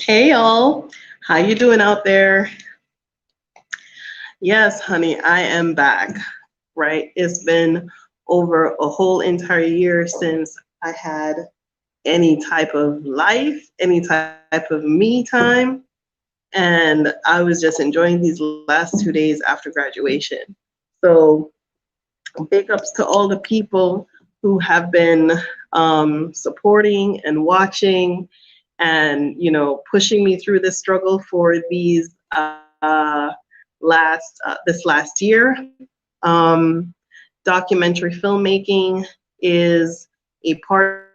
Hey y'all, how you doing out there? Yes, honey, I am back, right? It's been over a whole entire year since I had any type of life, any type of me time, and I was just enjoying these last 2 days after graduation. So, big ups to all the people who have been supporting and watching and pushing me through this struggle for these this last year. um, Documentary filmmaking is a part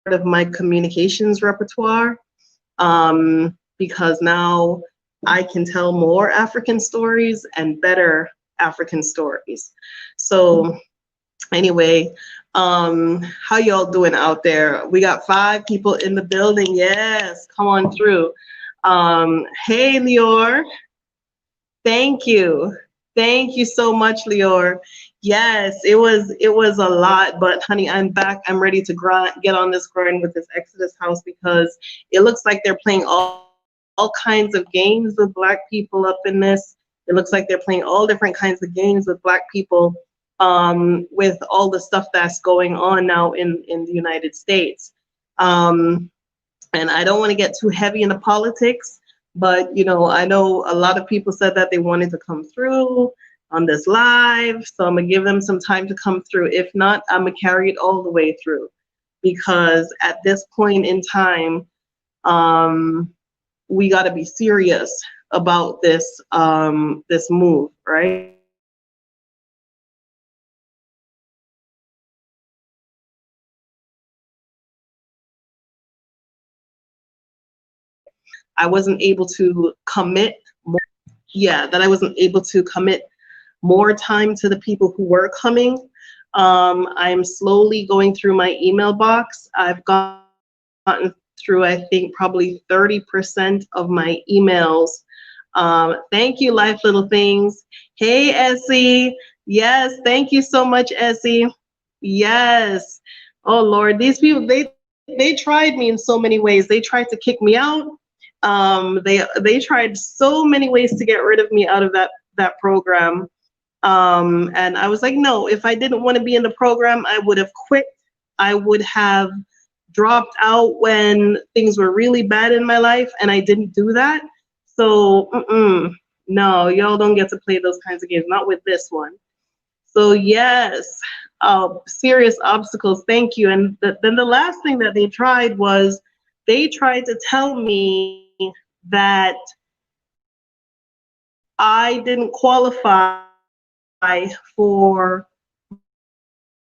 of my communications repertoire, because now I can tell more African stories and better African stories. So anyway, how y'all doing out there? We got 5 people in the building. Yes, come on through. Hey, Lior. Thank you. Thank you so much, Lior. Yes, it was a lot, but honey, I'm back. I'm ready to get on this grind with this Exodus house because it looks like they're playing all kinds of games with Black people up in this. It looks like they're playing all different kinds of games with Black people, with all the stuff that's going on now in the United States. Um, and I don't want to get too heavy into politics, but I know a lot of people said that they wanted to come through on this live, so I'm gonna give them some time to come through. If not, I'm gonna carry it all the way through, because at this point in time, we got to be serious about this move, right? I wasn't able to commit more, yeah, that I wasn't able to commit more time to the people who were coming. I'm slowly going through my email box. I've gotten through, I think, probably 30% of my emails. Thank you, Life Little Things. Hey, Essie. Yes, thank you so much, Essie. Yes. Oh, Lord, these people, they tried me in so many ways. They tried to kick me out. They tried so many ways to get rid of me out of that program. And I was like, no, if I didn't want to be in the program, I would have quit. I would have dropped out when things were really bad in my life, and I didn't do that. So, no, y'all don't get to play those kinds of games, not with this one. So, yes, serious obstacles, thank you. And then the last thing that they tried was they tried to tell me that I didn't qualify for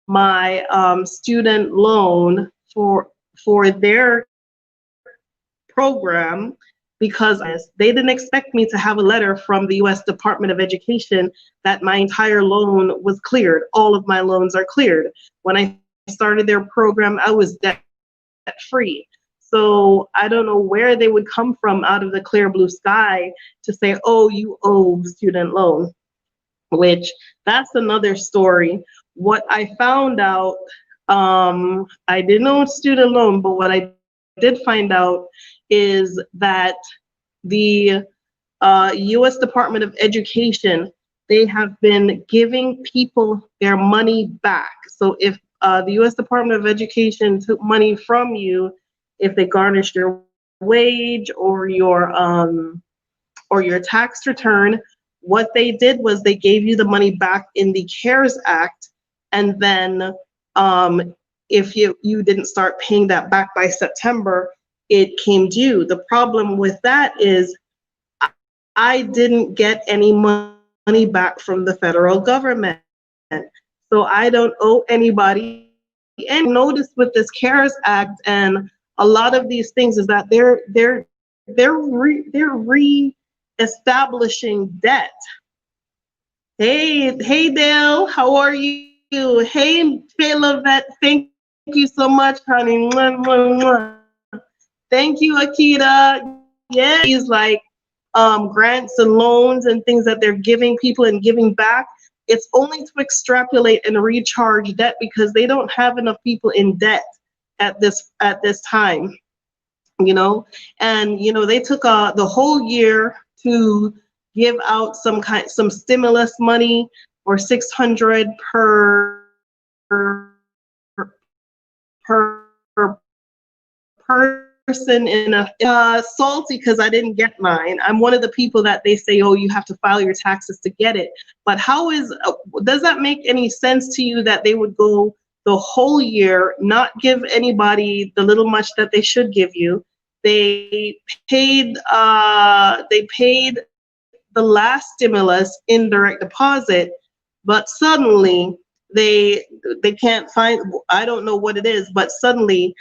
my student loan for their program, because they didn't expect me to have a letter from the U.S. Department of Education that my entire loan was cleared. All of my loans are cleared. When I started their program, I was debt free. So I don't know where they would come from out of the clear blue sky to say, oh, you owe student loan, which that's another story. What I found out, I didn't own student loan, but what I did find out is that the U.S. Department of Education, they have been giving people their money back. So if the U.S. Department of Education took money from you, if they garnished your wage or your tax return, what they did was they gave you the money back in the CARES Act, and then if you didn't start paying that back by September, it came due. The problem with that is I didn't get any money back from the federal government. So I don't owe anybody any money. And what I've noticed with this CARES Act and a lot of these things is that they're re-establishing debt. Hey Dale, how are you? Hey Fayla Vet, thank you so much, honey. Mwah, mwah, mwah. Thank you, Akita. Yeah, these like grants and loans and things that they're giving people and giving back, it's only to extrapolate and recharge debt because they don't have enough people in debt at this time. you know, and you know they took the whole year to give out some stimulus money or 600 per person in a salty because I didn't get mine. I'm one of the people that they say, oh, you have to file your taxes to get it. But how does that make any sense to you that they would go the whole year, not give anybody the little much that they should give you? They paid the last stimulus in direct deposit, but suddenly they can't find, I don't know what it is, but suddenly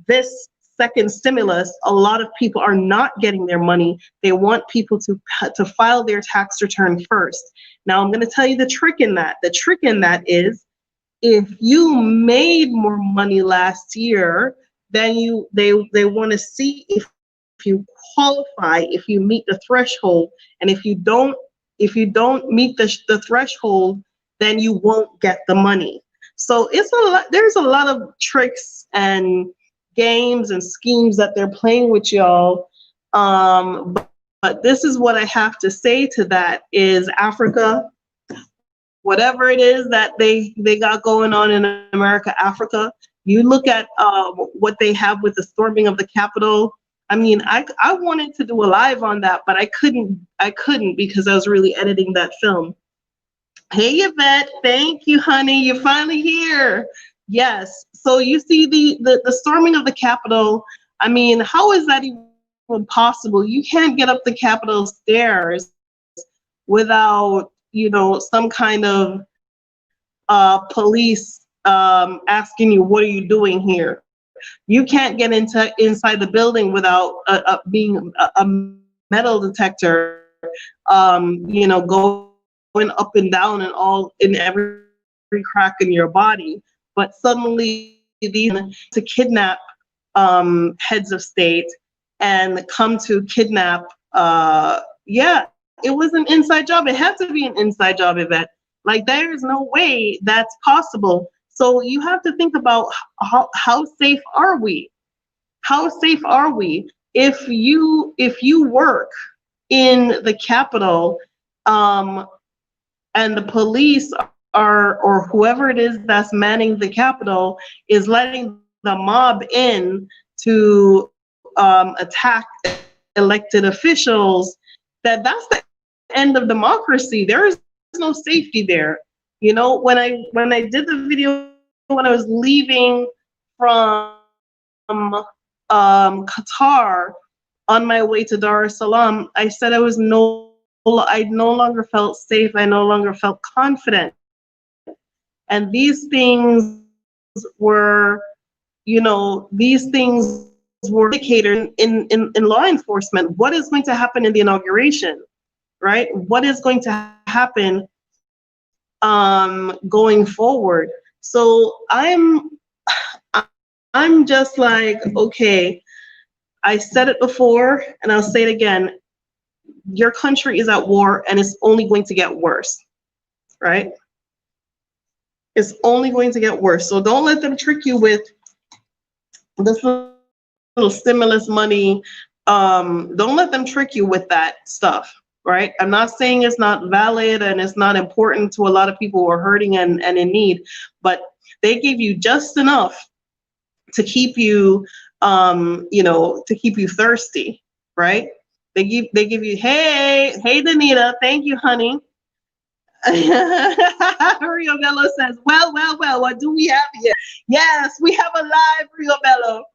this second stimulus, a lot of people are not getting their money. They want people to file their tax return first. Now I'm going to tell you the trick in that. The trick in that is if you made more money last year, then they want to see if you qualify, if you meet the threshold, and if you don't meet the threshold, then you won't get the money. So there's a lot of tricks and games and schemes that they're playing with y'all. But this is what I have to say to that is Africa, whatever it is that they got going on in America, Africa, you look at what they have with the storming of the Capitol. I mean, I wanted to do a live on that, but I couldn't because I was really editing that film. Hey, Yvette, thank you, honey. You're finally here. Yes. So you see the storming of the Capitol. I mean, how is that even possible? You can't get up the Capitol stairs without, you know, some kind of police asking you, what are you doing here? You can't get inside the building without being a metal detector, you know, going up and down and all in every crack in your body. But suddenly these to kidnap heads of state and come to kidnap, yeah, it was an inside job. It had to be an inside job event. Like there's no way that's possible. So you have to think about how safe are we? How safe are we? If you work in the Capitol, and the police or whoever it is that's manning the Capitol is letting the mob in to attack elected officials, that's the end of democracy. There is no safety there. You know, when I did the video when I was leaving from Qatar on my way to Dar es Salaam, I said I no longer felt safe. I no longer felt confident. And these things were, you know, indicators in law enforcement. What is going to happen in the inauguration, right? What is going to happen going forward? So I'm just like, okay, I said it before and I'll say it again. Your country is at war and it's only going to get worse, right? It's only going to get worse. So don't let them trick you with this little stimulus money. Don't let them trick you with that stuff, right? I'm not saying it's not valid and it's not important to a lot of people who are hurting and in need, but they give you just enough to keep you, you know, to keep you thirsty, right? They give you, hey, Danita, thank you, honey. Rio Bello says, well, what do we have here? Yes, we have a live Rio Bello.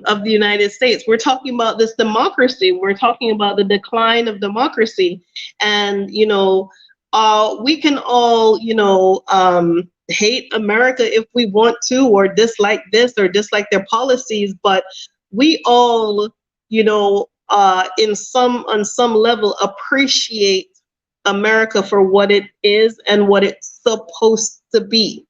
Of the United States. We're talking about this democracy. We're talking about the decline of democracy. And, you know, we can all, you know, hate America if we want to, or dislike this or dislike their policies, but we all, you know, on some level appreciate America for what it is and what it's supposed to be.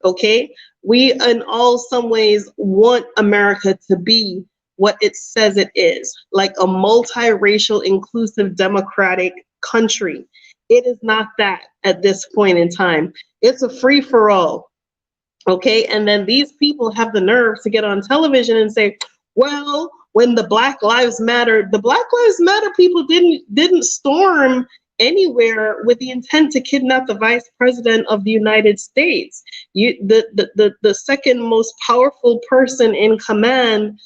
Okay? We in all some ways want America to be what it says it is, like a multiracial, inclusive, democratic country. It is not that at this point in time. It's a free-for-all. Okay, and then these people have the nerve to get on television and say, well, when the Black Lives Matter, the Black Lives Matter people didn't storm anywhere with the intent to kidnap the vice president of the United States. The second most powerful person in command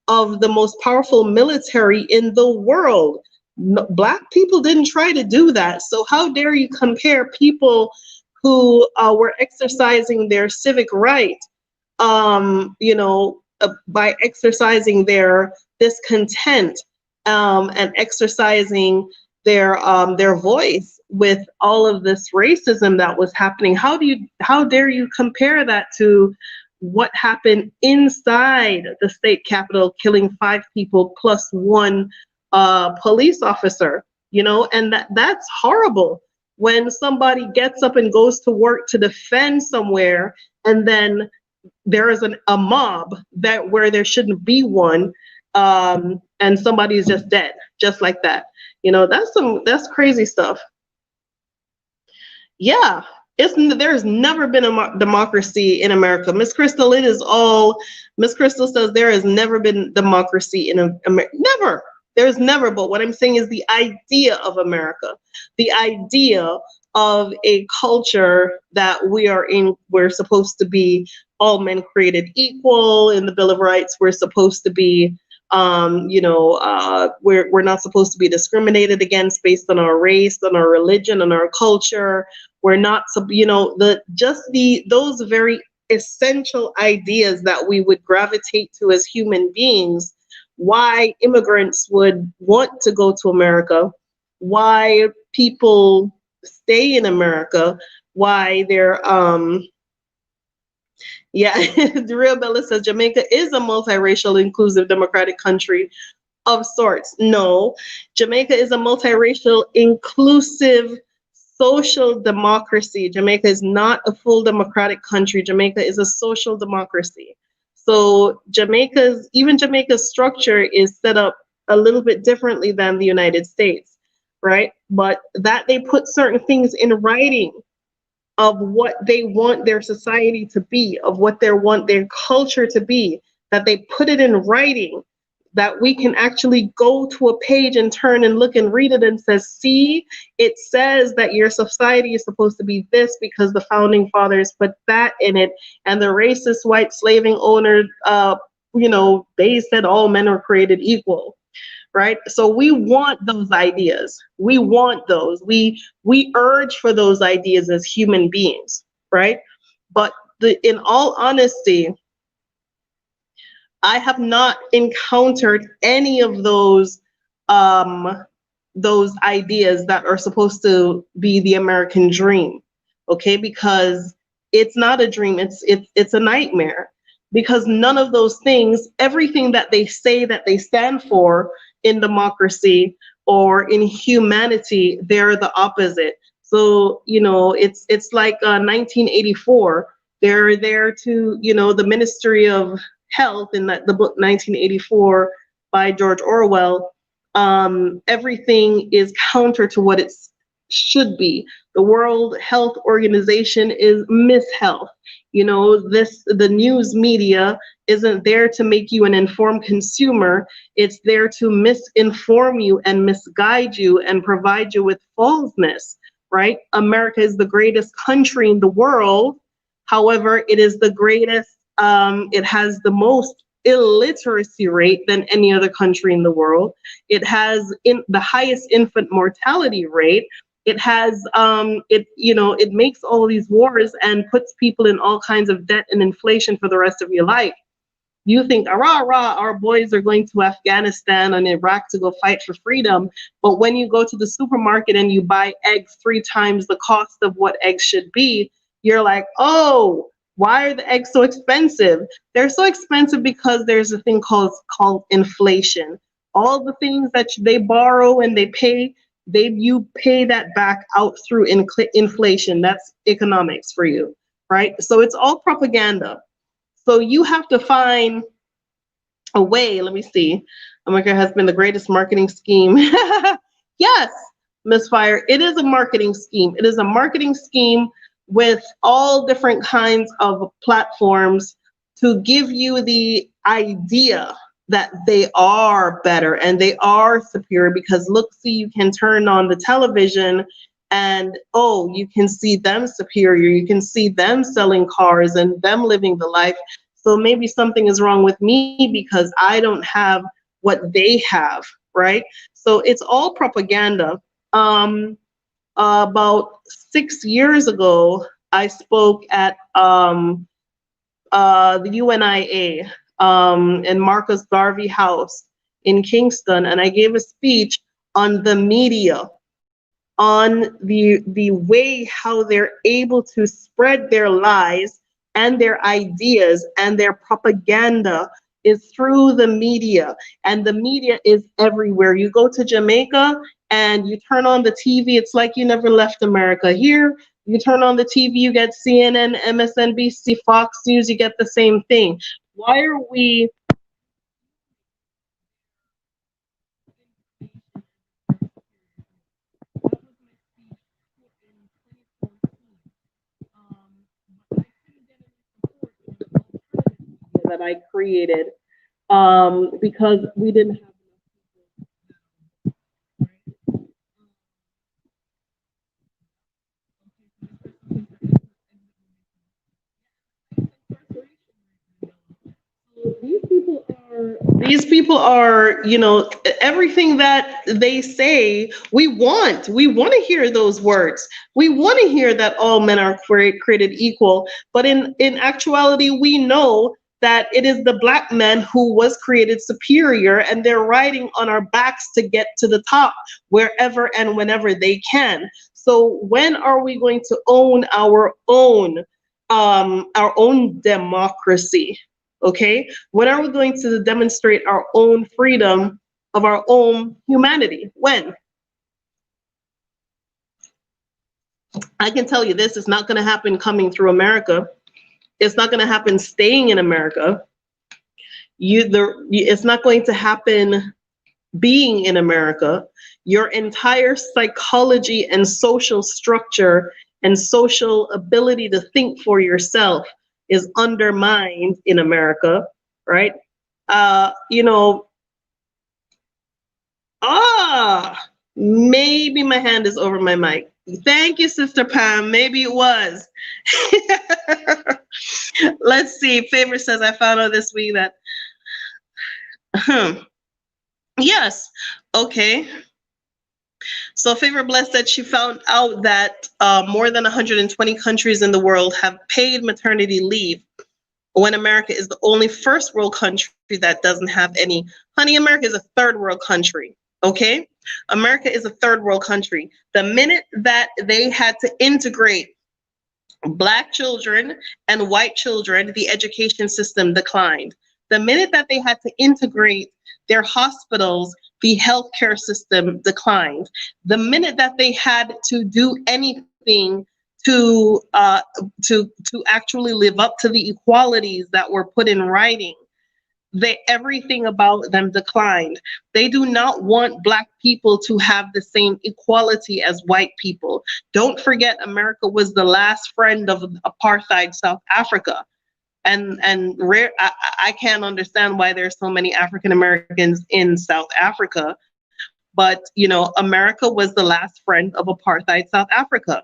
of the most powerful military in the world. Black people didn't try to do that. So how dare you compare people who were exercising their civic right, by exercising their discontent and exercising their voice with all of this racism that was happening. How dare you compare that to what happened inside the state capitol, killing 5 people plus 1 police officer, and that's horrible. When somebody gets up and goes to work to defend somewhere, and then there is a mob where there shouldn't be one, and somebody is just dead, just like that. That's crazy stuff. Yeah, there's never been a democracy in America. Miss Crystal, Miss Crystal says there has never been democracy in America. Never. There's never, but what I'm saying is the idea of America, the idea of a culture that we're supposed to be all men created equal in the Bill of Rights. We're supposed to be, we're not supposed to be discriminated against based on our race, on our religion, on our culture. We're not, those very essential ideas that we would gravitate to as human beings. Why immigrants would want to go to America, why people stay in America, why they're, the real Bella says Jamaica is a multiracial, inclusive, democratic country of sorts. No, Jamaica is a multiracial, inclusive, social democracy. Jamaica is not a full democratic country. Jamaica is a social democracy. So Jamaica's structure is set up a little bit differently than the United States, right? But that they put certain things in writing of what they want their society to be, of what they want their culture to be, that they put it in writing, that we can actually go to a page and turn and look and read it and says, see, it says that your society is supposed to be this because the founding fathers put that in it, and the racist white slaving owner, they said all men are created equal, right? So we want those ideas. We want those. We urge for those ideas as human beings, right? But in all honesty, I have not encountered any of those ideas that are supposed to be the American dream, okay? Because it's not a dream, it's a nightmare. Because none of those things, everything that they say that they stand for in democracy or in humanity, they're the opposite. So, it's like 1984. They're there to, the Ministry of Health in the book 1984 by George Orwell. Everything is counter to what it should be. The World Health Organization is mishealth. The news media isn't there to make you an informed consumer. It's there to misinform you and misguide you and provide you with falseness, right? America is the greatest country in the world. However, it is the greatest, it has the most illiteracy rate than any other country in the world. It has the highest infant mortality rate. It has, it makes all these wars and puts people in all kinds of debt and inflation for the rest of your life. You think, our boys are going to Afghanistan and Iraq to go fight for freedom. But when you go to the supermarket and you buy eggs 3 times the cost of what eggs should be, you're like, oh, why are the eggs so expensive? They're so expensive because there's a thing called inflation. All the things that they borrow and they pay, you pay that back out through inflation. That's economics for you, right? So it's all propaganda. So you have to find away. Let me see. America has been the greatest marketing scheme. Yes, Miss Fire, it is a marketing scheme. It is a marketing scheme with all different kinds of platforms to give you the idea that they are better and they are superior, because look, see, you can turn on the television and oh, you can see them superior, you can see them selling cars and them living the life. So maybe something is wrong with me because I don't have what they have, right? So it's all propaganda. About 6 years ago, I spoke at the UNIA in Marcus Garvey House in Kingston, and I gave a speech on the media, on the way how they're able to spread their lies and their ideas and their propaganda is through the media. And the media is everywhere. You go to Jamaica and you turn on the TV, it's like you never left America. Here, you turn on the TV, you get CNN, MSNBC, Fox News, you get the same thing. Why are we that I created because we didn't have these people are, you know, everything that they say, we want to hear those words. We want to hear that all men are created equal. But in actuality, we know that it is the black man who was created superior, and they're riding on our backs to get to the top wherever and whenever they can. So when are we going to own our own democracy? Okay, when are we going to demonstrate our own freedom of our own humanity? When? I can tell you this is not going to happen coming through America. It's not going to happen staying in America. It's not going to happen being in America. Your entire psychology and social structure and social ability to think for yourself is undermined in America, right? You know, maybe my hand is over my mic. Thank you, Sister Pam. Maybe it was. Let's see. Favor says, I found out this week that, yes, okay. So Favor Bless said she found out that more than 120 countries in the world have paid maternity leave, when America is the only first world country that doesn't have any. Honey, America is a third world country, okay? America is a third world country. The minute that they had to integrate Black children and white children, the education system declined. The minute that they had to integrate their hospitals, the healthcare system declined. The minute that they had to do anything to actually live up to the equalities that were put in writing, everything about them declined. They do not want Black people to have the same equality as white people. Don't forget, America was the last friend of apartheid South Africa. And I can't understand why there's so many African Americans in South Africa. But, you know, America was the last friend of apartheid South Africa,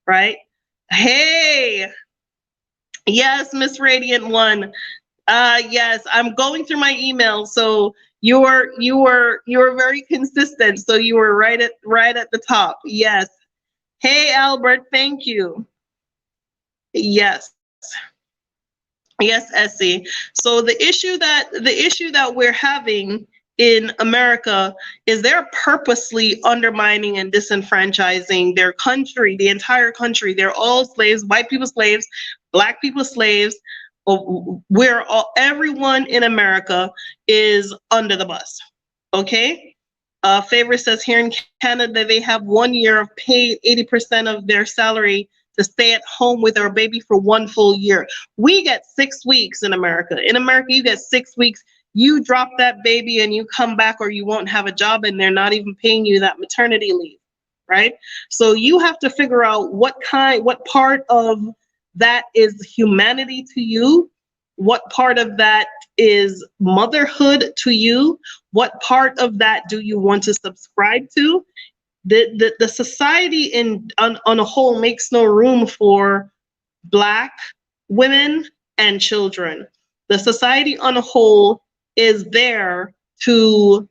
right? Hey, yes, Miss Radiant One. Yes, I'm going through my emails. So you were very consistent. So you were right at the top. Yes. Hey, Albert, thank you. Yes. Yes, Essie. So the issue that we're having in America is they're purposely undermining and disenfranchising their country, the entire country. They're all slaves, white people slaves, Black people slaves. Everyone in America is under the bus. Okay. Favor says here in Canada, they have 1 year of paid 80% of their salary to stay at home with our baby for 1 full year. We get 6 weeks in America. In America, you get 6 weeks. you drop that baby and you come back, or you won't have a job and they're not even paying you that maternity leave, right? So you have to figure out what part of that is humanity to you, what part of that is motherhood to you, what part of that do you want to subscribe to. The society on a whole makes no room for Black women and children. The society on a whole is there to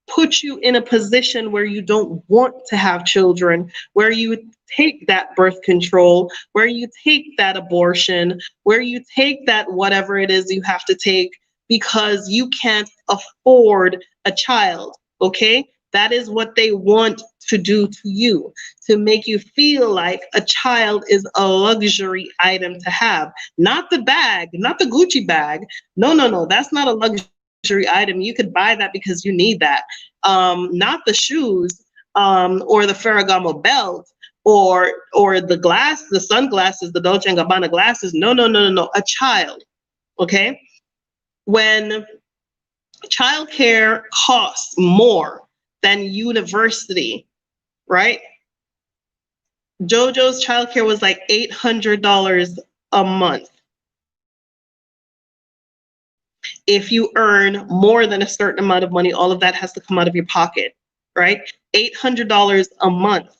put you in a position where you don't want to have children, where you take that birth control, where you take that abortion, where you take that whatever it is you have to take because you can't afford a child, okay? That is what they want to do to you, to make you feel like a child is a luxury item to have. Not the bag, not the Gucci bag. No, no, no, that's not a luxury item. You could buy that because you need that. Not the shoes, or the Ferragamo belt, or the sunglasses, the Dolce & Gabbana glasses. No, no, no, no, no. A child, okay? When childcare costs more than university, right? JoJo's childcare was like $800 a month. If you earn more than a certain amount of money, all of that has to come out of your pocket, right? $800 a month.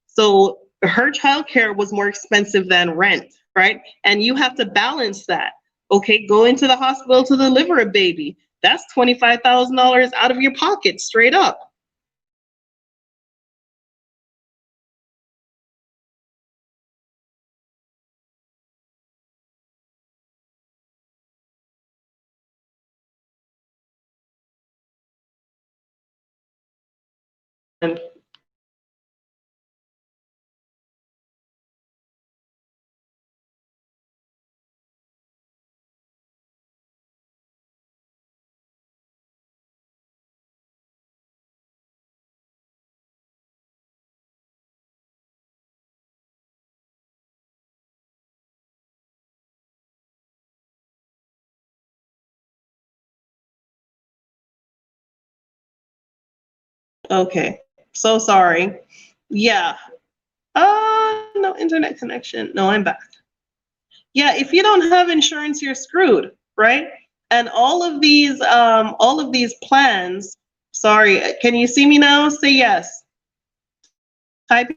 So her childcare was more expensive than rent, right? And you have to balance that. Okay, go into the hospital to deliver a baby. That's $25,000 out of your pocket, straight up. And okay, so sorry. Yeah. No internet connection. No, I'm back. Yeah, if you don't have insurance, you're screwed, right? And all of these plans. Sorry, can you see me now? Say yes. Type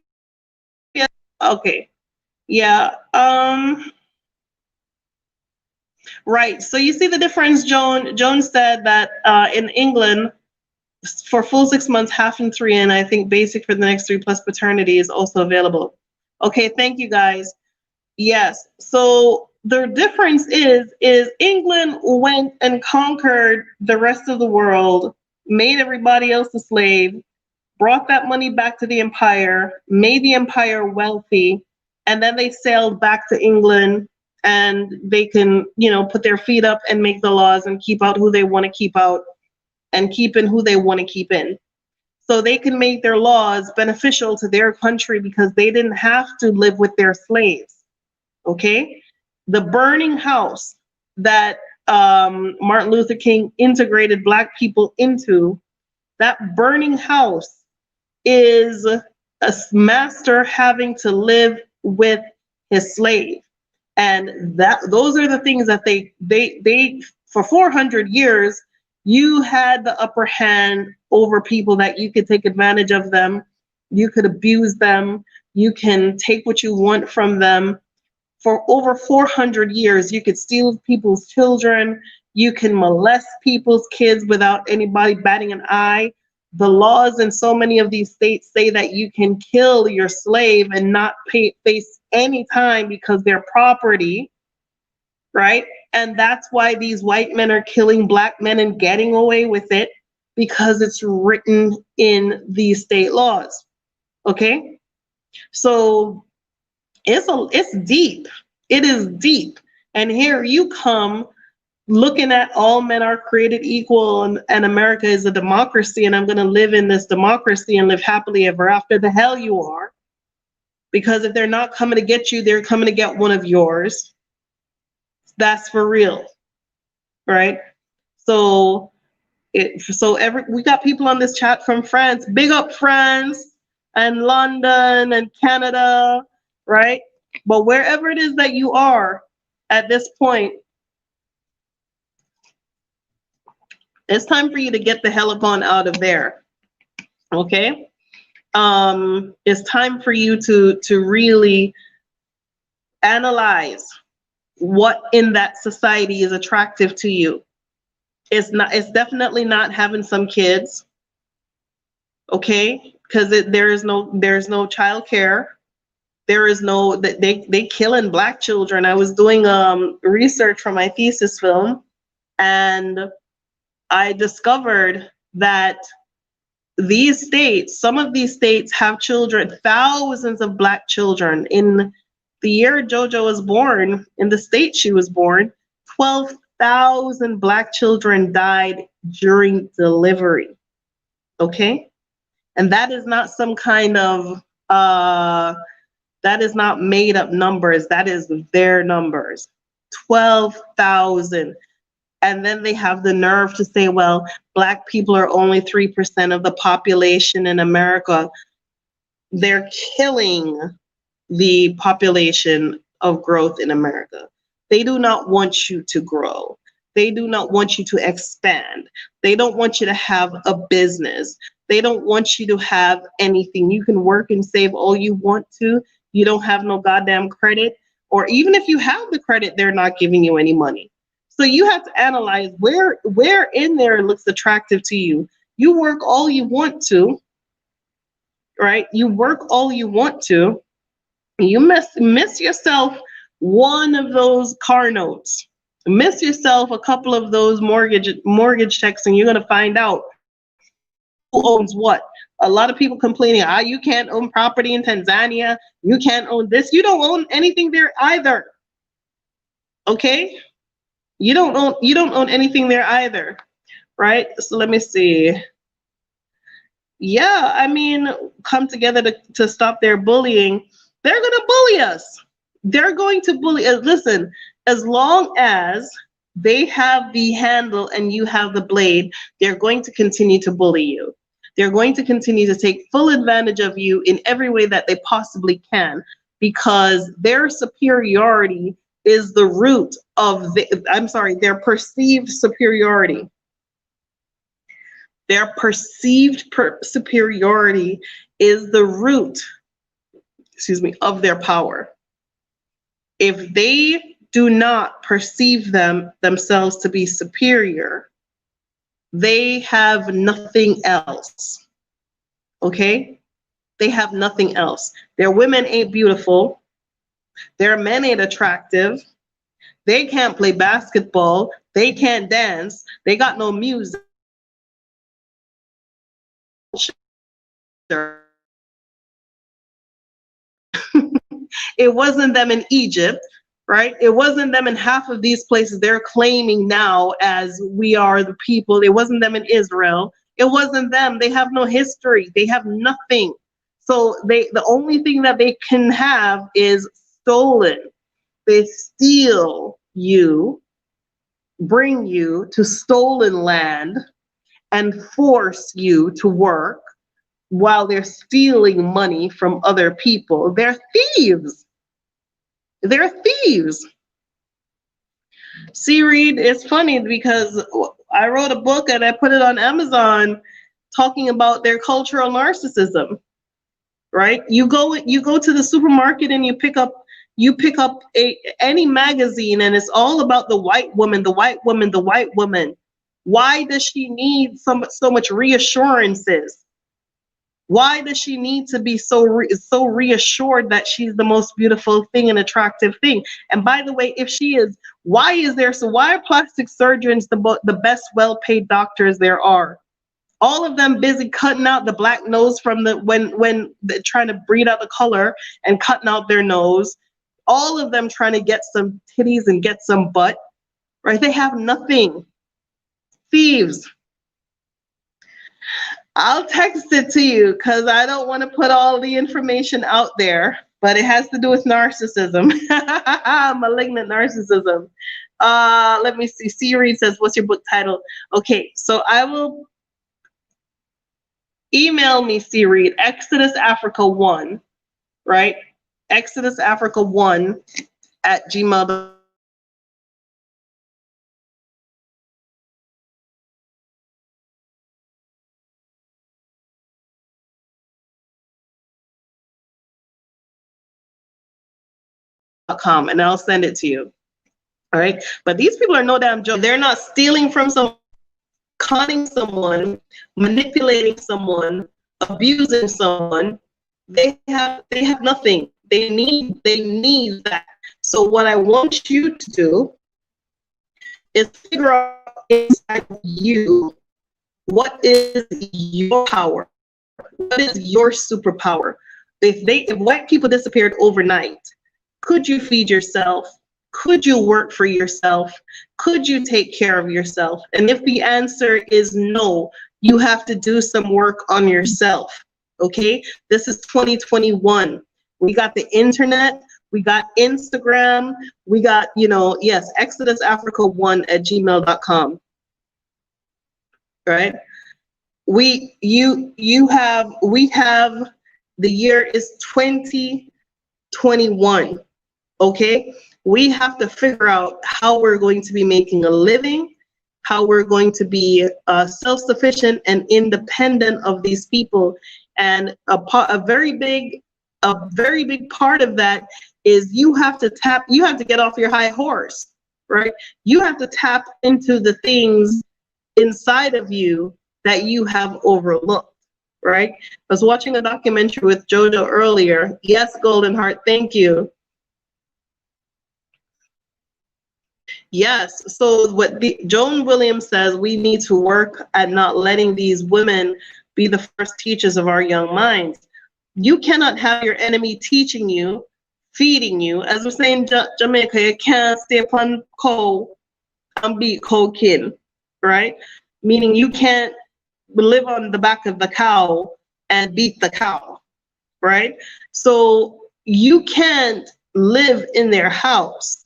yes. Okay. Yeah. Right. So you see the difference, Joan. Joan said that in England, for full 6 months, half and three, and I think basic for the next 3 plus paternity is also available. Okay. Thank you, guys. Yes. So the difference is England went and conquered the rest of the world, made everybody else a slave, brought that money back to the empire, made the empire wealthy, and then they sailed back to England, and they can, put their feet up and make the laws and keep out who they want to keep out and keep in who they want to keep in. So they can make their laws beneficial to their country because they didn't have to live with their slaves. Okay? The burning house that Martin Luther King integrated Black people into, that burning house is a master having to live with his slave. And those are the things that they for 400 years, you had the upper hand over people, that you could take advantage of them, you could abuse them, you can take what you want from them. For over 400 years, you could steal people's children, you can molest people's kids without anybody batting an eye. The laws in so many of these states say that you can kill your slave and not face any time because they're property, right? And that's why these white men are killing Black men and getting away with it, because it's written in these state laws, okay? So it's deep. It is deep. And here you come looking at all men are created equal, and America is a democracy, and I'm going to live in this democracy and live happily ever after. The hell you are. Because if they're not coming to get you, they're coming to get one of yours. That's for real, right? So we got people on this chat from France. Big up France and London and Canada, right? But wherever it is that you are at this point, it's time for you to get the hell up on out of there. Okay? It's time for you to really analyze what in that society is attractive to you. It's definitely not having some kids, okay? Because there's no child care. There is no, they killing Black children. I was doing research for my thesis film, and I discovered that these states, some of these states have children, thousands of Black children. In the year JoJo was born, in the state she was born, 12,000 Black children died during delivery, okay? And that is not some kind of, that is not made up numbers, that is their numbers, 12,000. And then they have the nerve to say, well, Black people are only 3% of the population in America. They're killing the population of growth in America. They do not want you to grow. They do not want you to expand. They don't want you to have a business. They don't want you to have anything. You can work and save all you want to. You don't have no goddamn credit. Or even if you have the credit, they're not giving you any money. So you have to analyze where in there looks attractive to you. You work all you want to, right? You work all you want to. You miss yourself one of those car notes. Miss yourself a couple of those mortgage checks, and you're gonna find out who owns what. A lot of people complaining, you can't own property in Tanzania. You can't own this. You don't own anything there either. Okay? You don't own anything there either, right? So let me see. Yeah, I mean, come together to stop their bullying. They're gonna bully us. They're going to bully us. Listen, as long as they have the handle and you have the blade, they're going to continue to bully you. They're going to continue to take full advantage of you in every way that they possibly can, because their superiority is the root of their perceived superiority. Their perceived superiority is the root, of their power. If they do not perceive themselves to be superior, they have nothing else, okay? They have nothing else. Their women ain't beautiful. Their men ain't attractive. They can't play basketball. They can't dance. They got no music. It wasn't them in Egypt, right? It wasn't them in half of these places they're claiming now as we are the people. It wasn't them in Israel. It wasn't them. They have no history. They have nothing. So the only thing that they can have is stolen. They steal you, bring you to stolen land, and force you to work while they're stealing money from other people. They're thieves. They're thieves. See, Reed, it's funny because I wrote a book and I put it on Amazon talking about their cultural narcissism, right? You go to the supermarket and you pick up any magazine and it's all about the white woman, the white woman, the white woman. Why does she need so much reassurances? Why does she need to be so reassured that she's the most beautiful thing and attractive thing? And by the way, if she is, why are plastic surgeons the best well-paid doctors there are? All of them busy cutting out the black nose from when they're trying to breed out the color and cutting out their nose. All of them trying to get some titties and get some butt, right? They have nothing. Thieves. I'll text it to you because I don't want to put all the information out there, but it has to do with narcissism, malignant narcissism. Let me see. Siri says, what's your book title? Okay, so I will email me, Siri, Exodus Africa 1, right? Exodus Africa 1 at gmail.com. And I'll send it to you. All right. But these people are no damn joke. They're not stealing from someone, conning someone, manipulating someone, abusing someone. They have nothing. They need that. So what I want you to do is figure out inside of you, what is your power? What is your superpower? If white people disappeared overnight, could you feed yourself? Could you work for yourself? Could you take care of yourself? And if the answer is no, you have to do some work on yourself. Okay? This is 2021. We got the internet, we got Instagram, we got, yes, Exodus Africa 1 at gmail.com. Right? We have the year is 2021. Okay, we have to figure out how we're going to be making a living, how we're going to be self-sufficient and independent of these people. And a very big part of that is you have to get off your high horse, right? You have to tap into the things inside of you that you have overlooked, right? I was watching a documentary with Jojo earlier. Yes, Golden Heart, thank you. Yes, so what Joan Williams says, we need to work at not letting these women be the first teachers of our young minds. You cannot have your enemy teaching you, feeding you. As we say in Jamaica, you can't stay upon coal and beat coal kin, right? Meaning you can't live on the back of the cow and beat the cow, right? So you can't live in their house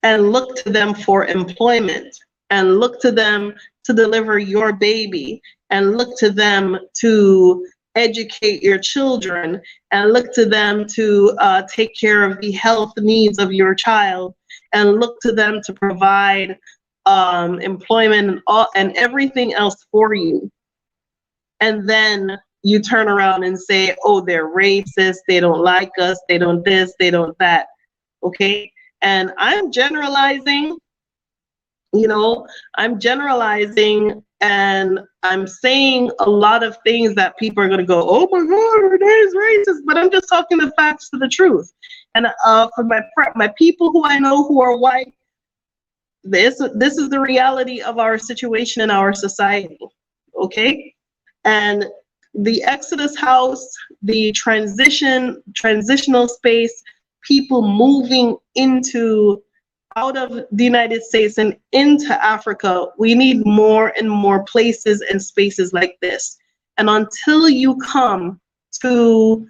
and look to them for employment and look to them to deliver your baby and look to them to educate your children and look to them to take care of the health needs of your child and look to them to provide employment and everything else for you. And then you turn around and say, oh, they're racist, they don't like us, they don't this, they don't that, okay? And I'm generalizing, I'm generalizing and I'm saying a lot of things that people are going to go, oh my God, Renee's racist, but I'm just talking the facts to the truth. And for my people who I know who are white, this is the reality of our situation in our society, okay? And the Exodus House, the transitional space, people moving out of the United States and into Africa, we need more and more places and spaces like this. And until you come to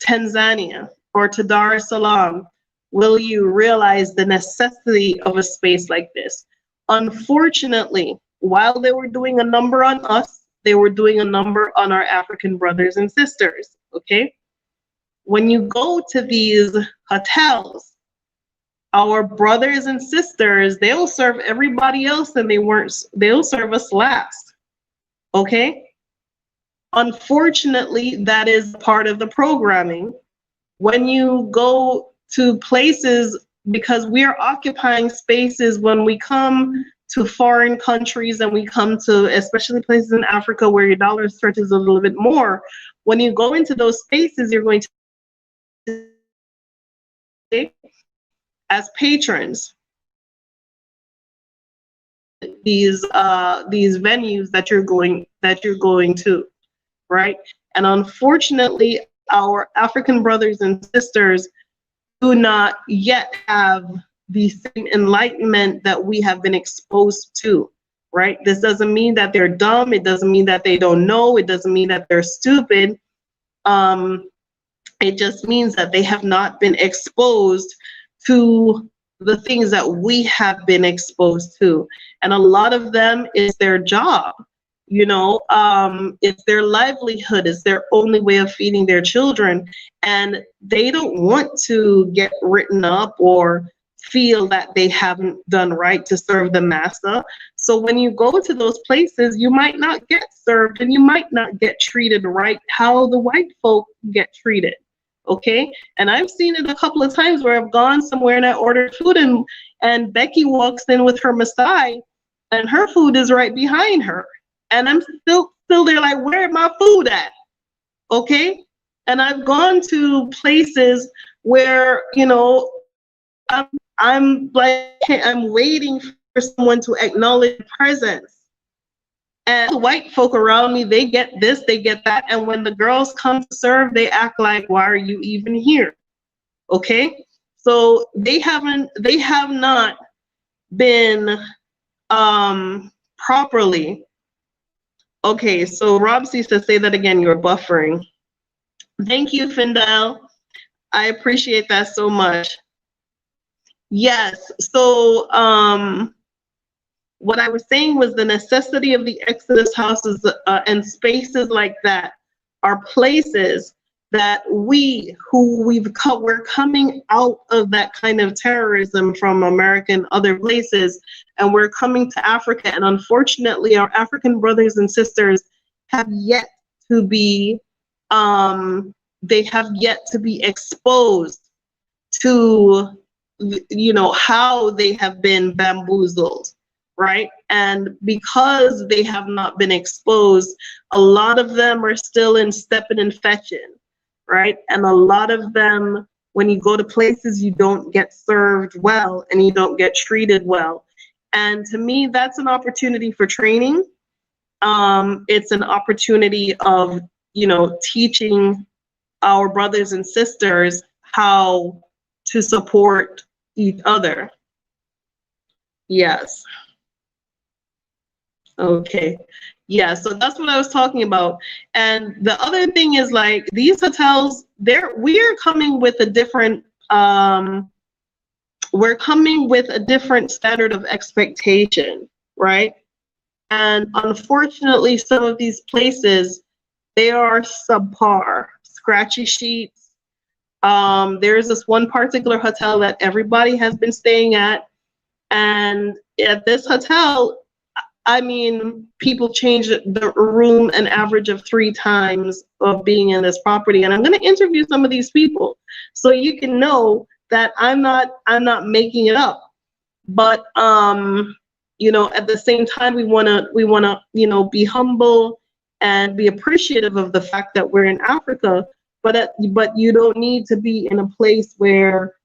Tanzania or to Dar es Salaam, will you realize the necessity of a space like this? Unfortunately, while they were doing a number on us, they were doing a number on our African brothers and sisters, okay? When you go to these hotels, our brothers and sisters, they'll serve everybody else and they'll serve us last, okay? Unfortunately, that is part of the programming. When you go to places, because we are occupying spaces when we come to foreign countries and we come to, especially places in Africa where your dollar stretches a little bit more, when you go into those spaces, you're going to, as patrons, these venues that you're going to, right? And unfortunately, our African brothers and sisters do not yet have the same enlightenment that we have been exposed to, right? This doesn't mean that they're dumb. It doesn't mean that they don't know. It doesn't mean that they're stupid. It just means that they have not been exposed to the things that we have been exposed to. And a lot of them is their job, you know, it's their livelihood, it's their only way of feeding their children. And they don't want to get written up or feel that they haven't done right to serve the master. So when you go to those places, you might not get served and you might not get treated right how the white folk get treated. Okay, and I've seen it a couple of times where I've gone somewhere and I ordered food, and Becky walks in with her Maasai and her food is right behind her, and I'm still there like, where my food at? Okay, and I've gone to places where, you know, I'm like, I'm waiting for someone to acknowledge presence. And the white folk around me, they get this, they get that. And when the girls come to serve, they act like, why are you even here? Okay? So they have not been properly. Okay, so Rob C says, say that again, you're buffering. Thank you, Findel. I appreciate that so much. Yes, so what I was saying was the necessity of the Exodus houses and spaces like that are places that we're coming out of that kind of terrorism from America and other places, and we're coming to Africa, and unfortunately our African brothers and sisters have yet to be exposed to, you know, how they have been bamboozled, right? And because they have not been exposed, a lot of them are still in stepping and fetching, right? And a lot of them, when you go to places, you don't get served well and you don't get treated well. And to me, that's an opportunity for training. It's an opportunity of, you know, teaching our brothers and sisters how to support each other. Yes. Okay. Yeah, so that's what I was talking about. And the other thing is, like, these hotels, we're coming with a different standard of expectation, right? And unfortunately, some of these places, they are subpar, scratchy sheets. There's this one particular hotel that everybody has been staying at, and at this hotel, I mean, people change the room an average of 3 times of being in this property. And I'm going to interview some of these people so you can know that I'm not making it up. But you know, at the same time, we want to you know, be humble and be appreciative of the fact that we're in Africa. But you don't need to be in a place where,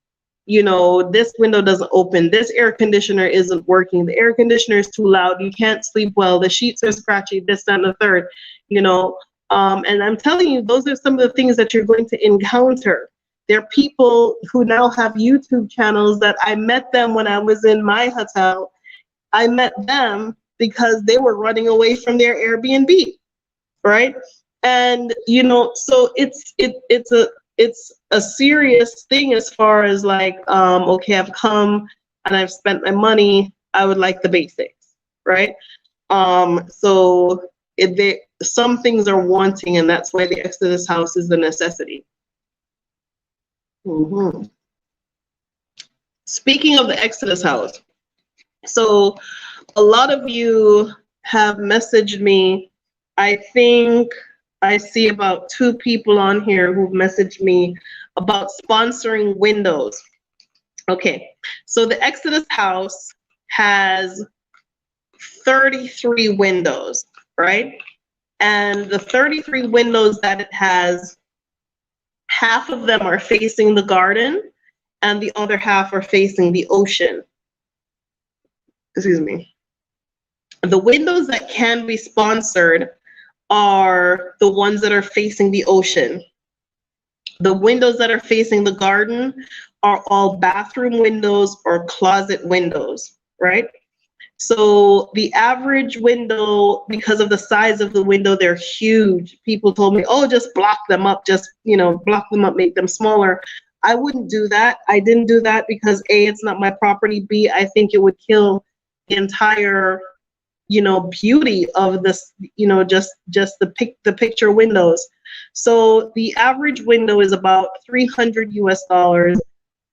you know, this window doesn't open, this air conditioner isn't working, the air conditioner is too loud, you can't sleep well, the sheets are scratchy, this, that, and the third, you know. And I'm telling you, those are some of the things that you're going to encounter. There are people who now have YouTube channels that I met them when I was in my hotel. I met them because they were running away from their Airbnb, right? And, you know, so it's a serious thing as far as, like, okay, I've come and I've spent my money, I would like the basics, right? So some things are wanting, and that's why the Exodus house is a necessity. Mm-hmm. Speaking of the Exodus house, so a lot of you have messaged me. I think I see about 2 people on here who've messaged me about sponsoring windows. Okay, so the Exodus house has 33 windows, right? And the 33 windows that it has, half of them are facing the garden and the other half are facing the ocean. Excuse me. The windows that can be sponsored are the ones that are facing the ocean. The windows that are facing the garden are all bathroom windows or closet windows, right? So the average window, because of the size of the window, they're huge. People told me, oh, just block them up, just, you know, block them up, make them smaller. I wouldn't do that. I didn't do that because A, it's not my property. B, I think it would kill the entire, beauty of this, just the picture windows. So the average window is about $300 US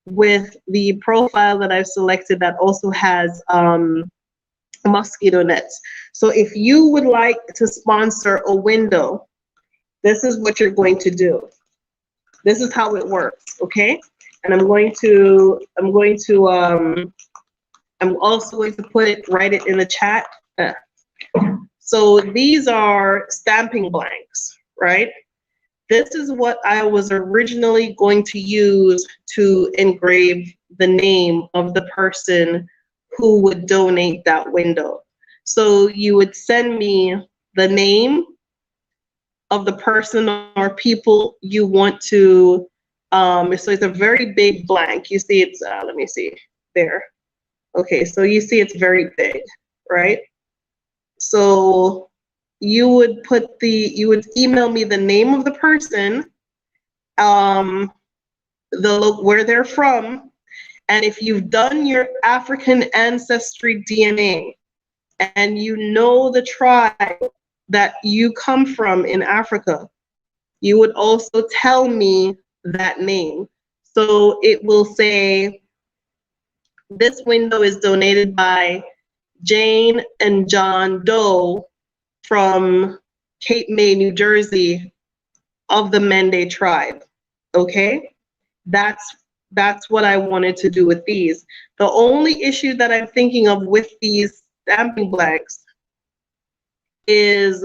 with the profile that I've selected that also has mosquito nets. So if you would like to sponsor a window, this is what you're going to do. This is how it works, okay? And I'm also going to write it in the chat. So these are stamping blanks, right? This is what I was originally going to use to engrave the name of the person who would donate that window. So you would send me the name of the person or people you want to, so it's a very big blank. You see it's, let me see, there. Okay, so you see it's very big, right? So you would email me the name of the person, where they're from, and if you've done your African ancestry DNA and you know the tribe that you come from in Africa, you would also tell me that name. So it will say, this window is donated by Jane and John Doe from Cape May, New Jersey, of the Mende tribe. Okay, that's what I wanted to do with these. The only issue that I'm thinking of with these stamping blanks is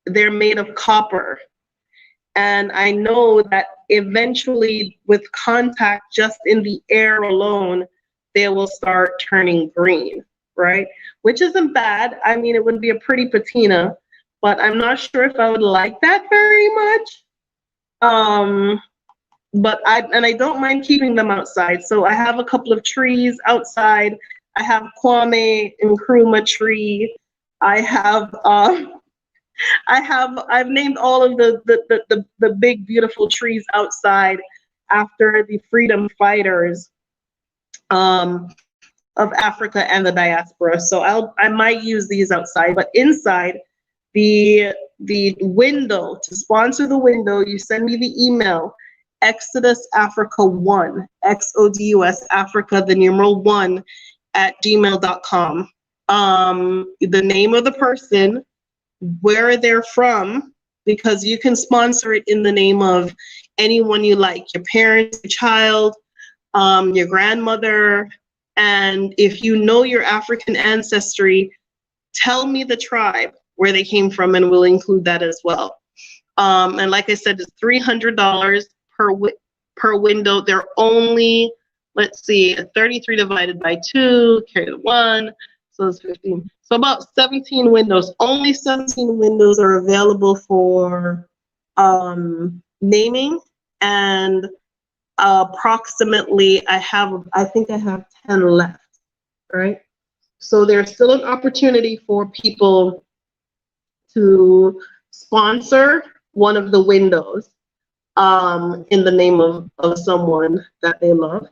they're made of copper. And I know that eventually with contact just in the air alone, they will start turning green, right? Which isn't bad. I mean, it would be a pretty patina, but I'm not sure if I would like that very much. But I don't mind keeping them outside. So I have a couple of trees outside. I have Kwame Nkrumah tree. I've named all of the big beautiful trees outside after the freedom fighters of Africa and the diaspora. So I might use these outside, but inside the window, to sponsor the window, you send me the email, Exodus Africa 1, XODUS Africa, the numeral 1 @gmail.com. The name of the person, where they're from, because you can sponsor it in the name of anyone you like, your parents, your child, your grandmother, and if you know your African ancestry, tell me the tribe where they came from and we'll include that as well. And like I said, it's $300 per window. They're only, let's see, 33 divided by 2, carry the 1, so it's 15. So about 17 windows. Only 17 windows are available for naming, and approximately I think I have 10 left, right? So there's still an opportunity for people to sponsor one of the windows in the name of someone that they love.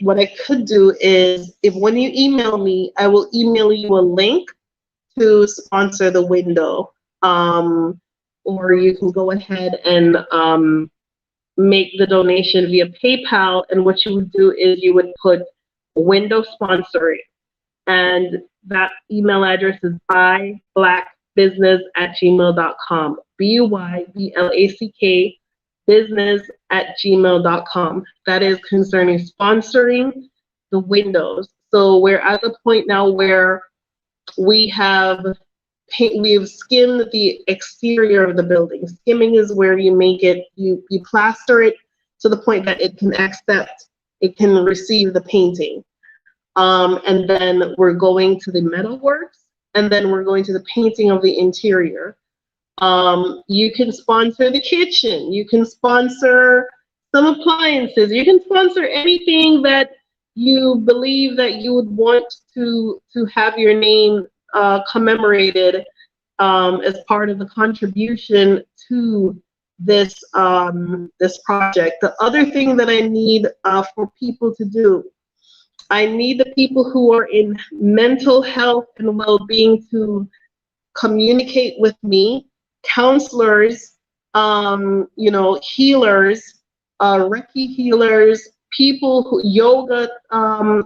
What I could do is, when you email me, I will email you a link to sponsor the window. Or you can go ahead and make the donation via PayPal. And what you would do is you would put window sponsoring. And that email address is byblackbusiness@gmail.com. BYBLACK business@gmail.com. That is concerning sponsoring the windows. So we're at the point now where we've skimmed the exterior of the building. Skimming is where you make it, you plaster it to the point that it can receive the painting. And then we're going to the metalworks, and then we're going to the painting of the interior. You can sponsor the kitchen. You can sponsor some appliances. You can sponsor anything that you believe that you would want to have your name commemorated as part of the contribution to this project. The other thing that I need for people to do, I need the people who are in mental health and well-being to communicate with me, counselors, healers, Reiki healers, people who yoga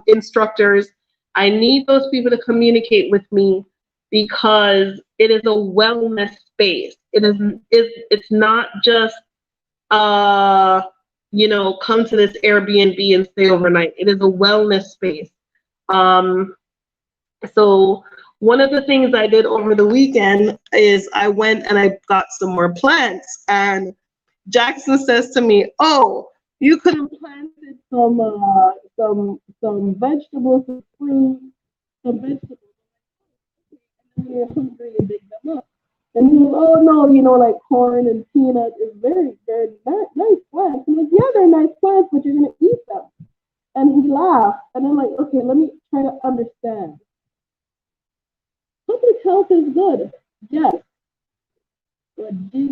instructors. I need those people to communicate with me because it is a wellness space. It's not just come to this Airbnb and stay overnight. It is a wellness space. So one of the things I did over the weekend is I went and I got some more plants, and Jackson says to me, "Oh, you could have planted some vegetables, some fruit, some vegetables, and you're hungry and dig them up." And he goes, "Oh no, like corn and peanut is they're nice plants." I'm like, "Yeah, they're nice plants, but you're gonna eat them." And he laughed, and I'm like, "Okay, let me try to understand. Public health is good, yes, but yeah,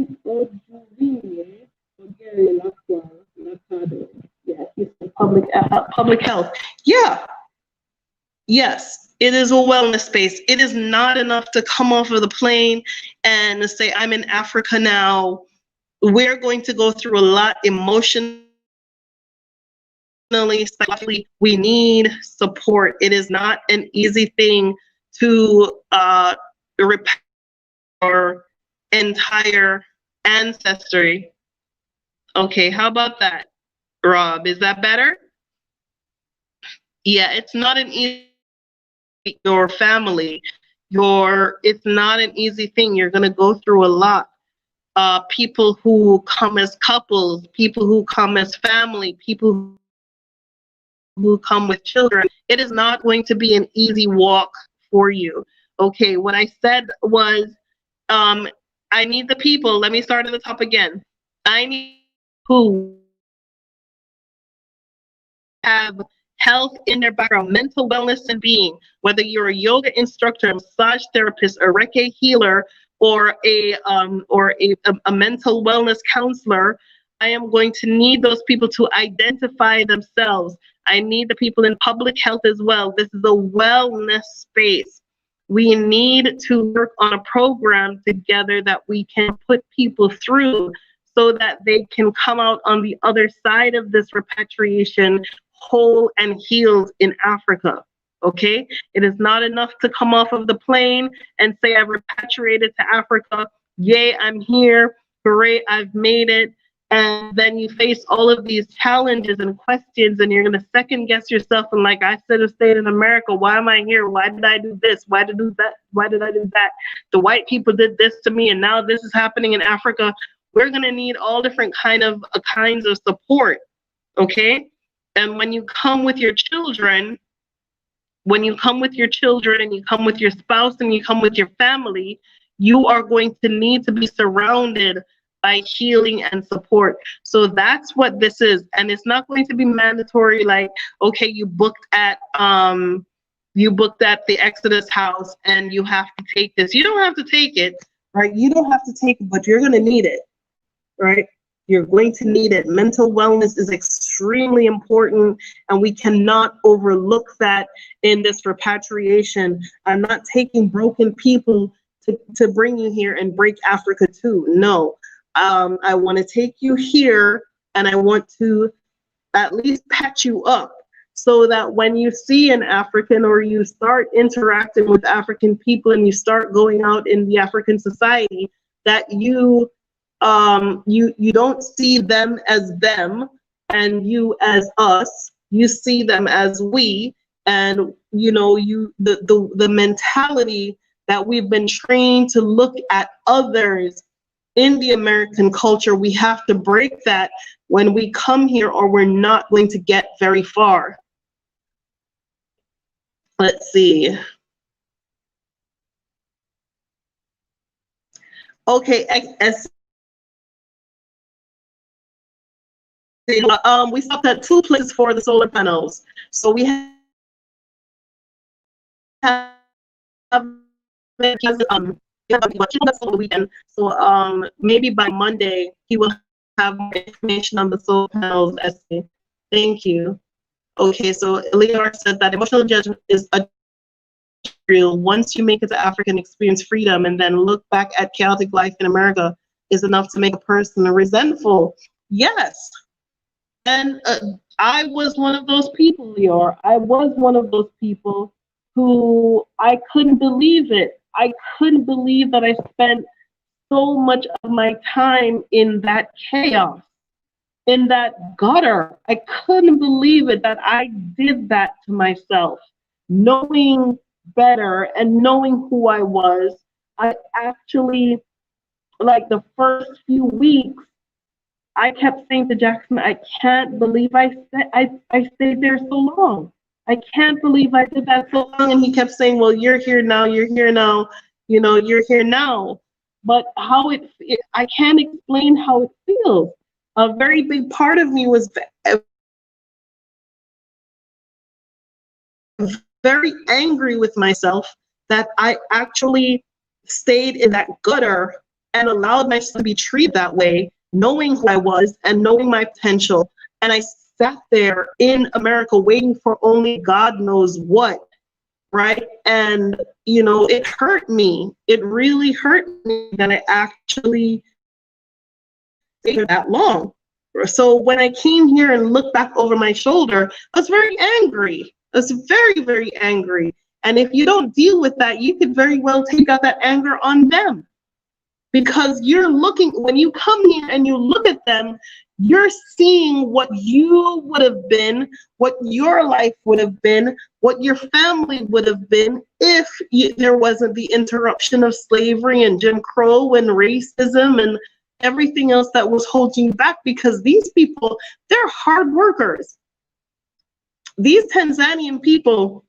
he said public health. Yeah, yes, it is a wellness space. It is not enough to come off of the plane and say, I'm in Africa now. We're going to go through a lot emotionally, psychologically. We need support. It is not an easy thing to repair our entire ancestry. Okay, how about that, Rob? Is that better? Yeah, it's not an easy your family. It's not an easy thing. You're gonna go through a lot. People who come as couples, people who come as family, people who come with children. It is not going to be an easy walk for you. Okay, what I said was, I need the people. Let me start at the top again. I need who have health in their background, mental wellness and being, whether you're a yoga instructor, a massage therapist, a Reiki healer, or a mental wellness counselor. I am going to need those people to identify themselves. I need the people in public health as well. This is a wellness space. We need to work on a program together that we can put people through so that they can come out on the other side of this repatriation whole and healed in Africa. Okay? It is not enough to come off of the plane and say, I've repatriated to Africa. Yay, I'm here. Great, I've made it. And then you face all of these challenges and questions, and you're going to second guess yourself. And like I said, have stayed in America. Why am I here? Why did I do this? Why did I do that? Why did I do that? The white people did this to me, and now this is happening in Africa. We're going to need all different kinds of support. Okay? And when you come with your children, and you come with your spouse, and you come with your family, you are going to need to be surrounded by healing and support. So that's what this is. And it's not going to be mandatory, like, okay, you booked at the Exodus house and you have to take this. You don't have to take it, right? You don't have to take it, but you're going to need it, right? You're going to need it. Mental wellness is extremely important, and we cannot overlook that in this repatriation. I'm not taking broken people to bring you here and break Africa too. No. I want to take you here, and I want to at least patch you up so that when you see an African, or you start interacting with African people and you start going out in the African society, that you don't see them as them and you as us. You see them as we, and the mentality that we've been trained to look at others in the American culture, we have to break that when we come here, or we're not going to get very far. Let's see. Okay, we stopped at 2 places for the solar panels. So we have the weekend. So maybe by Monday he will have more information on the solar panels essay. Thank you. Okay, so Leonard said that emotional judgment is a real. Once you make it to African experience freedom and then look back at chaotic life in America is enough to make a person resentful. Yes. And I was one of those people, Lior. I was one of those people who I couldn't believe it. I couldn't believe that I spent so much of my time in that chaos, in that gutter. I couldn't believe it that I did that to myself. Knowing better and knowing who I was, I actually, like the first few weeks, I kept saying to Jackson, I can't believe I stayed there so long. I can't believe I did that so long. And he kept saying, well, you're here now, you're here now, you're here now. But how I can't explain how it feels. A very big part of me was very angry with myself that I actually stayed in that gutter and allowed myself to be treated that way, knowing who I was and knowing my potential. And I sat there in America waiting for only God knows what, right? And, it hurt me. It really hurt me that I actually stayed that long. So when I came here and looked back over my shoulder, I was very angry. I was very, very angry. And if you don't deal with that, you could very well take out that anger on them. Because you're looking, when you come here and you look at them, you're seeing what you would have been, what your life would have been, what your family would have been if there wasn't the interruption of slavery and Jim Crow and racism and everything else that was holding you back. Because these people, they're hard workers. These Tanzanian people,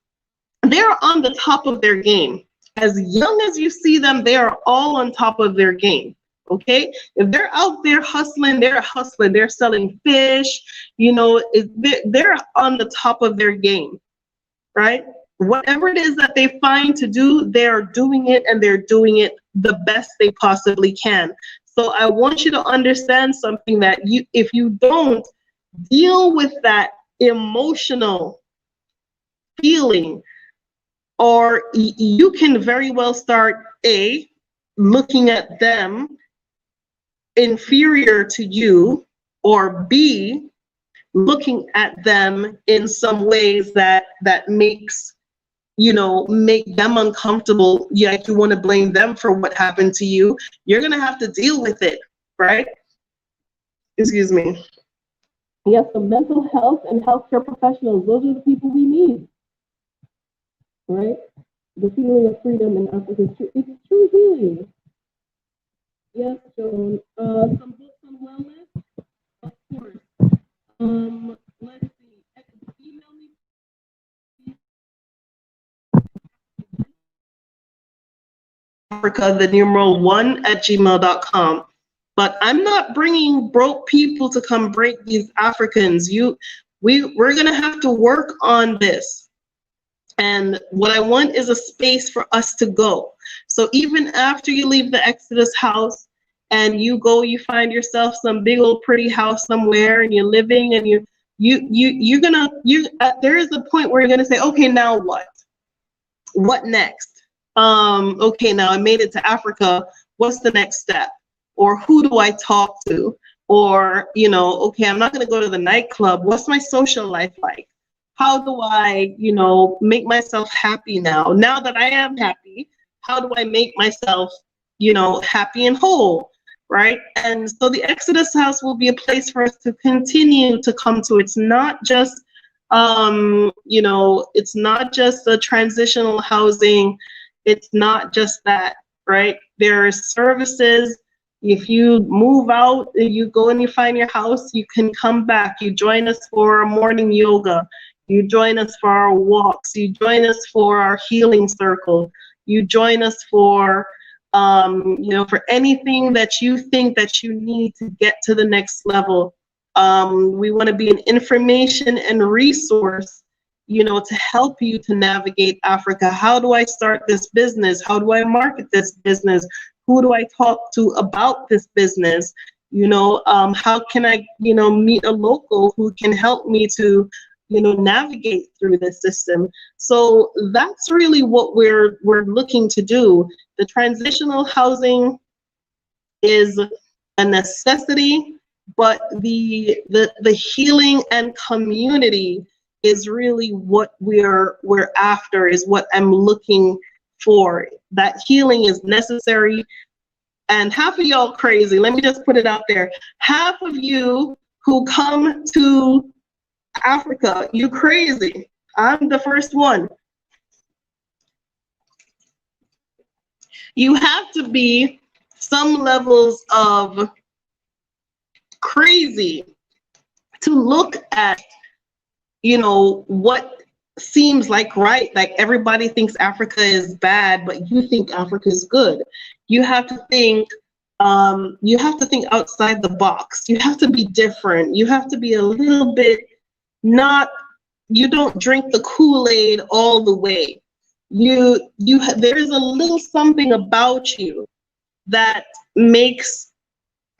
they're on the top of their game. As young as you see them, they are all on top of their game, okay? If they're out there hustling, they're hustling. They're selling fish, they're on the top of their game, right? Whatever it is that they find to do, they're doing it, and they're doing it the best they possibly can. So I want you to understand something, that if you don't deal with that emotional feeling, or you can very well start looking at them inferior to you, or B, looking at them in some ways that makes, make them uncomfortable. Like you want to blame them for what happened to you. You're going to have to deal with it, right? Excuse me. Yes, the mental health and healthcare professionals, those are the people we need. Right? The feeling of freedom in Africa is true. It's true healing. Yes, Joan. Some books on wellness? Of course. Let's see. Email me. Africa, the numeral 1@gmail.com. But I'm not bringing broke people to come break these Africans. We're gonna have to work on this. And what I want is a space for us to go. So even after you leave the Exodus house and you go, you find yourself some big old pretty house somewhere, and you're living, and there is a point where you're gonna say, okay, now what? What next? Okay, now I made it to Africa. What's the next step? Or who do I talk to? Or, okay, I'm not gonna go to the nightclub. What's my social life like? How do I, make myself happy now? Now that I am happy, how do I make myself, happy and whole, right? And so the Exodus House will be a place for us to continue to come to. It's not just, it's not just a transitional housing. It's not just that, right? There are services. If you move out, you go and you find your house, you can come back. You join us for morning yoga. You join us for our walks. You join us for our healing circle. You join us for, for anything that you think that you need to get to the next level. We want to be an information and resource you know, to help you to navigate Africa. How do I start this business? How do I market this business? Who do I talk to about this business? You know, how can I, you know, meet a local who can help me to, you know, navigate through this system? So that's really what we're looking to do. The transitional housing is a necessity, but the healing and community is really what we're after, is what I'm looking for. That healing is necessary. And half of y'all crazy. Let me just put it out there. Half of you who come to Africa, you crazy. I'm the first one. You have to be some levels of crazy to look at, you know, what seems like right. Like everybody thinks Africa is bad, but you think Africa is good. You have to think outside the box. You have to be different. You have to be a little bit not, you don't drink the Kool-Aid all the way. There's a little something about you that makes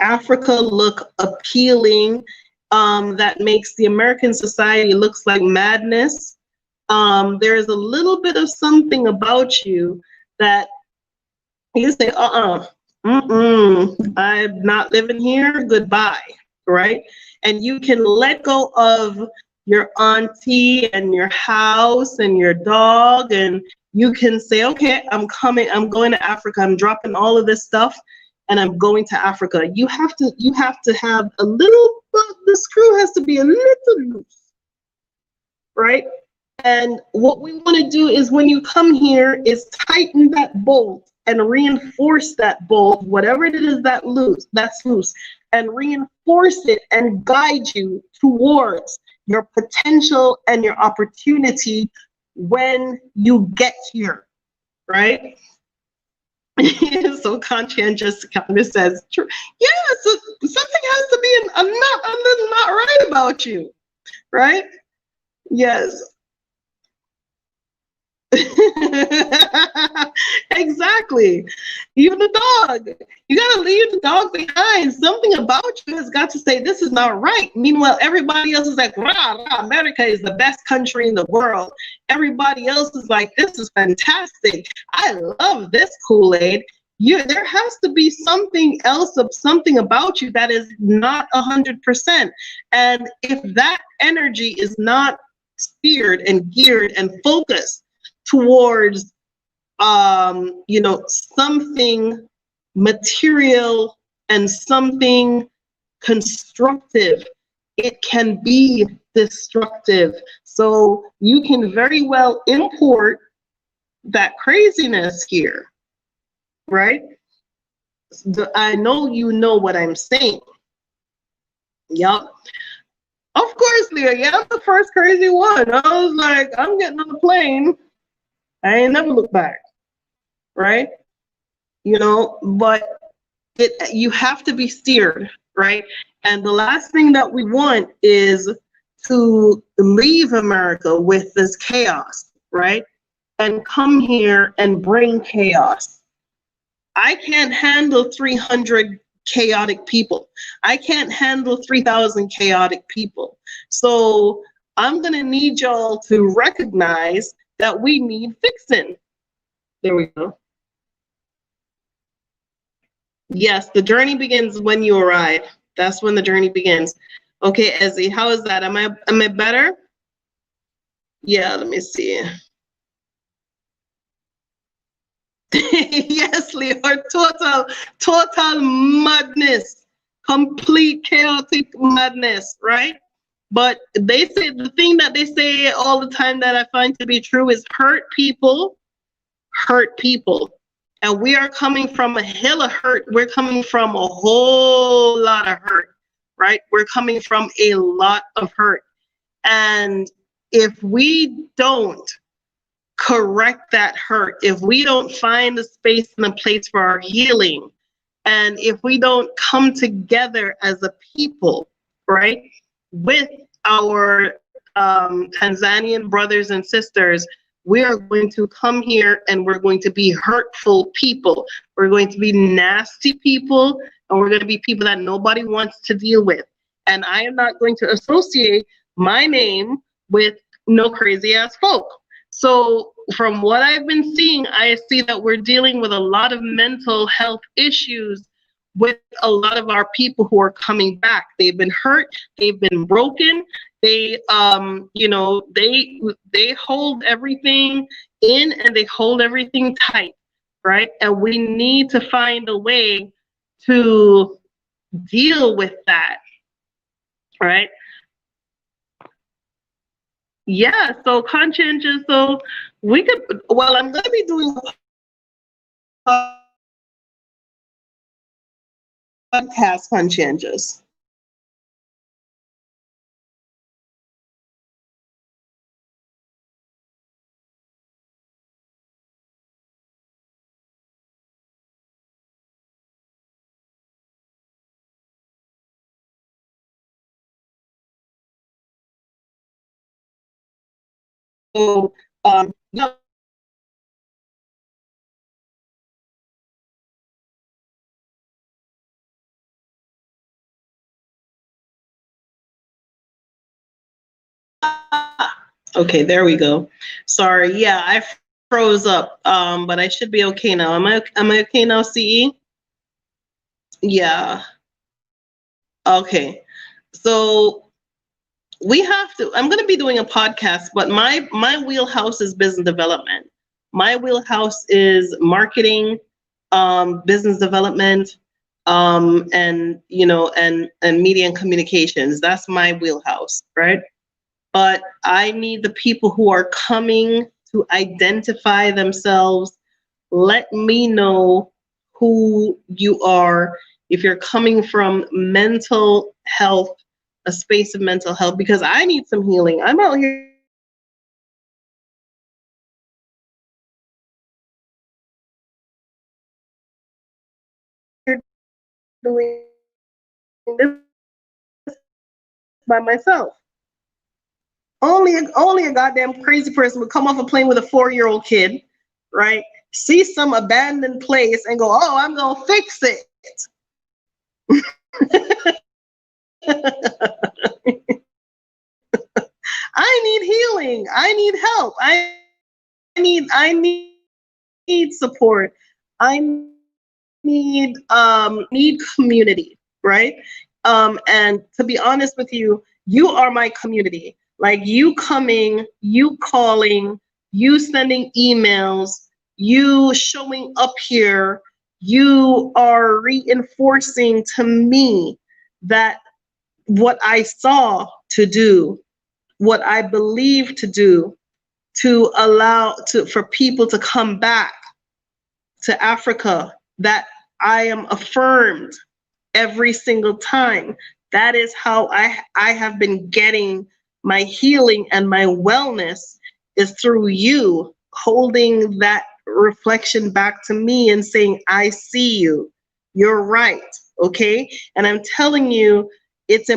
Africa look appealing, that makes the American society looks like madness. There's a little bit of something about you that you say, I'm not living here, goodbye, right? And you can let go of your auntie and your house and your dog, and you can say, okay, I'm going to Africa, I'm dropping all of this stuff, and I'm going to Africa. You have to have a little, the screw has to be a little loose, right? And what we want to do is, when you come here, is tighten that bolt and reinforce that bolt, whatever it is that's loose, and reinforce it and guide you towards your potential and your opportunity when you get here, right? So conscientious kind of says, yeah, so something has to be a little not right about you, right? Yes. Exactly. Even the dog. You gotta leave the dog behind. Something about you has got to say, this is not right. Meanwhile, everybody else is like, rah, rah, America is the best country in the world. Everybody else is like, this is fantastic. I love this Kool-Aid. There has to be something else, something about you that is not 100%. And if that energy is not steered and geared and focused towards you know, something material and something constructive, it can be destructive. So you can very well import that craziness here, right? I know you know what I'm saying. Yup. Of course, Leah, yeah, I'm the first crazy one. I was like, I'm getting on the plane. I ain't never looked back, right? You know, but you have to be steered, right? And the last thing that we want is to leave America with this chaos, right? And come here and bring chaos. I can't handle 300 chaotic people. I can't handle 3,000 chaotic people. So I'm gonna need y'all to recognize that we need fixing. There we go. Yes, the journey begins when you arrive. That's when the journey begins. Okay, Ezzy, how is that? Am I better? Yeah, let me see. Yes, Leo, total madness, complete chaotic madness, right? But they say, the thing that they say all the time that I find to be true is hurt people. And we are coming from a hill of hurt. We're coming from a whole lot of hurt, right? We're coming from a lot of hurt. And if we don't correct that hurt, if we don't find the space and a place for our healing, and if we don't come together as a people, right, with our Tanzanian brothers and sisters, we are going to come here and we're going to be hurtful people. We're going to be nasty people, and we're going to be people that nobody wants to deal with. And I am not going to associate my name with no crazy ass folk. So from what I've been seeing, I see that we're dealing with a lot of mental health issues with a lot of our people who are coming back. They've been hurt, they've been broken, they they hold everything in and they hold everything tight, right? And we need to find a way to deal with that, right? Yeah, so conscientious, so we could, well, I'm going to be doing a podcast conscientious. So, yeah. Okay, there we go. Sorry, yeah, I froze up, but I should be okay now. Am I okay now, CE? Yeah. Okay. So we have to, I'm going to be doing a podcast, but my wheelhouse is business development. My wheelhouse is marketing, business development, and media and communications. That's my wheelhouse, right? But I need the people who are coming to identify themselves. Let me know who you are, if you're coming from mental health, a space of mental health, because I need some healing. I'm out here doing this by myself. Only a goddamn crazy person would come off a plane with a 4-year-old kid, right? See some abandoned place and go, oh, I'm gonna fix it. I need healing. I need help. I need support. I need community, right? And to be honest with you, you are my community. Like you coming, you calling, you sending emails, you showing up here, you are reinforcing to me that what I saw to do, what I believe to do, to allow for people to come back to Africa, that I am affirmed every single time. That is how I have been getting my healing and my wellness, is through you holding that reflection back to me and saying, I see you. You're right. Okay. And I'm telling you, it's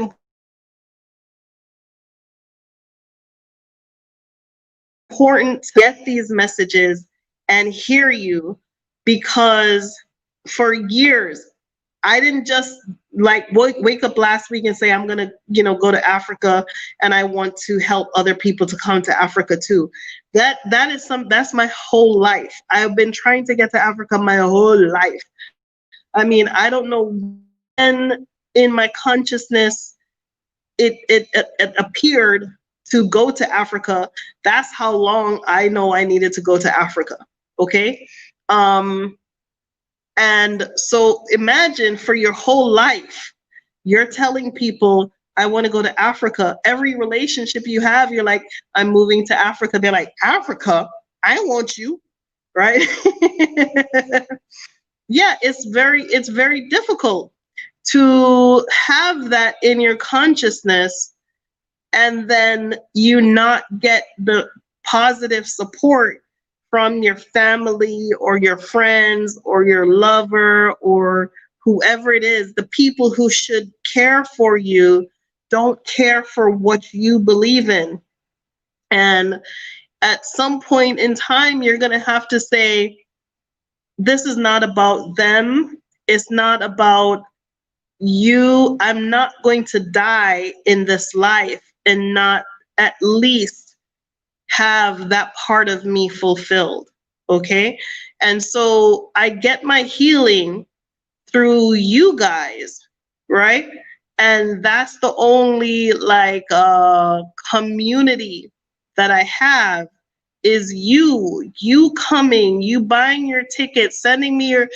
important to get these messages and hear you, because for years I didn't just like wake up last week and say I'm gonna go to Africa and I want to help other people to come to Africa too. That's my whole life. I've been trying to get to Africa my whole life. I mean, I don't know when in my consciousness it appeared to go to Africa. That's how long I know I needed to go to Africa. Okay. And so imagine, for your whole life, you're telling people, I want to go to Africa. Every relationship you have, you're like, I'm moving to Africa. They're like, Africa? I want you, right? Yeah, it's very difficult to have that in your consciousness and then you not get the positive support from your family or your friends or your lover or whoever it is. The people who should care for you don't care for what you believe in. And at some point in time, you're going to have to say, this is not about them. It's not about you. I'm not going to die in this life and not at least have that part of me fulfilled. Okay. And so I get my healing through you guys, right? And that's the only like community that I have is you coming, you buying your ticket, sending me your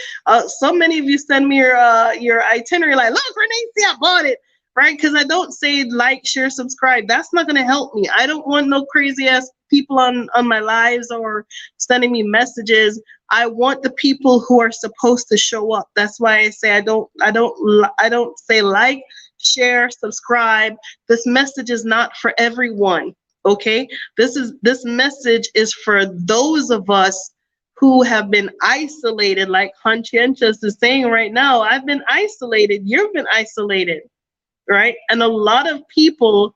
so many of you send me your itinerary, like, look, Renee, see, I bought it, right? Because I don't say like, share, subscribe. That's not gonna help me. I don't want no crazy ass people on my lives or sending me messages. I want the people who are supposed to show up. That's why I say I don't say like, share, subscribe. This message is not for everyone. Okay, this message is for those of us who have been isolated, like Conscientious is saying right now. I've been isolated, you've been isolated, right? And a lot of people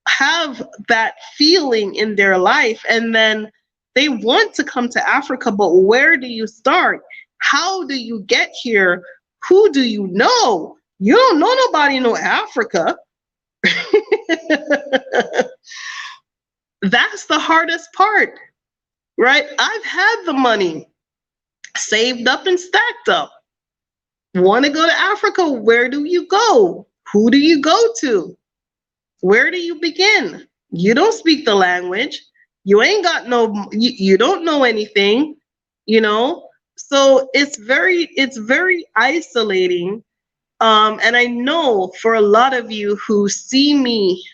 have that feeling in their life, and then they want to come to Africa, but where do you start? How do you get here? Who do you know? You don't know nobody in Africa. That's the hardest part, right? I've had the money saved up and stacked up. Want to go to Africa? Where do you go? Who do you go to? Where do you begin? You don't speak the language. You ain't got no, you don't know anything, you know? So it's very isolating. And I know for a lot of you who see me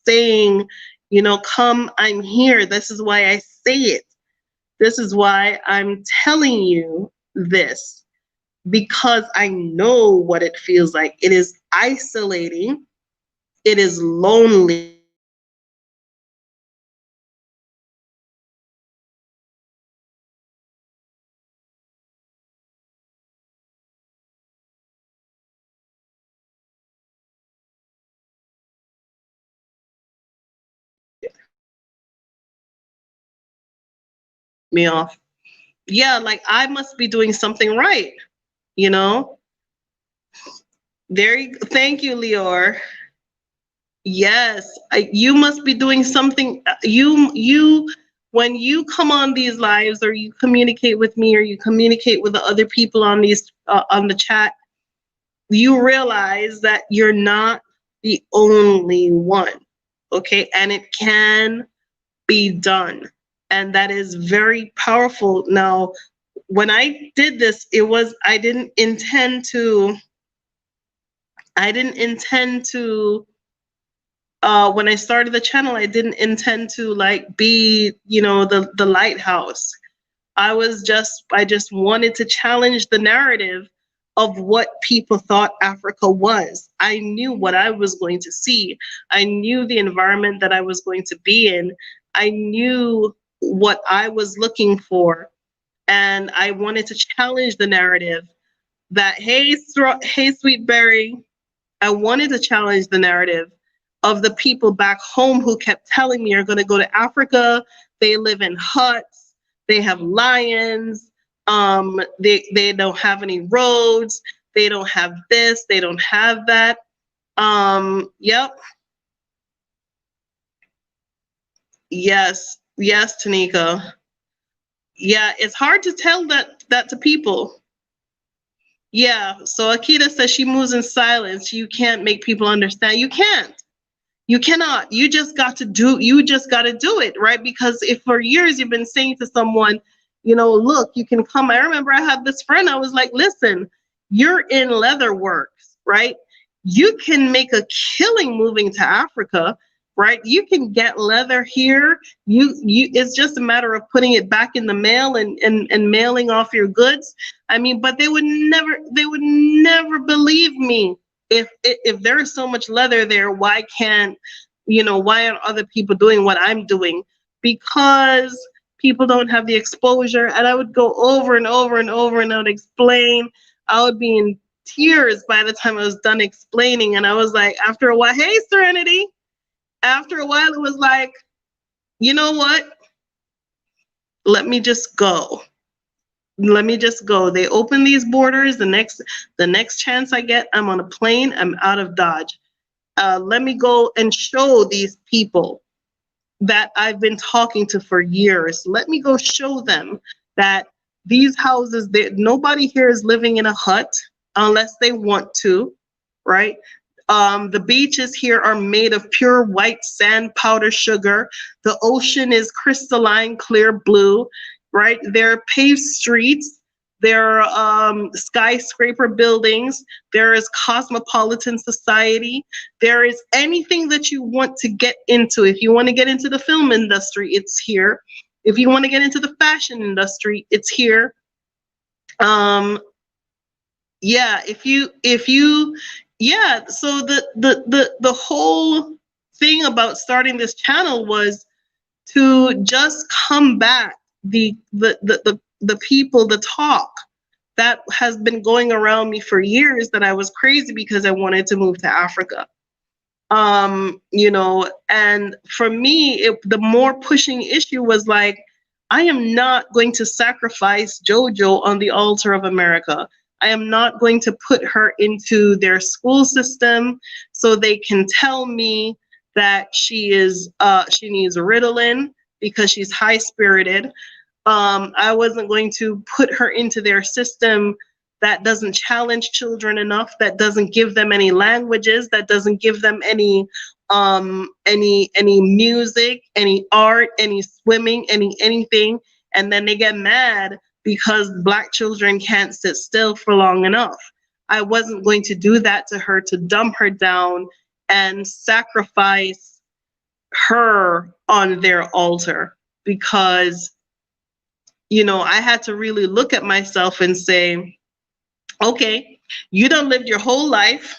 saying, you know, come, I'm here. This is why I say it. This is why I'm telling you this, because I know what it feels like. It is isolating. It is lonely. Me off. Yeah, like I must be doing something right, you know? Thank you, Lior. Yes, you must be doing something. When you come on these lives, or you communicate with me, or you communicate with the other people on these on the chat, you realize that you're not the only one, okay? And it can be done, and that is very powerful. Now, when I did this, I didn't intend to. When I started the channel, I didn't intend to like be, you know, the lighthouse. I just wanted to challenge the narrative of what people thought Africa was. I knew what I was going to see. I knew the environment that I was going to be in. I knew what I was looking for. And I wanted to challenge the narrative that, hey, Sweet Berry, I wanted to challenge the narrative of the people back home who kept telling me, you're going to go to Africa. They live in huts. They have lions. They don't have any roads. They don't have this. They don't have that. Yep. Yes. Yes, Tanika. Yeah, it's hard to tell that to people. Yeah. So Akita says she moves in silence. You can't make people understand. You can't. You cannot. You just got to do it, right? Because if for years you've been saying to someone, you know, look, you can come. I remember I had this friend, I was like, listen, you're in leatherworks, right? You can make a killing moving to Africa, right? You can get leather here. It's just a matter of putting it back in the mail and mailing off your goods. I mean, but they would never believe me. If there is so much leather there, why aren't other people doing what I'm doing? Because people don't have the exposure. And I would go over and over and over, and I would explain. I would be in tears by the time I was done explaining. And I was like, after a while, hey, Serenity. After a while, it was like, you know what? Let me just go. Let me just go. They open these borders. The next chance I get, I'm on a plane. I'm out of Dodge. Let me go and show these people that I've been talking to for years. Let me go show them that these houses, nobody here is living in a hut unless they want to, right? The beaches here are made of pure white sand, powder sugar. The ocean is crystalline, clear blue, right? There are paved streets. There are skyscraper buildings. There is cosmopolitan society. There is anything that you want to get into. If you want to get into the film industry, it's here. If you want to get into the fashion industry, it's here. Yeah, yeah, so the whole thing about starting this channel was to just combat the people, the talk that has been going around me for years, that I was crazy because I wanted to move to Africa. You know, and for me, the more pushing issue was like, I am not going to sacrifice JoJo on the altar of America. I am not going to put her into their school system so they can tell me that she needs Ritalin because she's high spirited. I wasn't going to put her into their system that doesn't challenge children enough, that doesn't give them any languages, that doesn't give them any music, any art, any swimming, anything, and then they get mad because Black children can't sit still for long enough. I wasn't going to do that to her, to dumb her down and sacrifice her on their altar, because, you know, I had to really look at myself and say, okay, you done lived your whole life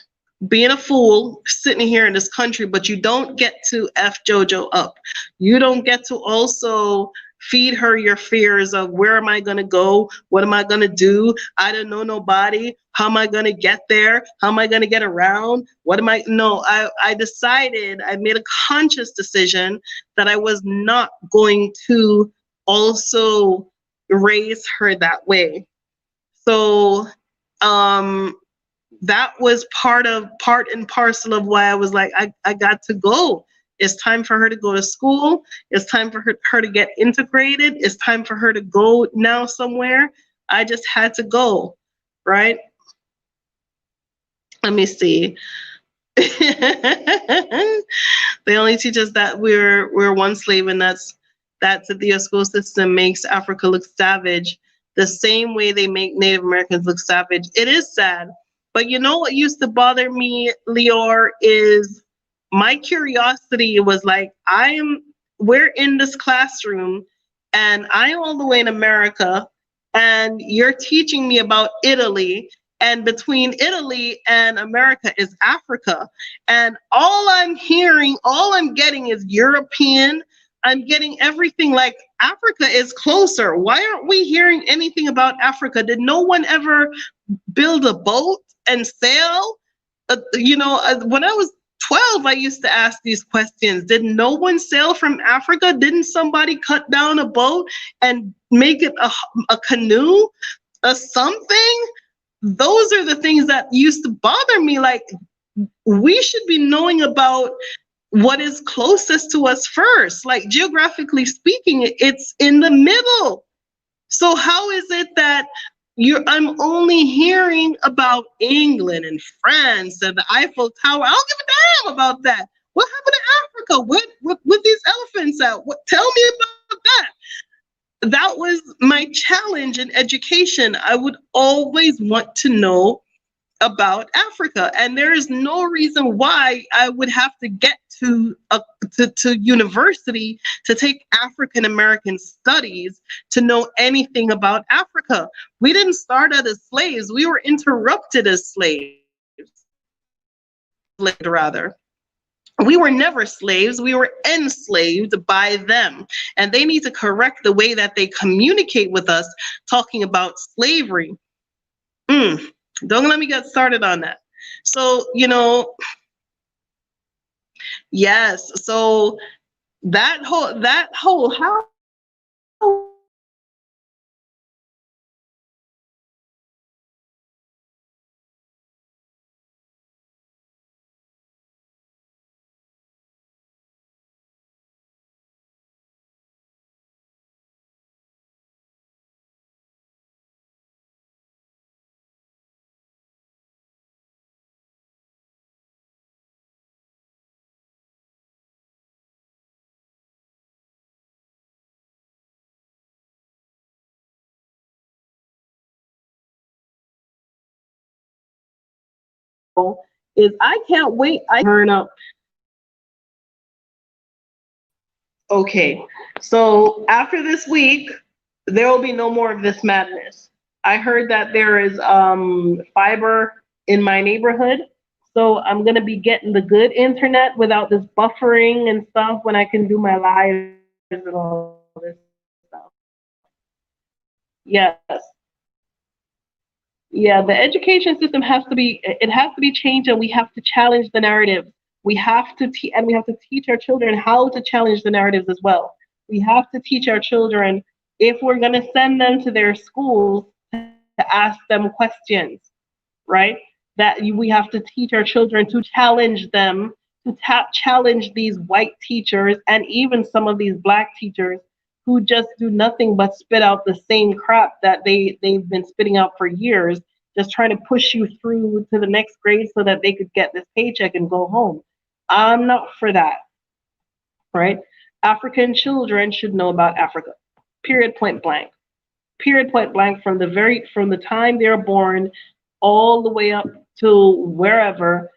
being a fool sitting here in this country, but you don't get to F JoJo up. You don't get to also feed her your fears of, where am I going to go? What am I going to do? I don't know nobody. How am I going to get there? How am I going to get around? No, I decided, I made a conscious decision that I was not going to also raise her that way. So that was part and parcel of why I was like, I got to go. It's time for her to go to school. It's time for her to get integrated. It's time for her to go now somewhere. I just had to go, right? Let me see. They only teach us that we're one slave, and that's the school system makes Africa look savage the same way they make Native Americans look savage. It is sad. But you know what used to bother me, Lior, is my curiosity was like, we're in this classroom and I'm all the way in America, and you're teaching me about Italy, and between Italy and America is Africa. And all I'm getting is European. I'm getting everything like Africa is closer. Why aren't we hearing anything about Africa? Did no one ever build a boat and sail? When I was 12, I used to ask these questions. Did no one sail from Africa? Didn't somebody cut down a boat and make it a canoe, a something? Those are the things that used to bother me. Like, we should be knowing about what is closest to us first. Like, geographically speaking, it's in the middle. So how is it that I'm only hearing about England and France and the Eiffel Tower? I don't give a damn about that. What happened to Africa? What these elephants at? Tell me about that. That was my challenge in education. I would always want to know about Africa, and there is no reason why I would have to get to university to take African American studies to know anything about Africa. We didn't start out as slaves. We were interrupted as slaves, rather. We were never slaves. We were enslaved by them. And they need to correct the way that they communicate with us, talking about slavery. Don't let me get started on that. So, yes. So that whole house is I can't wait. I turn up. Okay, so after this week, there will be no more of this madness. I heard that there is fiber in my neighborhood, so I'm gonna be getting the good internet without this buffering and stuff when I can do my lives and all this stuff. Yes, yeah, the education system has to be it has to be changed, and we have to challenge the narratives. We have to and we have to teach our children how to challenge the narratives as well. We have to teach our children, if we're going to send them to their schools, to ask them questions, right? That we have to teach our children to challenge them, to challenge these white teachers and even some of these black teachers who just do nothing but spit out the same crap that they've been spitting out for years, just trying to push you through to the next grade so that they could get this paycheck and go home. I'm not for that, right? African children should know about Africa. Period, point blank. Period, point blank, from the time they're born all the way up to wherever.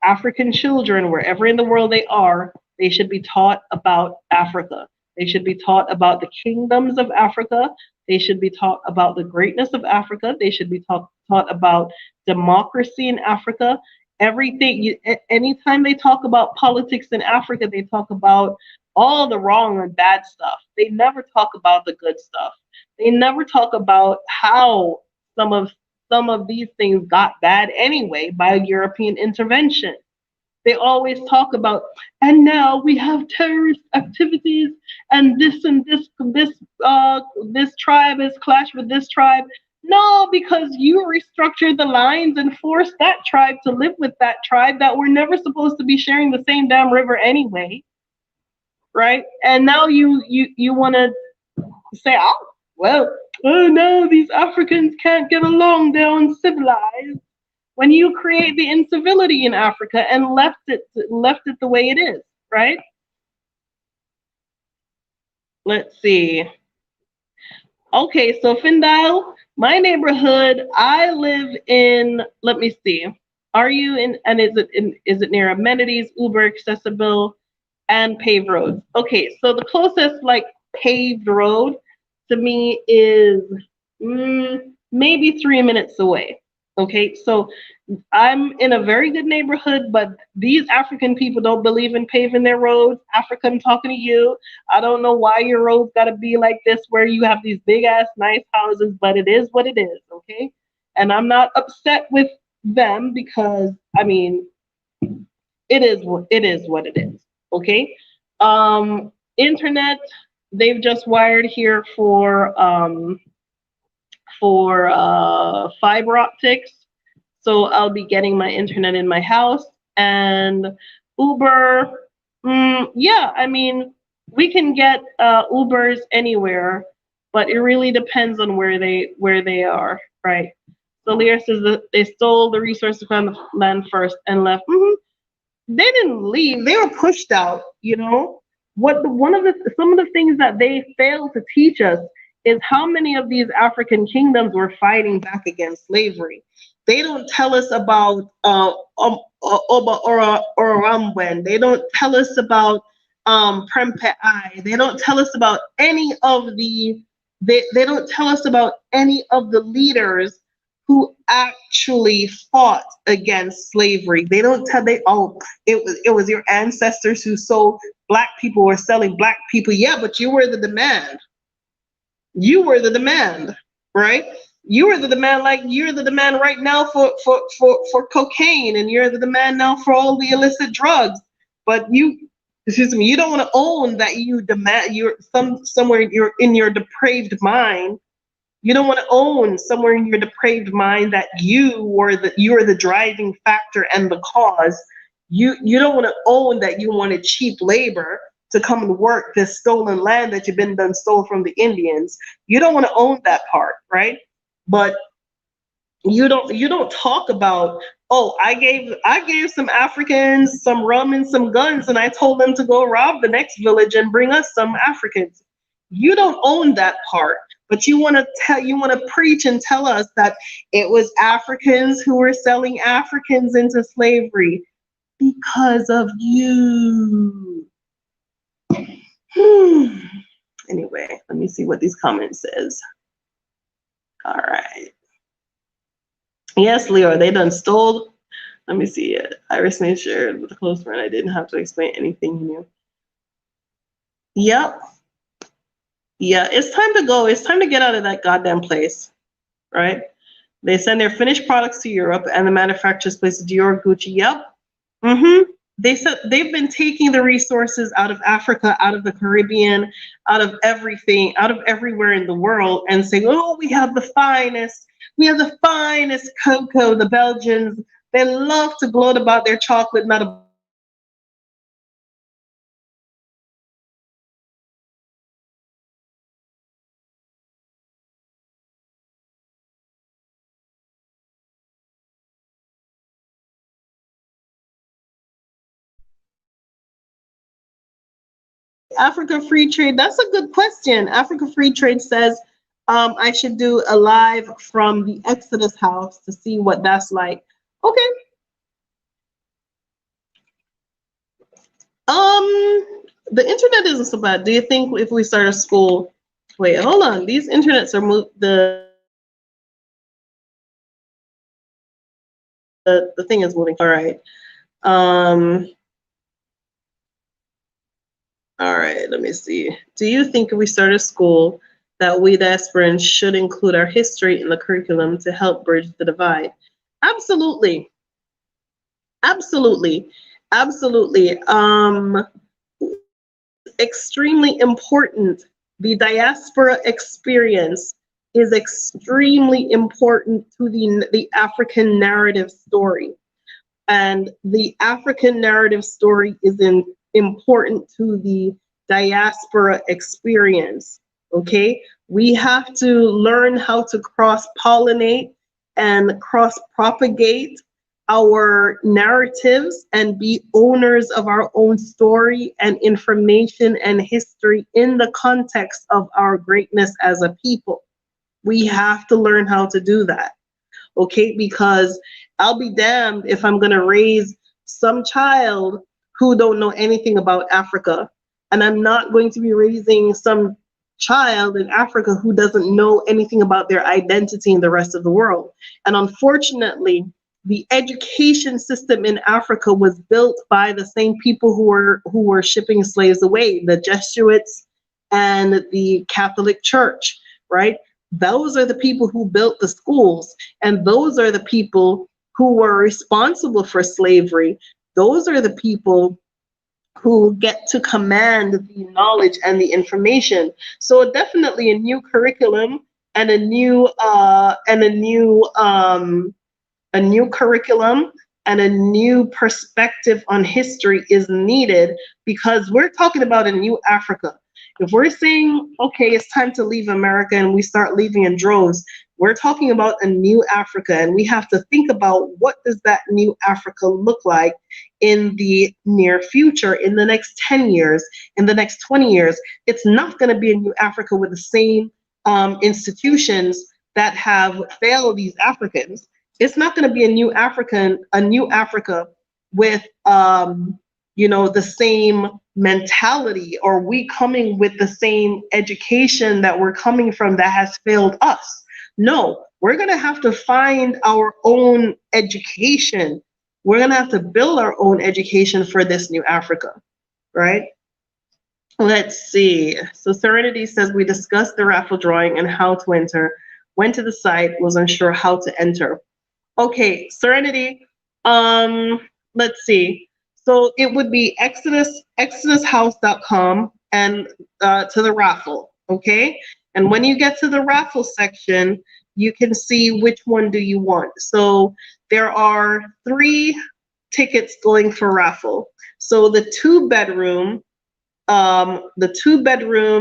African children, wherever in the world they are, they should be taught about Africa. They should be taught about the kingdoms of Africa. They should be taught about the greatness of Africa. They should be taught about democracy in Africa. Everything, anytime they talk about politics in Africa, they talk about all the wrong and bad stuff. They never talk about the good stuff. They never talk about how some of some of these things got bad anyway by European intervention. They always talk about, and now we have terrorist activities, and this tribe has clashed with this tribe. No, because you restructured the lines and forced that tribe to live with that tribe that were never supposed to be sharing the same damn river anyway, right? And now you want to say, oh, well, oh no, these Africans can't get along, they're uncivilized. When you create the incivility in Africa and left it the way it is, right? Let's see. Okay, so Findale, my neighborhood, I live in, let me see. Are you in, and is it near amenities, Uber accessible, and paved roads? Okay, so the closest like paved road to me is maybe 3 minutes away. Okay, so I'm in a very good neighborhood, but these African people don't believe in paving their roads. Africa, I'm talking to you. I don't know why your roads got to be like this, where you have these big ass nice houses, but it is what it is, okay? And I'm not upset with them because, I mean, it is what it is, okay? Internet, they've just wired here for fiber optics. So I'll be getting my internet in my house. And Uber, yeah, I mean, we can get Ubers anywhere, but it really depends on where they are, right? So Lear says that they stole the resources from the land first and left. They didn't leave; they were pushed out. One of the some of the things that they failed to teach us is how many of these African kingdoms were fighting back against slavery. They don't tell us about Oba Oromwen. They don't tell us about Prempeh I. They don't tell us about any of the. They don't tell us about any of the leaders who actually fought against slavery. They don't tell it was your ancestors who sold black people were selling black people. Yeah, but you were the demand. You were the demand, right? You were the demand, like you're the demand right now for cocaine, and you're the demand now for all the illicit drugs. But excuse me, you don't want to own that you demand somewhere you're in your depraved mind. You don't want to own somewhere in your depraved mind that you are the driving factor and the cause. You don't want to own that you wanted cheap labor to come and work this stolen land that you've been done stole from the Indians. You don't want to own that part, right? But you don't talk about, oh, I gave some Africans some rum and some guns and I told them to go rob the next village and bring us some Africans. You don't own that part, but you want to preach and tell us that it was Africans who were selling Africans into slavery because of you. Anyway, let me see what these comments says. All right. Yes, Leo, they done stole. Let me see it. Iris made sure with a close friend I didn't have to explain anything new. Yep. Yeah, it's time to go. It's time to get out of that goddamn place, right? They send their finished products to Europe and the manufacturers place Dior, Gucci. Yep. They said they've been taking the resources out of Africa, out of the Caribbean, out of everything, out of everywhere in the world and saying, oh, we have the finest cocoa. The Belgians, they love to gloat about their chocolate, not a Africa Free Trade. That's a good question. Africa Free Trade says I should do a live from the Exodus house to see what that's like. Okay. The internet isn't so bad. Do you think if we start a school? Wait, hold on. These internets are the thing is moving. All right. All right, let me see. Do you think if we start a school that we, the aspirants, should include our history in the curriculum to help bridge the divide? Absolutely. Absolutely. Absolutely. Extremely important. The diaspora experience is extremely important to the African narrative story. And the African narrative story is important to the diaspora experience. Okay, we have to learn how to cross-pollinate and cross-propagate our narratives and be owners of our own story and information and history in the context of our greatness as a people. We have to learn how to do that. Okay, because I'll be damned if I'm going to raise some child who don't know anything about Africa, and I'm not going to be raising some child in Africa who doesn't know anything about their identity in the rest of the world. And unfortunately, the education system in Africa was built by the same people who were shipping slaves away, the Jesuits and the Catholic Church, right? Those are the people who built the schools, and those are the people who were responsible for slavery. Those are the people who get to command the knowledge and the information. So definitely a new curriculum and a new curriculum and a new perspective on history is needed, because we're talking about a new Africa. If we're saying, okay, it's time to leave America and we start leaving in droves, we're talking about a new Africa, and we have to think about what does that new Africa look like in the near future, in the next 10 years, in the next 20 years. It's not going to be a new Africa with the same institutions that have failed these Africans. It's not going to be a new Africa with the same mentality, or we coming with the same education that we're coming from that has failed us. No, we're going to have to find our own education. We're going to have to build our own education for this new Africa, right? Let's see. So Serenity says, we discussed the raffle drawing and how to enter. Went to the site, was unsure how to enter. Okay, Serenity, let's see. So it would be exodushouse.com and to the raffle, okay? And when you get to the raffle section, you can see which one do you want. So there are 3 tickets going for raffle. So the 2-bedroom,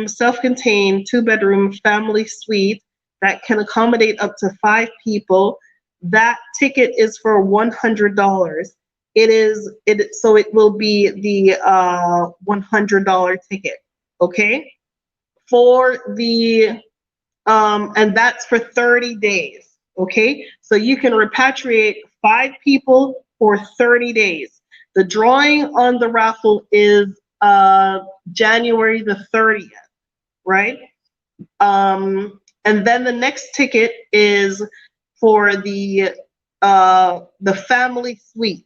self-contained 2-bedroom family suite that can accommodate up to 5 people, that ticket is for $100. So it will be the $100 ticket, okay? For the and that's for 30 days, okay? So you can repatriate 5 people for 30 days. The drawing on the raffle is January the 30th, right? And then the next ticket is for the family suite.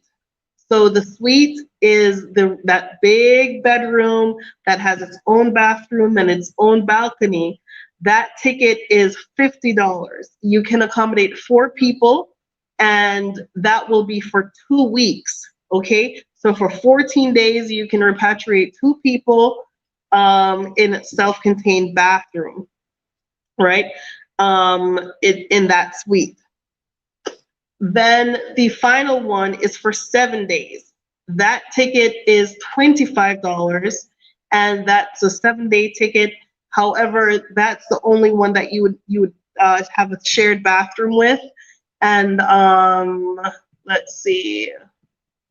So the suite is that big bedroom that has its own bathroom and its own balcony. That ticket is $50. You can accommodate 4 people, and that will be for 2 weeks. Okay, so for 14 days, you can repatriate 2 people in a self-contained bathroom, right? In that suite. Then the final one is for 7 days. That ticket is $25, and that's a 7-day ticket. However, that's the only one that you would have a shared bathroom with. And let's see,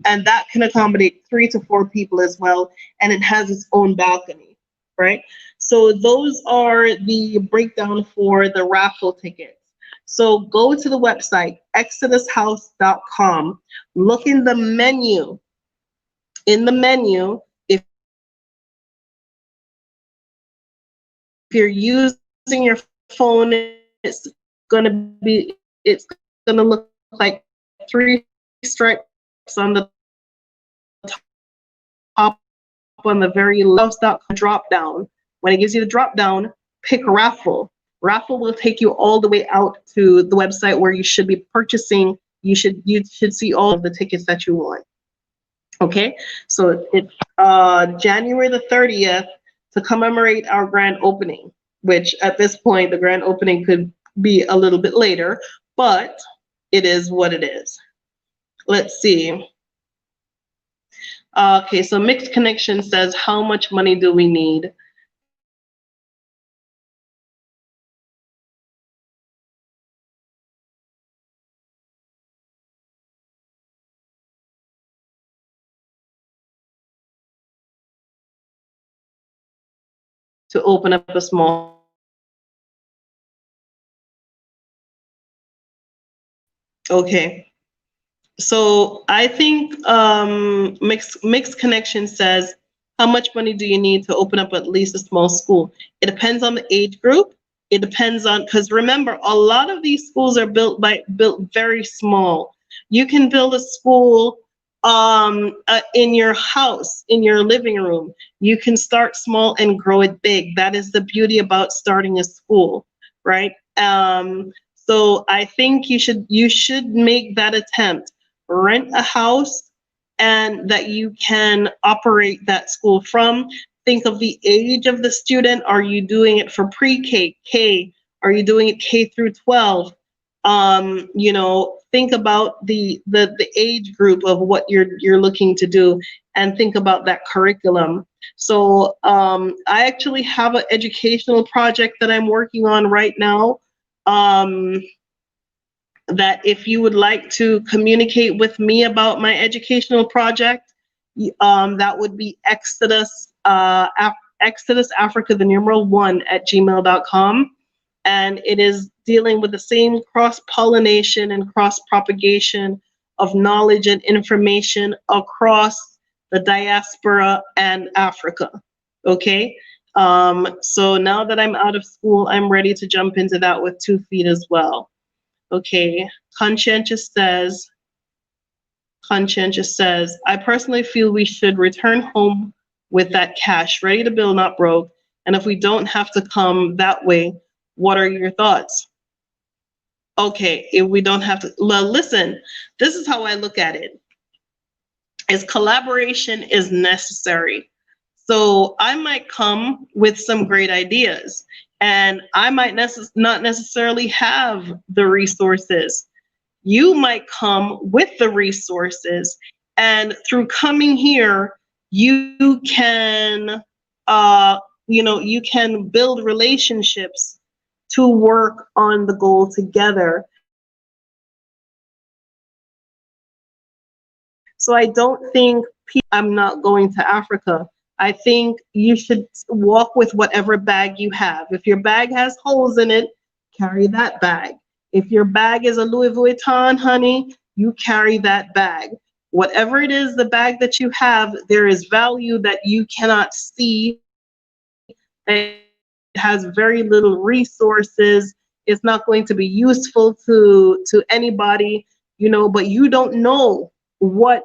and that can accommodate 3 to 4 people as well, and it has its own balcony, right? So those are the breakdown for the raffle tickets. So go to the website, exodushouse.com, look in the menu. In the menu, if you're using your phone, it's gonna look like 3 stripes on the top, on the very left, drop down. When it gives you the drop down, pick Raffle. Raffle will take you all the way out to the website where you should be purchasing. You should see all of the tickets that you want. Okay, so it's January the 30th to commemorate our grand opening, which at this point the grand opening could be a little bit later, but it is what it is. Let's see. Okay, so Mixed Connection says, how much money do we need? To open up a small. Okay. So I think Mixed Connection says, how much money do you need to open up at least a small school? It depends on the age group. It depends on, because remember, a lot of these schools are built very small. You can build a school in your house, in your living room. You can start small and grow it big. That is the beauty about starting a school, right? So I think you should make that attempt. Rent a house, and that you can operate that school from. Think of the age of the student. Are you doing it for pre-K, K? Are you doing it K through 12? You know, think about the age group of what you're looking to do, and think about that curriculum. So I actually have an educational project that I'm working on right now. That if you would like to communicate with me about my educational project, that would be Exodus Africa, the numeral 1 @gmail.com. And it is dealing with the same cross-pollination and cross-propagation of knowledge and information across the diaspora and Africa. Okay. So now that I'm out of school, I'm ready to jump into that with 2 feet as well. Okay, Conscientious says, I personally feel we should return home with that cash, ready to build, not broke. And if we don't have to come that way, what are your thoughts? Okay, if we don't have to, well, listen, this is how I look at it. is collaboration is necessary. So I might come with some great ideas, and I might not necessarily have the resources. You might come with the resources, and through coming here, you can, you can build relationships to work on the goal together. So I don't think I'm not going to Africa. I think you should walk with whatever bag you have. If your bag has holes in it, carry that bag. If your bag is a Louis Vuitton, honey, you carry that bag. Whatever it is, the bag that you have, there is value that you cannot see. It has very little resources. It's not going to be useful to anybody, but you don't know what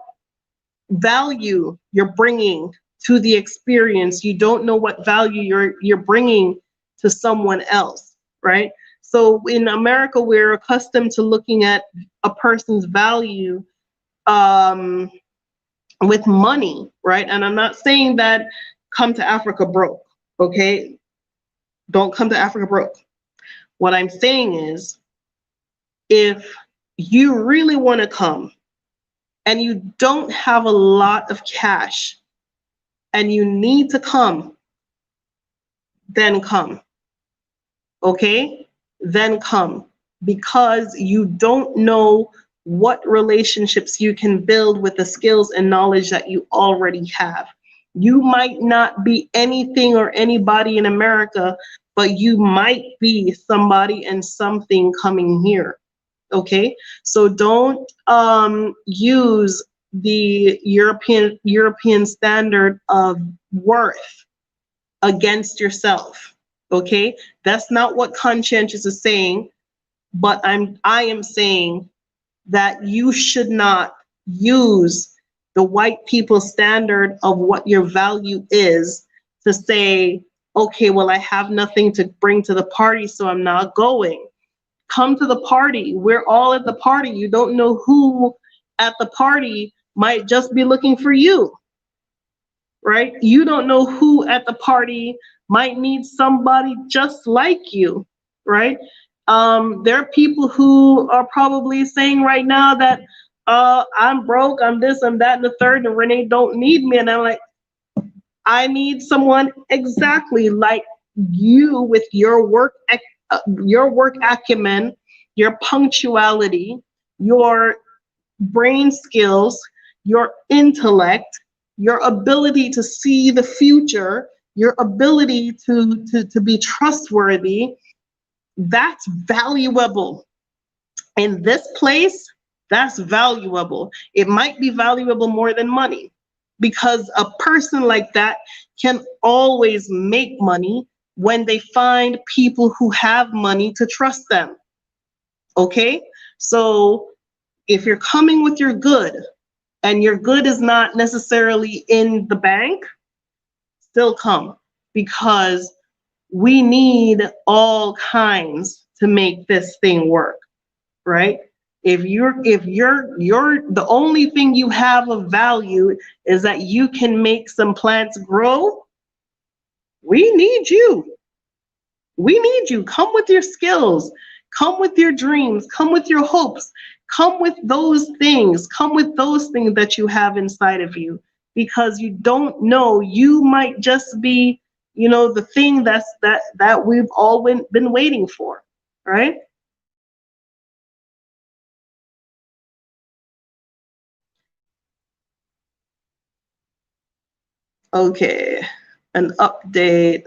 value you're bringing to the experience. You don't know what value you're bringing to someone else, right? So in America, we're accustomed to looking at a person's value with money, right? And I'm not saying that come to Africa broke, okay? Don't come to Africa broke. What I'm saying is, if you really want to come and you don't have a lot of cash and you need to come, then come, okay? Then come, because you don't know what relationships you can build with the skills and knowledge that you already have. You might not be anything or anybody in America, but you might be somebody and something coming here. Okay, so don't use the European standard of worth against yourself. Okay, that's not what conscientious is saying, but I am saying that you should not use the white people standard of what your value is to say, okay, well, I have nothing to bring to the party, so I'm not going. Come to the party. We're all at the party. You don't know who at the party might just be looking for you, right? You don't know who at the party might need somebody just like you, right? There are people who are probably saying right now that I'm broke, I'm this, I'm that, and the third, and Renee don't need me. And I'm like, I need someone exactly like you with your work acumen, your punctuality, your brain skills, your intellect, your ability to see the future, your ability to be trustworthy. That's valuable. In this place, that's valuable. It might be valuable more than money, because a person like that can always make money when they find people who have money to trust them. Okay? So if you're coming with your good, and your good is not necessarily in the bank, still come, because we need all kinds to make this thing work, right? If you're the only thing you have of value is that you can make some plants grow, we need you. We need you. Come with your skills, come with your dreams, come with your hopes, come with those things, come with those things that you have inside of you, because you don't know, you might just be, the thing that we've all been waiting for, right? Okay, an update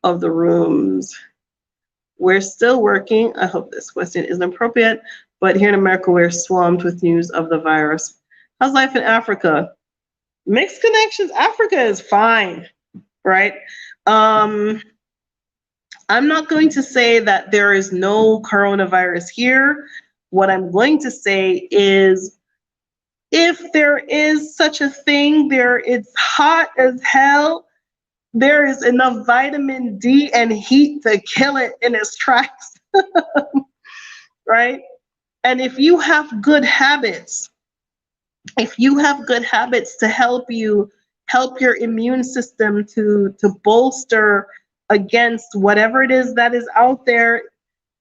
of the rooms. We're still working. I hope this question isn't appropriate, but here in America, we're swamped with news of the virus. How's life in Africa? Mixed connections. Africa is fine, right? I'm not going to say that there is no coronavirus here. What I'm going to say is, if there is such a thing, it's hot as hell. There is enough vitamin D and heat to kill it in its tracks, right? And if you have good habits, If you have good habits to help your immune system to bolster against whatever it is that is out there,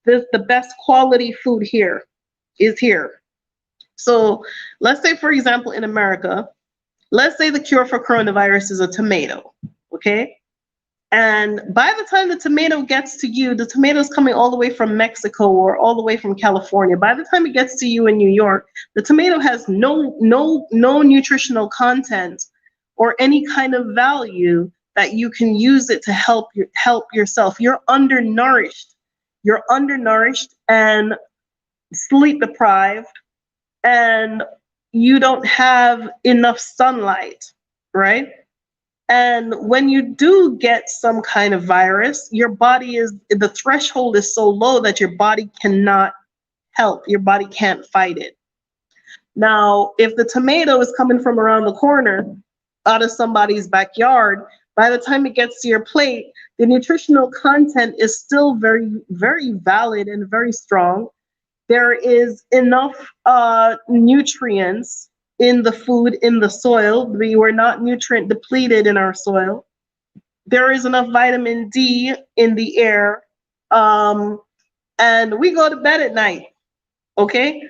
the best quality food here is here. So let's say, for example, in America, let's say the cure for coronavirus is a tomato, okay? And by the time the tomato gets to you, the tomato is coming all the way from Mexico or all the way from California. By the time it gets to you in New York, the tomato has no nutritional content or any kind of value that you can use it to help yourself. You're undernourished. You're undernourished and sleep deprived, and you don't have enough sunlight, right? And when you do get some kind of virus, the threshold is so low that your body cannot help. Your body can't fight it. Now, if the tomato is coming from around the corner out of somebody's backyard, by the time it gets to your plate, the nutritional content is still very, very valid and very strong. There is enough nutrients in the food, in the soil. We were not nutrient depleted in our soil. There is enough vitamin D in the air. And we go to bed at night, okay?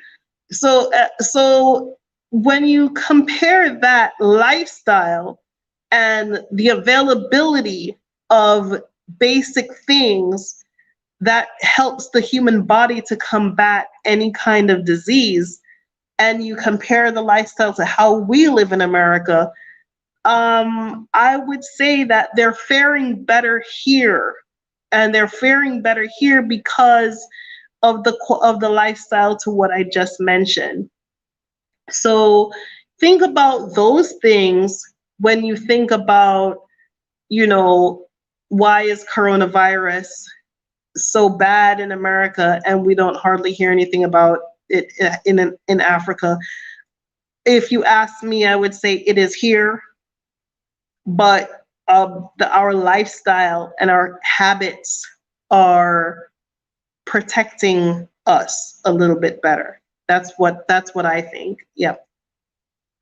So when you compare that lifestyle and the availability of basic things that helps the human body to combat any kind of disease, and you compare the lifestyle to how we live in America, I would say that they're faring better here, and they're faring better here because of the lifestyle to what I just mentioned. So think about those things when you think about, why is coronavirus so bad in America and we don't hardly hear anything about it in Africa. If you ask me, I would say it is here, but our lifestyle and our habits are protecting us a little bit better. That's what I think. Yep.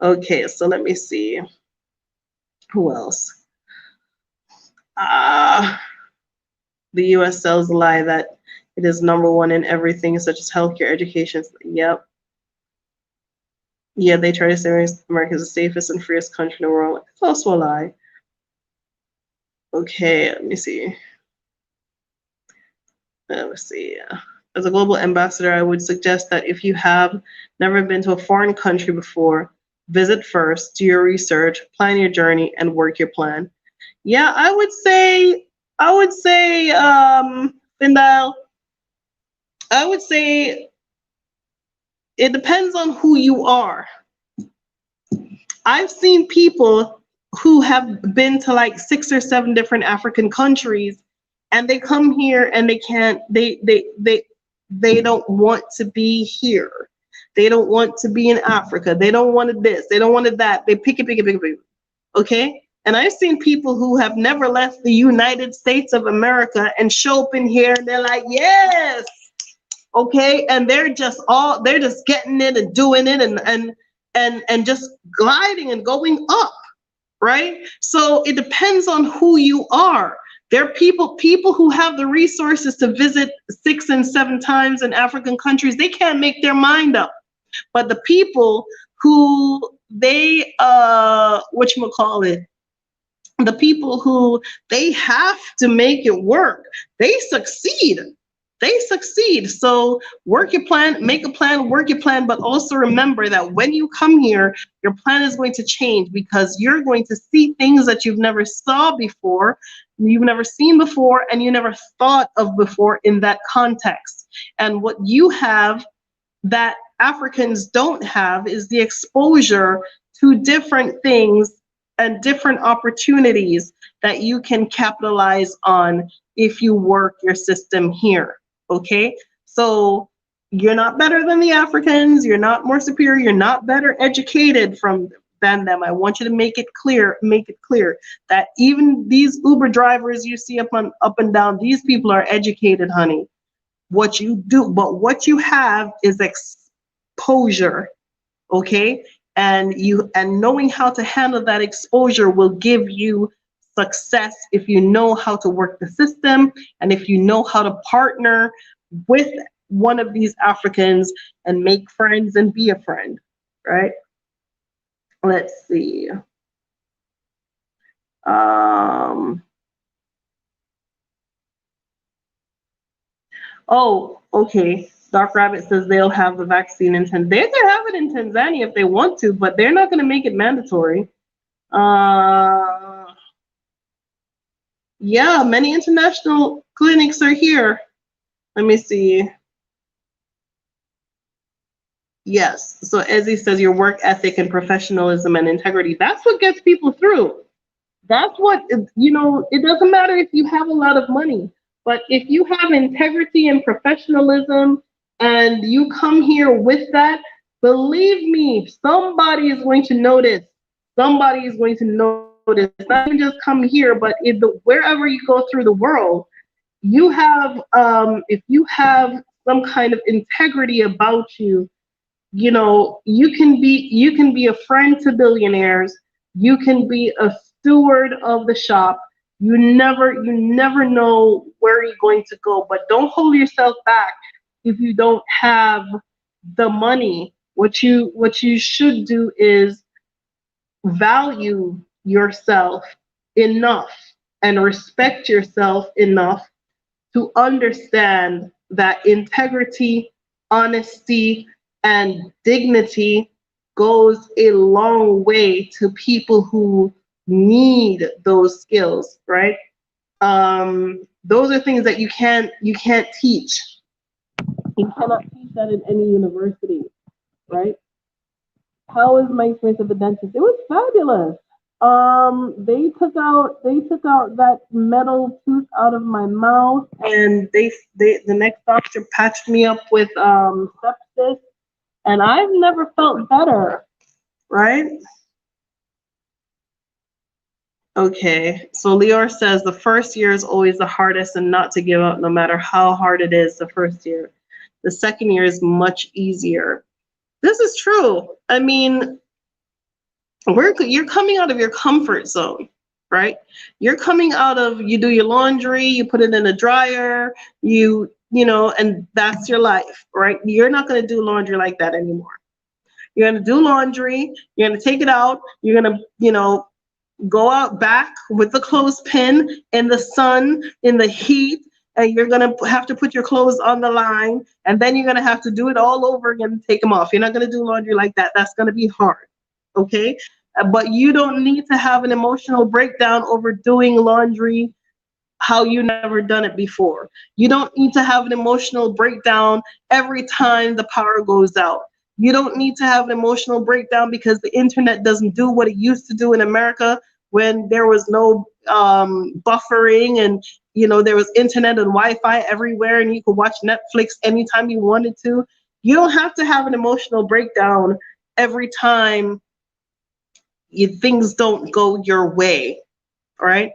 Okay, so let me see. Who else? The US sells the lie that it is #1 in everything, such as healthcare, education. Yep. Yeah, they try to say America is the safest and freest country in the world. It's also a lie. Okay, let me see. Let's see. As a global ambassador, I would suggest that if you have never been to a foreign country before, visit first, do your research, plan your journey, and work your plan. Yeah, I would say, Findal, I would say it depends on who you are. I've seen people who have been to like 6 or 7 different African countries, and they come here and they can't, they don't want to be here. They don't want to be in Africa. They don't want this. They don't want that. They pick it. Okay? And I've seen people who have never left the United States of America and show up in here and they're like, yes, okay, and they're just getting it and doing it and just gliding and going up, right? So it depends on who you are. There are people who have the resources to visit 6 and 7 times in African countries. They can't make their mind up. But the people who they the people who they have to make it work, they succeed. So work your plan, make a plan, work your plan, but also remember that when you come here, your plan is going to change because you're going to see things that you've never saw before, you've never seen before, and you never thought of before in that context. And what you have that Africans don't have is the exposure to different things and different opportunities that you can capitalize on if you work your system here. Okay, so you're not better than the Africans, you're not more superior, you're not better educated than them. I want you to make it clear that even these Uber drivers you see up and down, these people are educated, honey. What you do, but what you have is exposure, okay? and knowing how to handle that exposure will give you success if you know how to work the system, and if you know how to partner with one of these Africans and make friends and be a friend, right? Let's see. Oh, okay. Doc Rabbit says they'll have the vaccine in Tanzania. They can have it in Tanzania if they want to, but they're not going to make it mandatory. Yeah, many international clinics are here. Let me see. Yes. So Ezzy says your work ethic and professionalism and integrity, that's what gets people through. That's what, it doesn't matter if you have a lot of money, but if you have integrity and professionalism and you come here with that, believe me, somebody is going to notice. Somebody is going to notice. Not even just come here, but wherever you go through the world, you have, if you have some kind of integrity about you, you can be a friend to billionaires. You can be a steward of the shop. You never know where you're going to go, but don't hold yourself back if you don't have the money. What you should do is value yourself enough and respect yourself enough to understand that integrity, honesty, and dignity goes a long way to people who need those skills, right? Those are things that you can't teach. You cannot teach that in any university, right? How was my experience at the dentist? It was fabulous. They took out that metal tooth out of my mouth, and the next doctor patched me up with sepsis, and I've never felt better, right? Okay, so Lior says the first year is always the hardest, and not to give up no matter how hard it is the first year. The second year is much easier. This is true. I mean, you're coming out of your comfort zone, right? You're coming out of, you do your laundry, you put it in a dryer, and that's your life, right? You're not going to do laundry like that anymore. You're going to do laundry, you're going to take it out, you're going to, go out back with the clothespin in the sun, in the heat, and you're going to have to put your clothes on the line, and then you're going to have to do it all over again and take them off. You're not going to do laundry like that. That's going to be hard, okay? But you don't need to have an emotional breakdown over doing laundry how you never done it before. You don't need to have an emotional breakdown every time the power goes out. You don't need to have an emotional breakdown because the internet doesn't do what it used to do in America when there was no buffering, and there was internet and Wi-Fi everywhere, and you could watch Netflix anytime you wanted to. You don't have to have an emotional breakdown every time things don't go your way, right?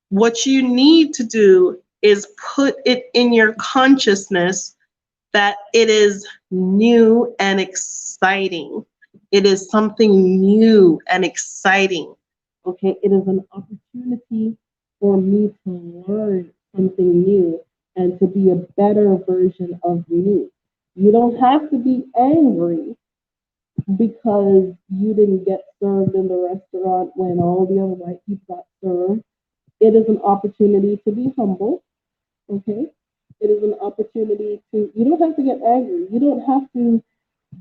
What you need to do is put it in your consciousness that it is new and exciting. It is something new and exciting. Okay, it is an opportunity for me to learn something new and to be a better version of me. You don't have to be angry because you didn't get served in the restaurant when all the other white people got served. It is an opportunity to be humble, okay? It is an opportunity you don't have to get angry. You don't have to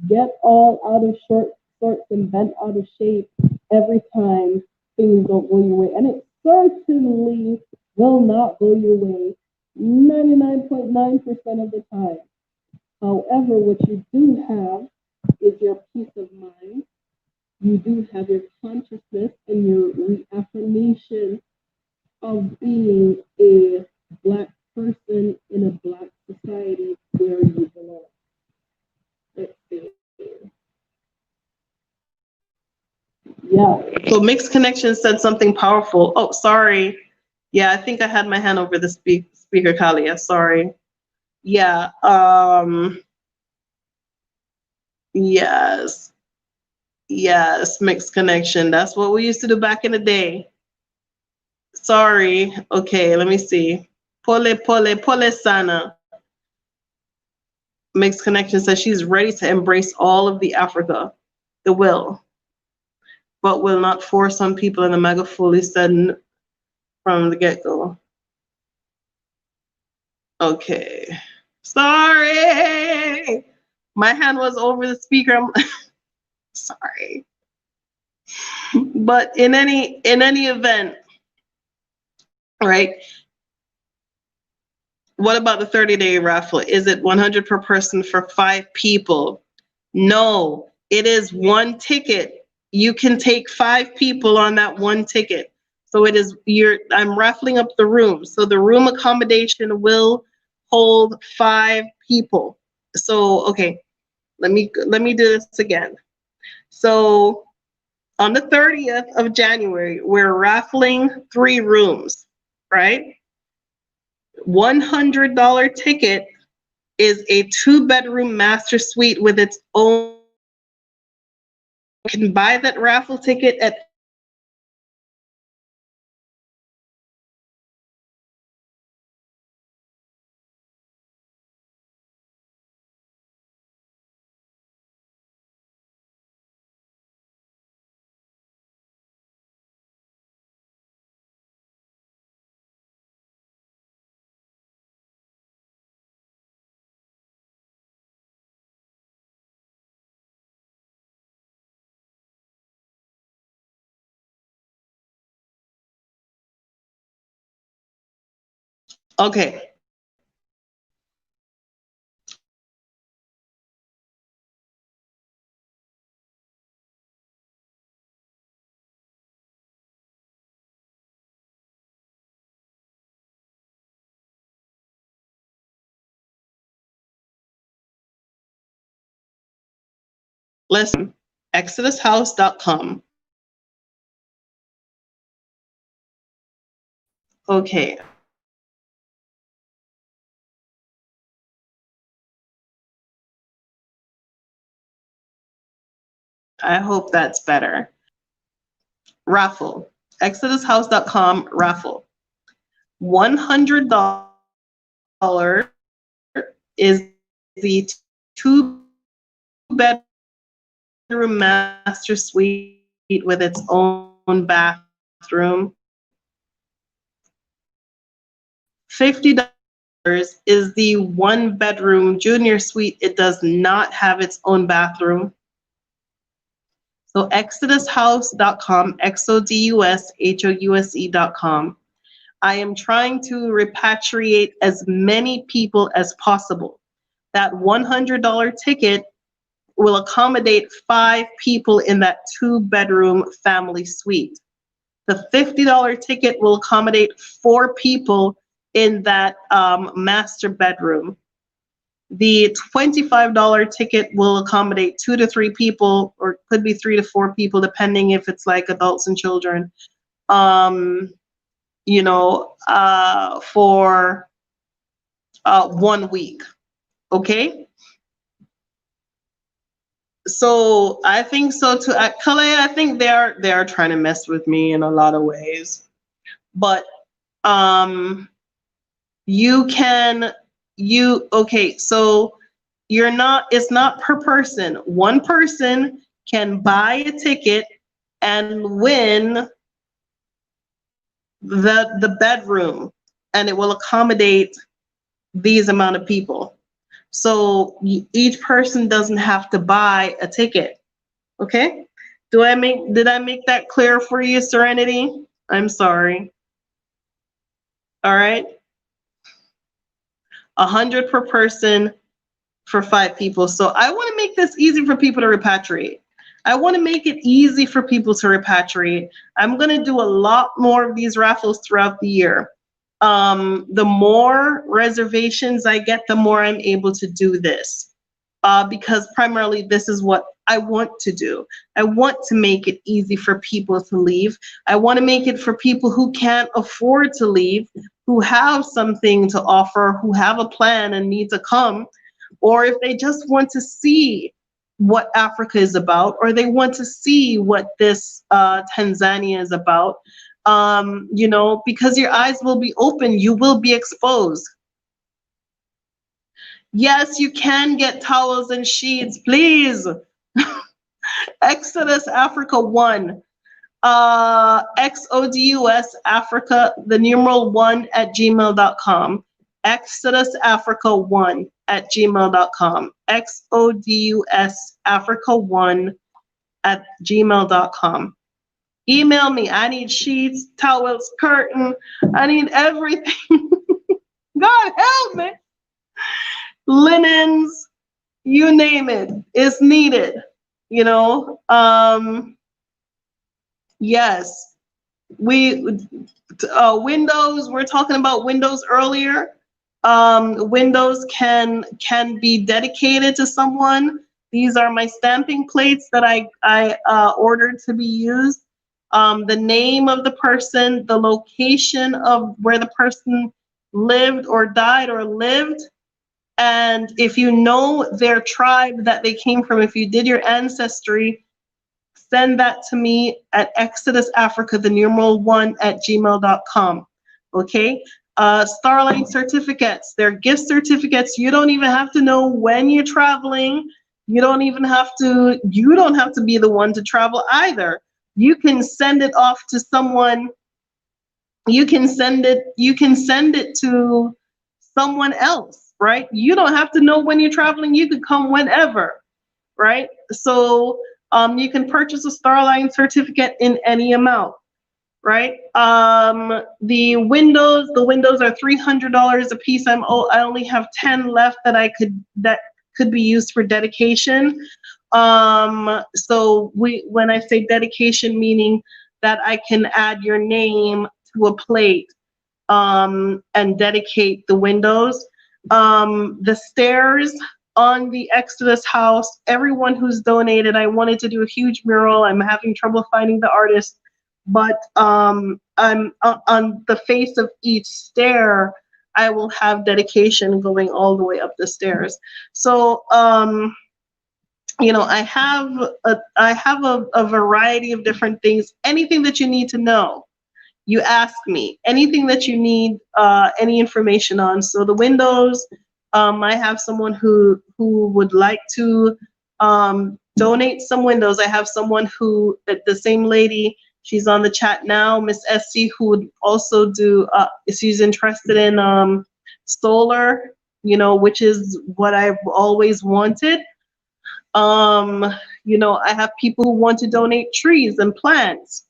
get all out of sorts and bent out of shape every time things don't go your way. And it certainly will not go your way 99.9% of the time. However, what you do have is your peace of mind. You do have your consciousness and your reaffirmation of being a Black person in a Black society where you belong. Let's see. Yeah. So Mixed Connection said something powerful. Oh, sorry. Yeah, I think I had my hand over the speaker, Kalia. Sorry. Yeah. Yes. Yes, mixed connection. That's what we used to do back in the day. Sorry. Okay, let me see. Pole sana. Mixed connection says she's ready to embrace all of the Africa, the will, but will not force on people in the mega fully said from the get-go. Okay. Sorry. My hand was over the speaker. I'm sorry. But in any event, right? What about the 30-day raffle? Is it 100 per person for 5 people? No, it is one ticket. You can take 5 people on that one ticket. So it is I'm raffling up the room. So the room accommodation will hold 5 people. So okay, let me do this again. So on the 30th of January, we're raffling 3 rooms, right? $100 ticket is a 2-bedroom master suite with its own. You can buy that raffle ticket at okay. Listen, exodushouse.com. Okay. I hope that's better. Raffle. Exodushouse.com raffle. $100 is the 2-bedroom master suite with its own bathroom. $50 is the 1-bedroom junior suite. It does not have its own bathroom. So exodushouse.com, exodushouse.com. I am trying to repatriate as many people as possible. That $100 ticket will accommodate 5 people in that 2-bedroom family suite. The $50 ticket will accommodate 4 people in that master bedroom. The $25 ticket will accommodate 2 to 3 people, or could be 3 to 4 people, depending if it's like adults and children. For 1 week. Okay. So I think so too. Calais, I think they are trying to mess with me in a lot of ways, but okay. So it's not per person. One person can buy a ticket and win the bedroom, and it will accommodate these amount of people. So each person doesn't have to buy a ticket. Okay? Did I make that clear for you, Serenity? I'm sorry. All right. 100 per person for 5 people. So I want to make this easy for people to repatriate. I want to make it easy for people to repatriate. I'm going to do a lot more of these raffles throughout the year. The more reservations I get, the more I'm able to do this. Because primarily this is what I want to do. I want to make it easy for people to leave. I want to make it for people who can't afford to leave, who have something to offer, who have a plan and need to come, or if they just want to see what Africa is about, or they want to see what this Tanzania is about, you know, because your eyes will be open, you will be exposed. Yes, you can get towels and sheets, please. Exodus Africa 1. XODUS Africa, the numeral 1 at gmail.com. Exodus Africa 1 at gmail.com. XODUS Africa 1 at gmail.com. Email me. I need sheets, towels, curtain. I need everything. God help me. Linens, you name it, is needed. You know, yes. Windows, we're talking about windows earlier. Windows can be dedicated to someone. These are my stamping plates that I ordered to be used. The name of the person, the location of where the person lived or died or lived, and if you know their tribe that they came from, if you did your ancestry, send that to me at Exodus Africa, the numeral 1 at gmail.com. Okay? Starling Certificates, they're gift certificates. You don't even have to know when you're traveling. You don't have to be the one to travel either. You can send it off to someone. You can send it to someone else, right? You don't have to know when you're traveling. You could come whenever, right? So you can purchase a Starling certificate in any amount, right? The windows are $300 a piece. I only have 10 left that could be used for dedication. So when I say dedication, meaning that I can add your name to a plate and dedicate the windows. The stairs on the Exodus house, everyone who's donated, I wanted to do a huge mural. I'm having trouble finding the artist, but I'm on the face of each stair, I will have dedication going all the way up the stairs. So, you know, I have a variety of different things. Anything that you need to know, you ask me. Anything that you need any information on. So the windows, I have someone who would like to donate some windows. I have someone who, the same lady, she's on the chat now, Miss SC, who would also do, she's interested in solar, you know, which is what I've always wanted. You know, I have people who want to donate trees and plants.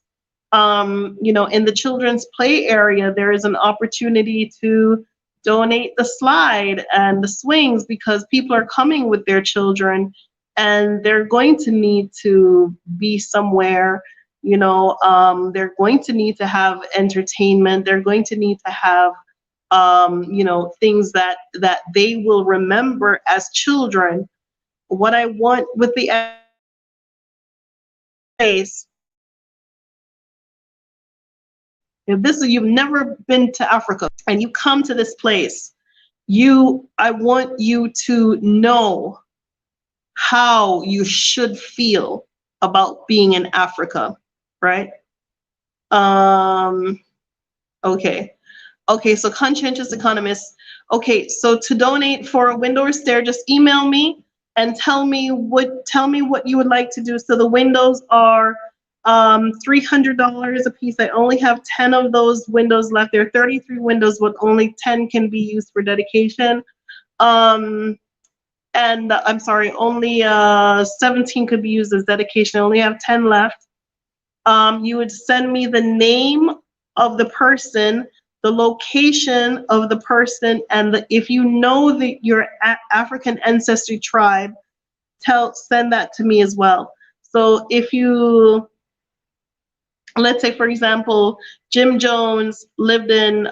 You know, in the children's play area, there is an opportunity to donate the slide and the swings because people are coming with their children and they're going to need to be somewhere, you know, they're going to need to have entertainment. They're going to need to have, you know, things that they will remember as children. What I want with the place, if you've never been to Africa and you come to this place, I want you to know how you should feel about being in Africa, right? Okay. Okay, so conscientious economists. Okay, so to donate for a window or stair, just email me and tell me what you would like to do. So the windows are $300 a piece. I only have 10 of those windows left. There are 33 windows, but only 10 can be used for dedication. And I'm sorry, only 17 could be used as dedication. I only have 10 left. You would send me the name of the person, the location of the person, and if you know your African ancestry tribe, send that to me as well. So if you, let's say for example, Jim Jones lived in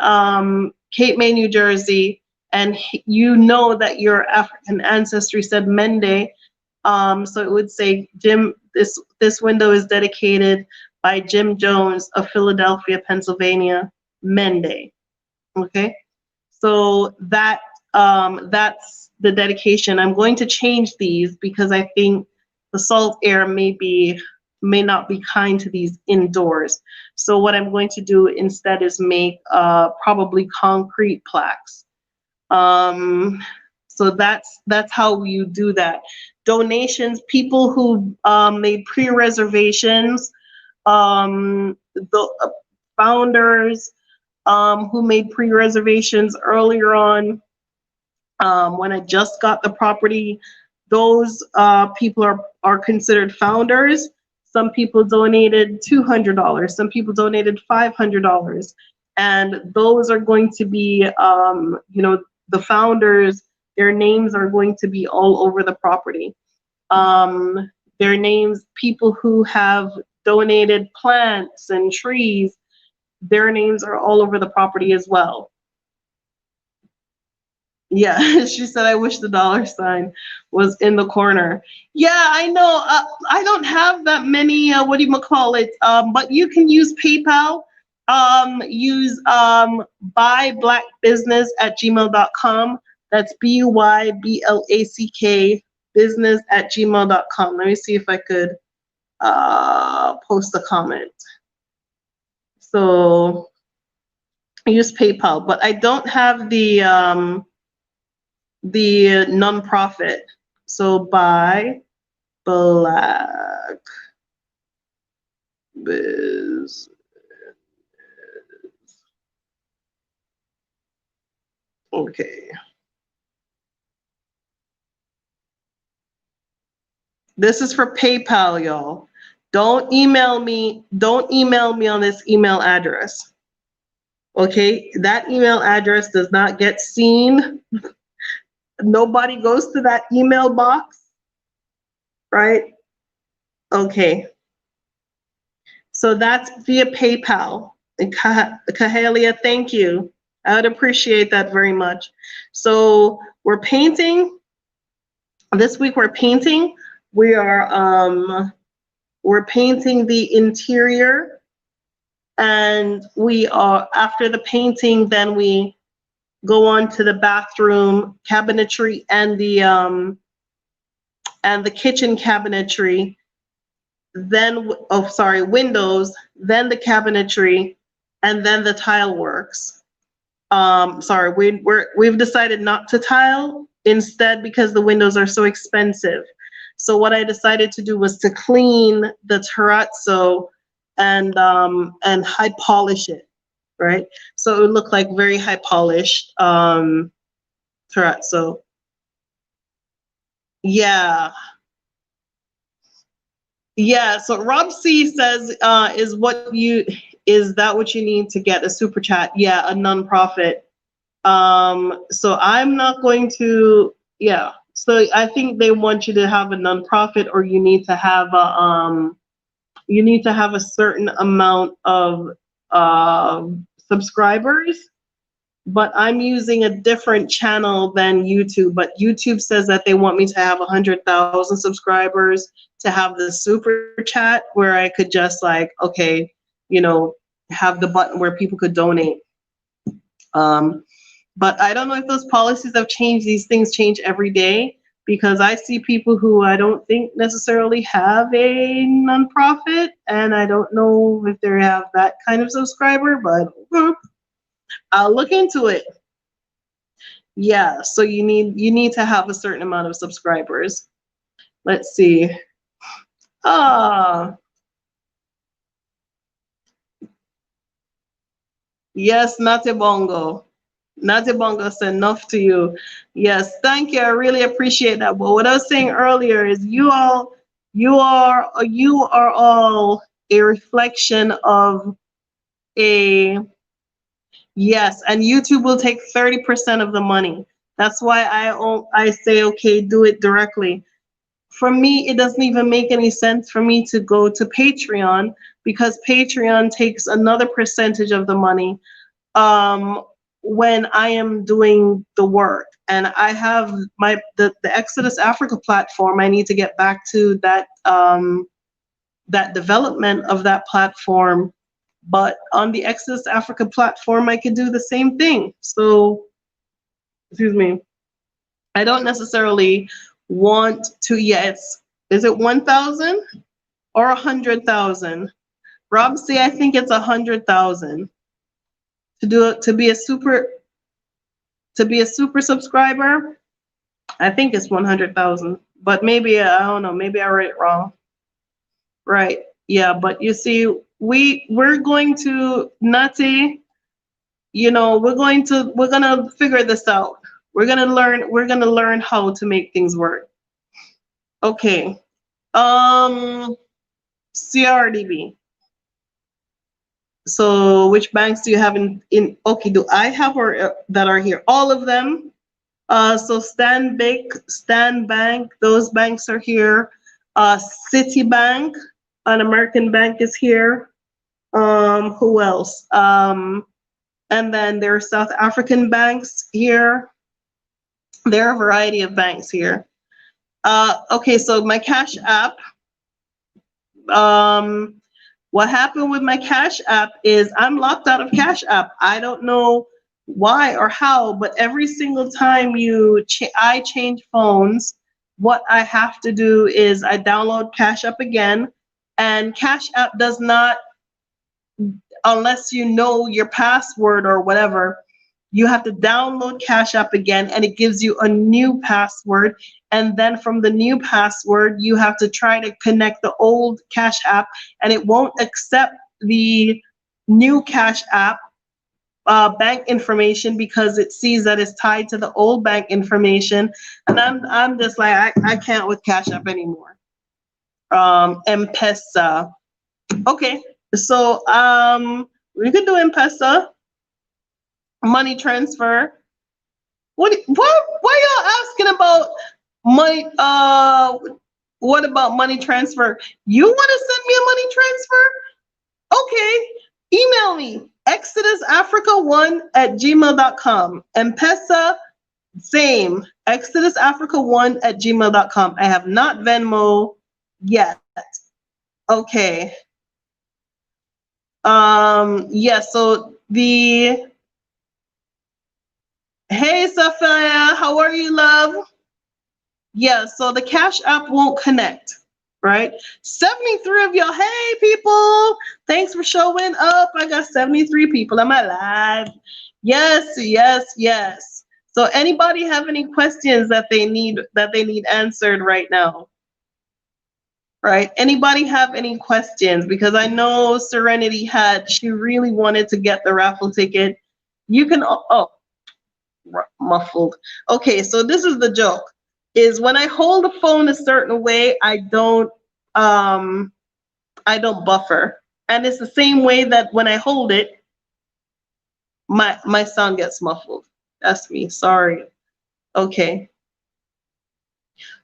Cape May, New Jersey, and you know that your African ancestry said Mende, so it would say Jim, this window is dedicated by Jim Jones of Philadelphia, Pennsylvania, Mende. Okay, so that's the dedication. I'm going to change these because I think the salt air may not be kind to these indoors. So what I'm going to do instead is make probably concrete plaques. So that's how you do that. Donations, people who made pre-reservations, the founders who made pre-reservations earlier on when I just got the property, those people are considered founders. Some people donated $200. Some people donated $500. And those are going to be, the founders, their names are going to be all over the property. Their names, people who have donated plants and trees, their names are all over the property as well. Yeah, she said, I wish the $sign was in the corner. Yeah, I know. I don't have that many, what do you call it? But you can use PayPal. Use buyblackbusiness@gmail.com. That's BUYBLACK business@gmail.com. Let me see if I could post a comment. So use PayPal, but I don't have the nonprofit. So buy black biz. Okay. This is for PayPal, y'all. Don't email me on this email address. Okay, that email address does not get seen. Nobody goes to that email box, right? Okay. So that's via PayPal. And Kahelia, thank you. I would appreciate that very much. So we're painting. This week we're painting. We're painting the interior, and we are, after the painting, then we go on to the bathroom cabinetry and the kitchen cabinetry. Then, windows, then the cabinetry, and then the tile works. We've decided not to tile instead because the windows are so expensive. So what I decided to do was to clean the terrazzo and high polish it, right? So it would look like very high polished terrazzo. Yeah. Yeah, so Rob C says, is that what you need to get a super chat? Yeah, a nonprofit. So I'm not going to, yeah. So I think they want you to have a nonprofit, or you need to have a certain amount of subscribers. But I'm using a different channel than YouTube. But YouTube says that they want me to have 100,000 subscribers to have the super chat, where I could just have the button where people could donate. But I don't know if those policies have changed. These things change every day, because I see people who I don't think necessarily have a nonprofit, and I don't know if they have that kind of subscriber, but I'll look into it. Yeah, so you need to have a certain amount of subscribers. Let's see. Yes, Natibongo. Natibongo said enough to you. Yes, thank you. I really appreciate that. But what I was saying earlier is you are all a reflection of a, yes, and YouTube will take 30% of the money. That's why I say, okay, do it directly. For me, it doesn't even make any sense for me to go to Patreon, because Patreon takes another percentage of the money when I am doing the work. And I have the Exodus Africa platform. I need to get back to that that development of that platform. But on the Exodus Africa platform, I could do the same thing. So, excuse me, I don't necessarily want to, yes, Is it 1,000 or 100,000? Rob C, I think it's 100,000 to be a super subscriber. I think it's 100,000, but maybe I don't know. Maybe I read it wrong. Right? Yeah, but you see, we're going to Nutty. You know, we're gonna figure this out. We're gonna learn how to make things work. Okay. CRDB. So which banks do you have in okay, do I have or that are here? All of them. So Stan Bank, those banks are here. Citibank, an American bank is here. Who else? And then there are South African banks here. There are a variety of banks here. Okay, so my Cash App. What happened with my Cash App is I'm locked out of Cash App. I don't know why or how, but every single time I change phones, what I have to do is I download Cash App again, and Cash App does not, unless you know your password or whatever, you have to download Cash App again, and it gives you a new password. And then from the new password, you have to try to connect the old Cash App, and it won't accept the new Cash App bank information because it sees that it's tied to the old bank information. And I'm just like, I can't with Cash App anymore. M-Pesa. Okay, so we could do M-Pesa. Money transfer. Why y'all asking about money? What about money transfer? You want to send me a money transfer? Okay, email me exodusafrica1@gmail.com. M-Pesa, same, exodusafrica1@gmail.com. I have not Venmo yet. Okay. Yeah, so hey, Sophia, how are you, love? Yeah, so the Cash App won't connect, right? 73 of y'all, hey, people, thanks for showing up. I got 73 people on my live. Yes, yes, yes. So anybody have any questions that they need answered right now? Right? Anybody have any questions? Because I know Serenity she really wanted to get the raffle ticket. You can, muffled. Okay, so this is the joke, is when I hold the phone a certain way, I don't buffer. And it's the same way that when I hold it, my sound gets muffled. That's me, sorry. Okay.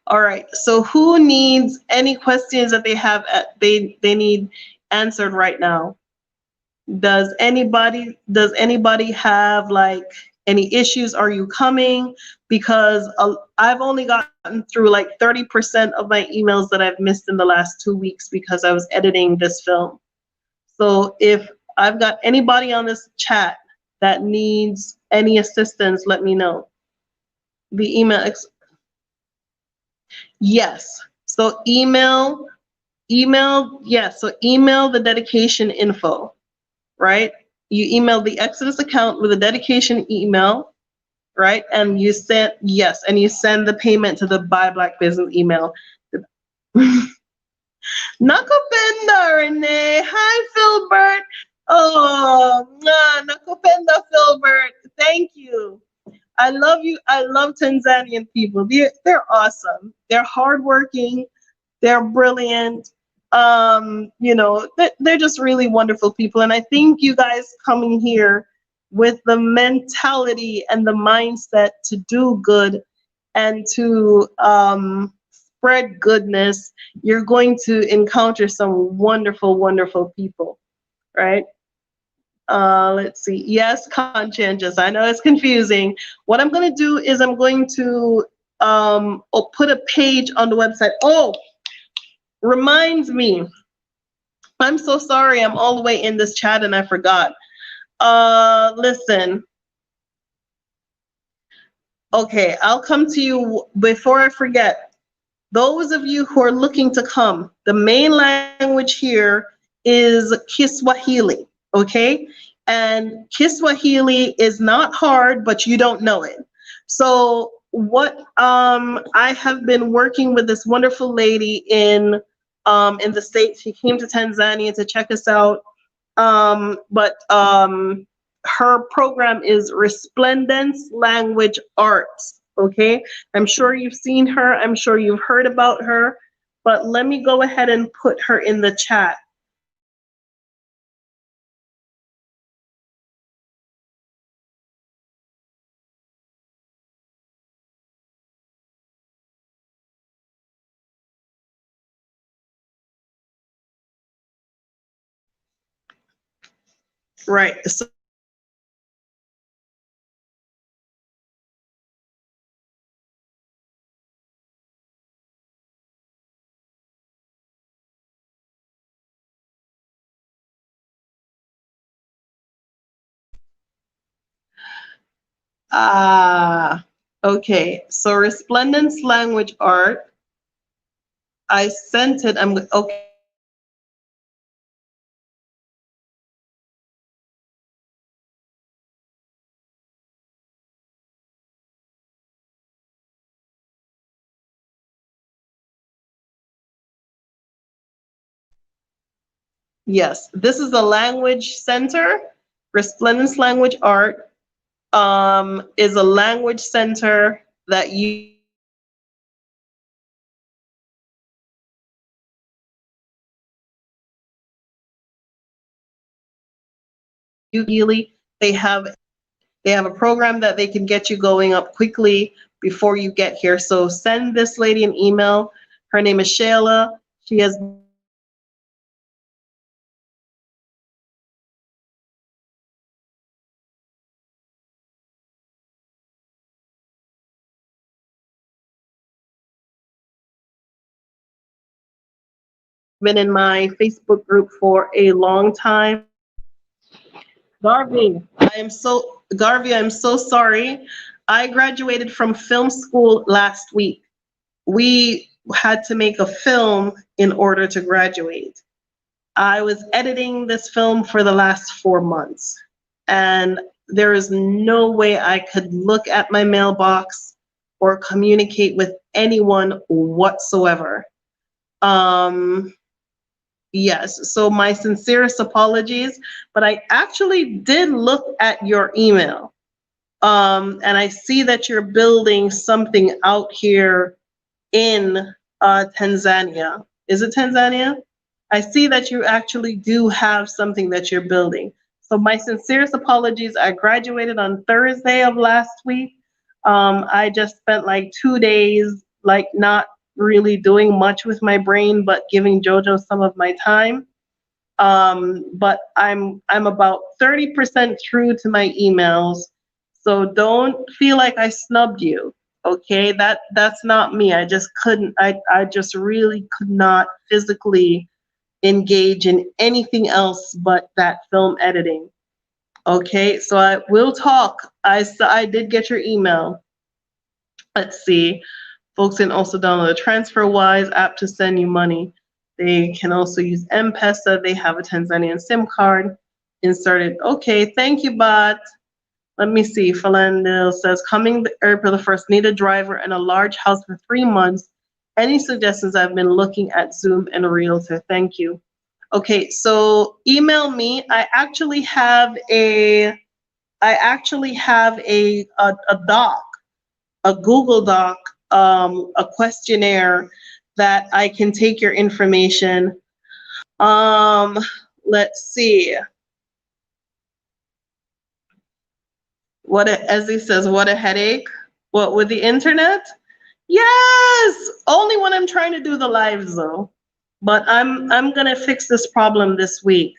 All right, so who needs any questions that they have they need answered right now? Does anybody have like any issues? Are you coming? Because I've only gotten through like 30% of my emails that I've missed in the last 2 weeks because I was editing this film. So if I've got anybody on this chat that needs any assistance, let me know. The email, yes. So email, yes. So email the dedication info, right? You email the Exodus account with a dedication email, right? And you send, yes, and you send the payment to the Buy Black Business email. Nakupenda, Renee. Hi, Philbert. Oh, Nakupenda, Philbert. Thank you. I love you. I love Tanzanian people. They're awesome. They're hardworking. They're brilliant. You know, they're just really wonderful people. And I think you guys coming here with the mentality and the mindset to do good and to spread goodness, you're going to encounter some wonderful, wonderful people, right? Let's see. Yes, conscientious. I know it's confusing. What I'm going to do is I'm going to put a page on the website. Oh, reminds me. I'm so sorry. I'm all the way in this chat and I forgot. Listen. Okay, I'll come to you before I forget. Those of you who are looking to come, the main language here is Kiswahili, okay? And Kiswahili is not hard, but you don't know it. So what I have been working with this wonderful lady in the States. She came to Tanzania to check us out. But her program is Resplendence Language Arts. Okay, I'm sure you've seen her. I'm sure you've heard about her. But let me go ahead and put her in the chat. Right. So okay. So Resplendence Language Art. I sent it. I'm okay. Yes, this is the language center. Resplendence Language Art is a language center that you they have a program that they can get you going up quickly before you get here. So send this lady an email. Her name is Shayla. She has been in my Facebook group for a long time. Garvey, I'm so sorry. I graduated from film school last week. We had to make a film in order to graduate. I was editing this film for the last 4 months, and there is no way I could look at my mailbox or communicate with anyone whatsoever. Yes, so my sincerest apologies, but I actually did look at your email. And I see that you're building something out here in Tanzania. Is it Tanzania? I see that you actually do have something that you're building. So my sincerest apologies. I graduated on Thursday of last week. I just spent like 2 days, like not really doing much with my brain, but giving JoJo some of my time. But I'm about 30% through to my emails. So don't feel like I snubbed you. Okay, that's not me. I just couldn't. I just really could not physically engage in anything else but that film editing. Okay, so I will talk. I did get your email. Let's see. Folks can also download a TransferWise app to send you money. They can also use M-Pesa. They have a Tanzanian SIM card inserted. Okay, thank you, bot. Let me see. Philandel says, coming April the 1st, need a driver and a large house for 3 months. Any suggestions? I've been looking at Zoom and Realtor. Thank you. Okay, so email me. I actually have a doc, a Google Doc, a questionnaire that I can take your information. Let's see. As he says, what a headache. What, with the internet? Yes, only when I'm trying to do the lives though. But I'm gonna fix this problem this week.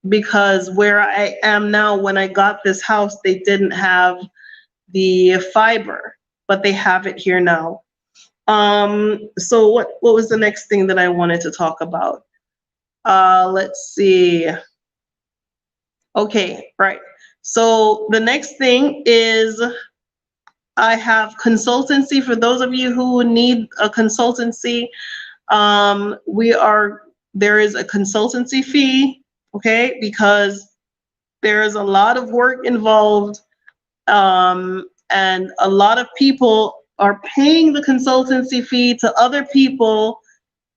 Because where I am now, when I got this house, they didn't have the fiber, but they have it here now. So what was the next thing that I wanted to talk about? Let's see. Okay, right. So the next thing is I have consultancy for those of you who need a consultancy. There is a consultancy fee, okay, because there is a lot of work involved, and a lot of people are paying the consultancy fee to other people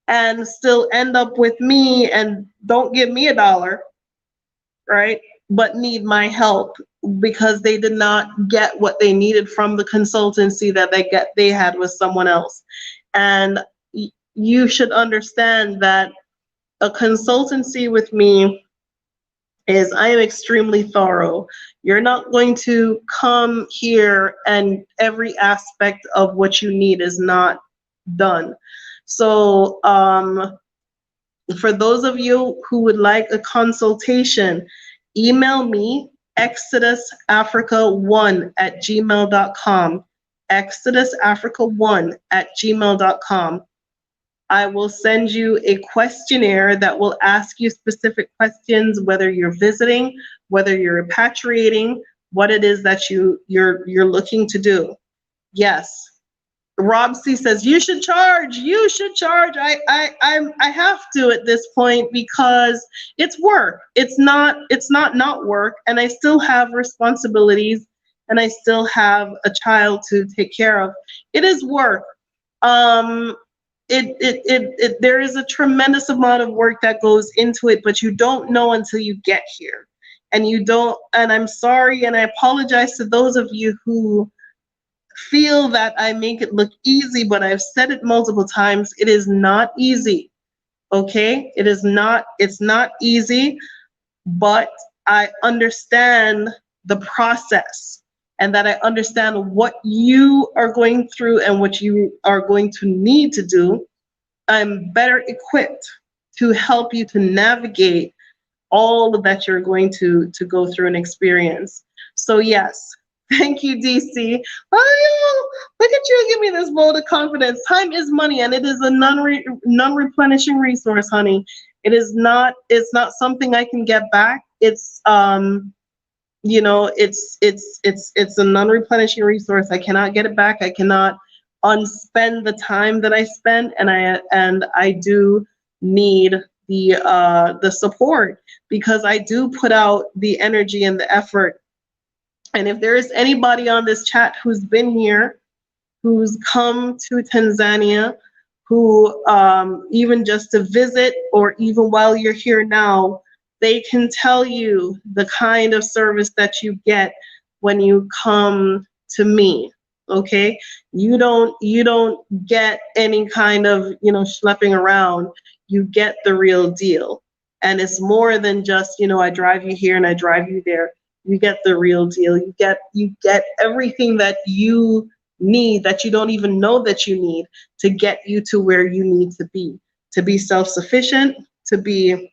and still end up with me and don't give me a dollar, right? But need my help because they did not get what they needed from the consultancy that they had with someone else. And you should understand that a consultancy with me is I am extremely thorough. You're not going to come here and every aspect of what you need is not done. So for those of you who would like a consultation, email me exodusafrica1@gmail.com. exodusafrica1@gmail.com. I will send you a questionnaire that will ask you specific questions, whether you're visiting, whether you're repatriating, what it is that you're looking to do. Yes. Rob C says you should charge. You should charge. I have to at this point because it's work. It's not work, and I still have responsibilities, and I still have a child to take care of. It is work. There is a tremendous amount of work that goes into it, but you don't know until you get here, and you don't. And I'm sorry, and I apologize to those of you who feel that I make it look easy, but I've said it multiple times. It is not easy. Okay? It's not easy, but I understand the process and that I understand what you are going through and what you are going to need to do. I'm better equipped to help you to navigate all that you're going to go through and experience. So yes, thank you, DC. Oh, look at you give me this vote of confidence. Time is money, and it is a non-replenishing resource, honey. It's not something I can get back. It's it's a non-replenishing resource. I cannot get it back. I cannot unspend the time that I spent, and I do need the support because I do put out the energy and the effort. And if there is anybody on this chat who's been here, who's come to Tanzania, who even just to visit or even while you're here now, they can tell you the kind of service that you get when you come to me. Okay, you don't get any kind of schlepping around. You get the real deal, and it's more than just I drive you here and I drive you there. You get the real deal. You get everything that you need, that you don't even know that you need, to get you to where you need to be self-sufficient, to be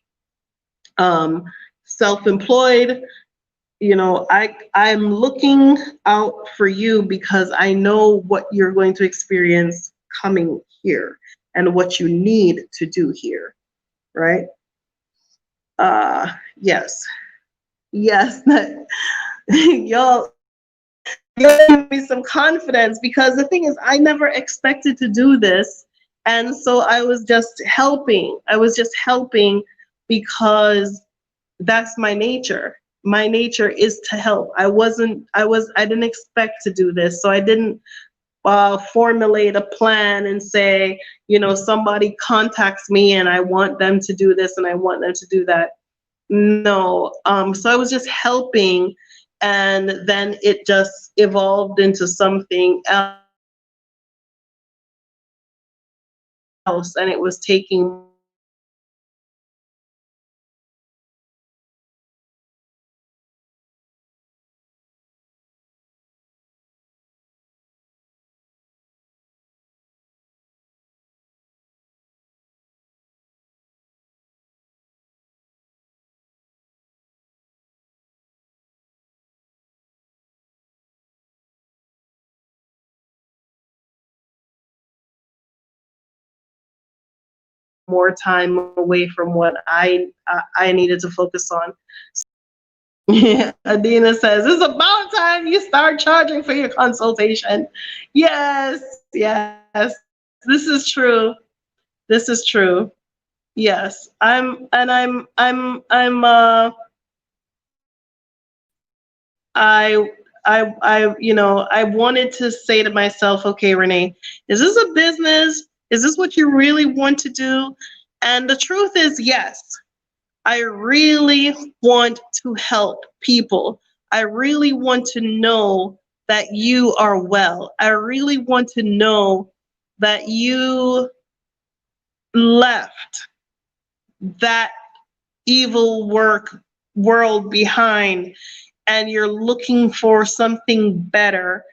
self-employed. I'm looking out for you because I know what you're going to experience coming here and what you need to do here, right? Yes. Y'all give me some confidence, because the thing is, I never expected to do this, and so I was just helping. Because that's my nature. My nature is to help. I didn't expect to do this, so I didn't formulate a plan and say, somebody contacts me and I want them to do this and I want them to do that. No. So I was just helping, and then it just evolved into something else, and it was taking more time away from what I needed to focus on. Adina says, it's about time you start charging for your consultation. Yes, yes, this is true. This is true. Yes, I wanted to say to myself, okay, Renee, is this a business? Is this what you really want to do? And the truth is, yes. I really want to help people. I really want to know that you are well. I really want to know that you left that evil world behind and you're looking for something better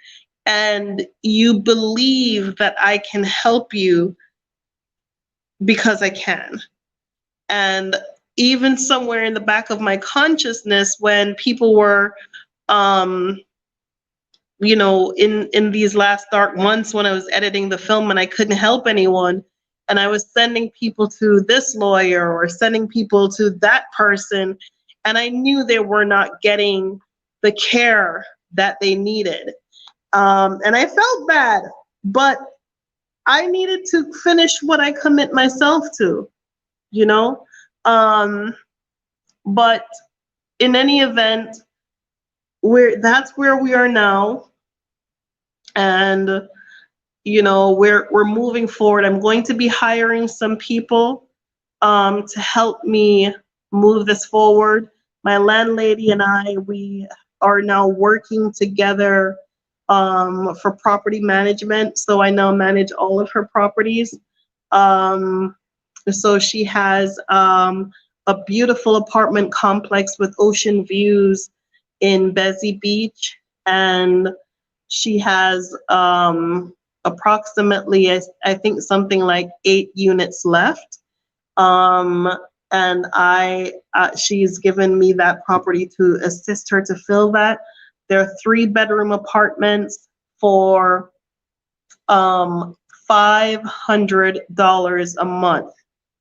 and you believe that I can help you because I can. And even somewhere in the back of my consciousness, when people were, um, in these last dark months when I was editing the film and I couldn't help anyone, and I was sending people to this lawyer or sending people to that person, and I knew they were not getting the care that they needed. And I felt bad, but I needed to finish what I commit myself to, you know? Um, but in any event, that's where we are now, and we're moving forward. I'm going to be hiring some people to help me move this forward. My landlady and I, we are now working together for property management. So I now manage all of her properties. Um, so she has a beautiful apartment complex with ocean views in Bessie Beach, and she has approximately, I think, something like 8 units left. Um, and she's given me that property to assist her to fill that. There are 3-bedroom apartments for $500 a month.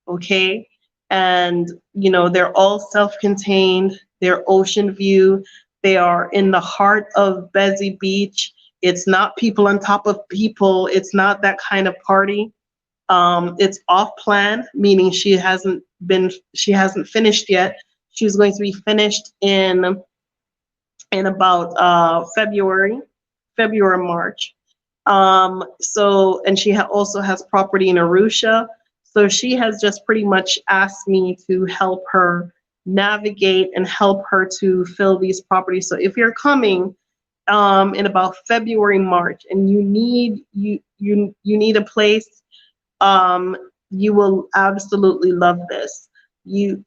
Okay. And, they're all self-contained, they're ocean view, they are in the heart of Bessie Beach. It's not people on top of people, it's not that kind of party. It's off plan, meaning she hasn't finished yet. She's going to be finished in about February, March. And she also has property in Arusha. So she has just pretty much asked me to help her navigate and help her to fill these properties. So if you're coming in about February, March, and you need a place, you will absolutely love this. It's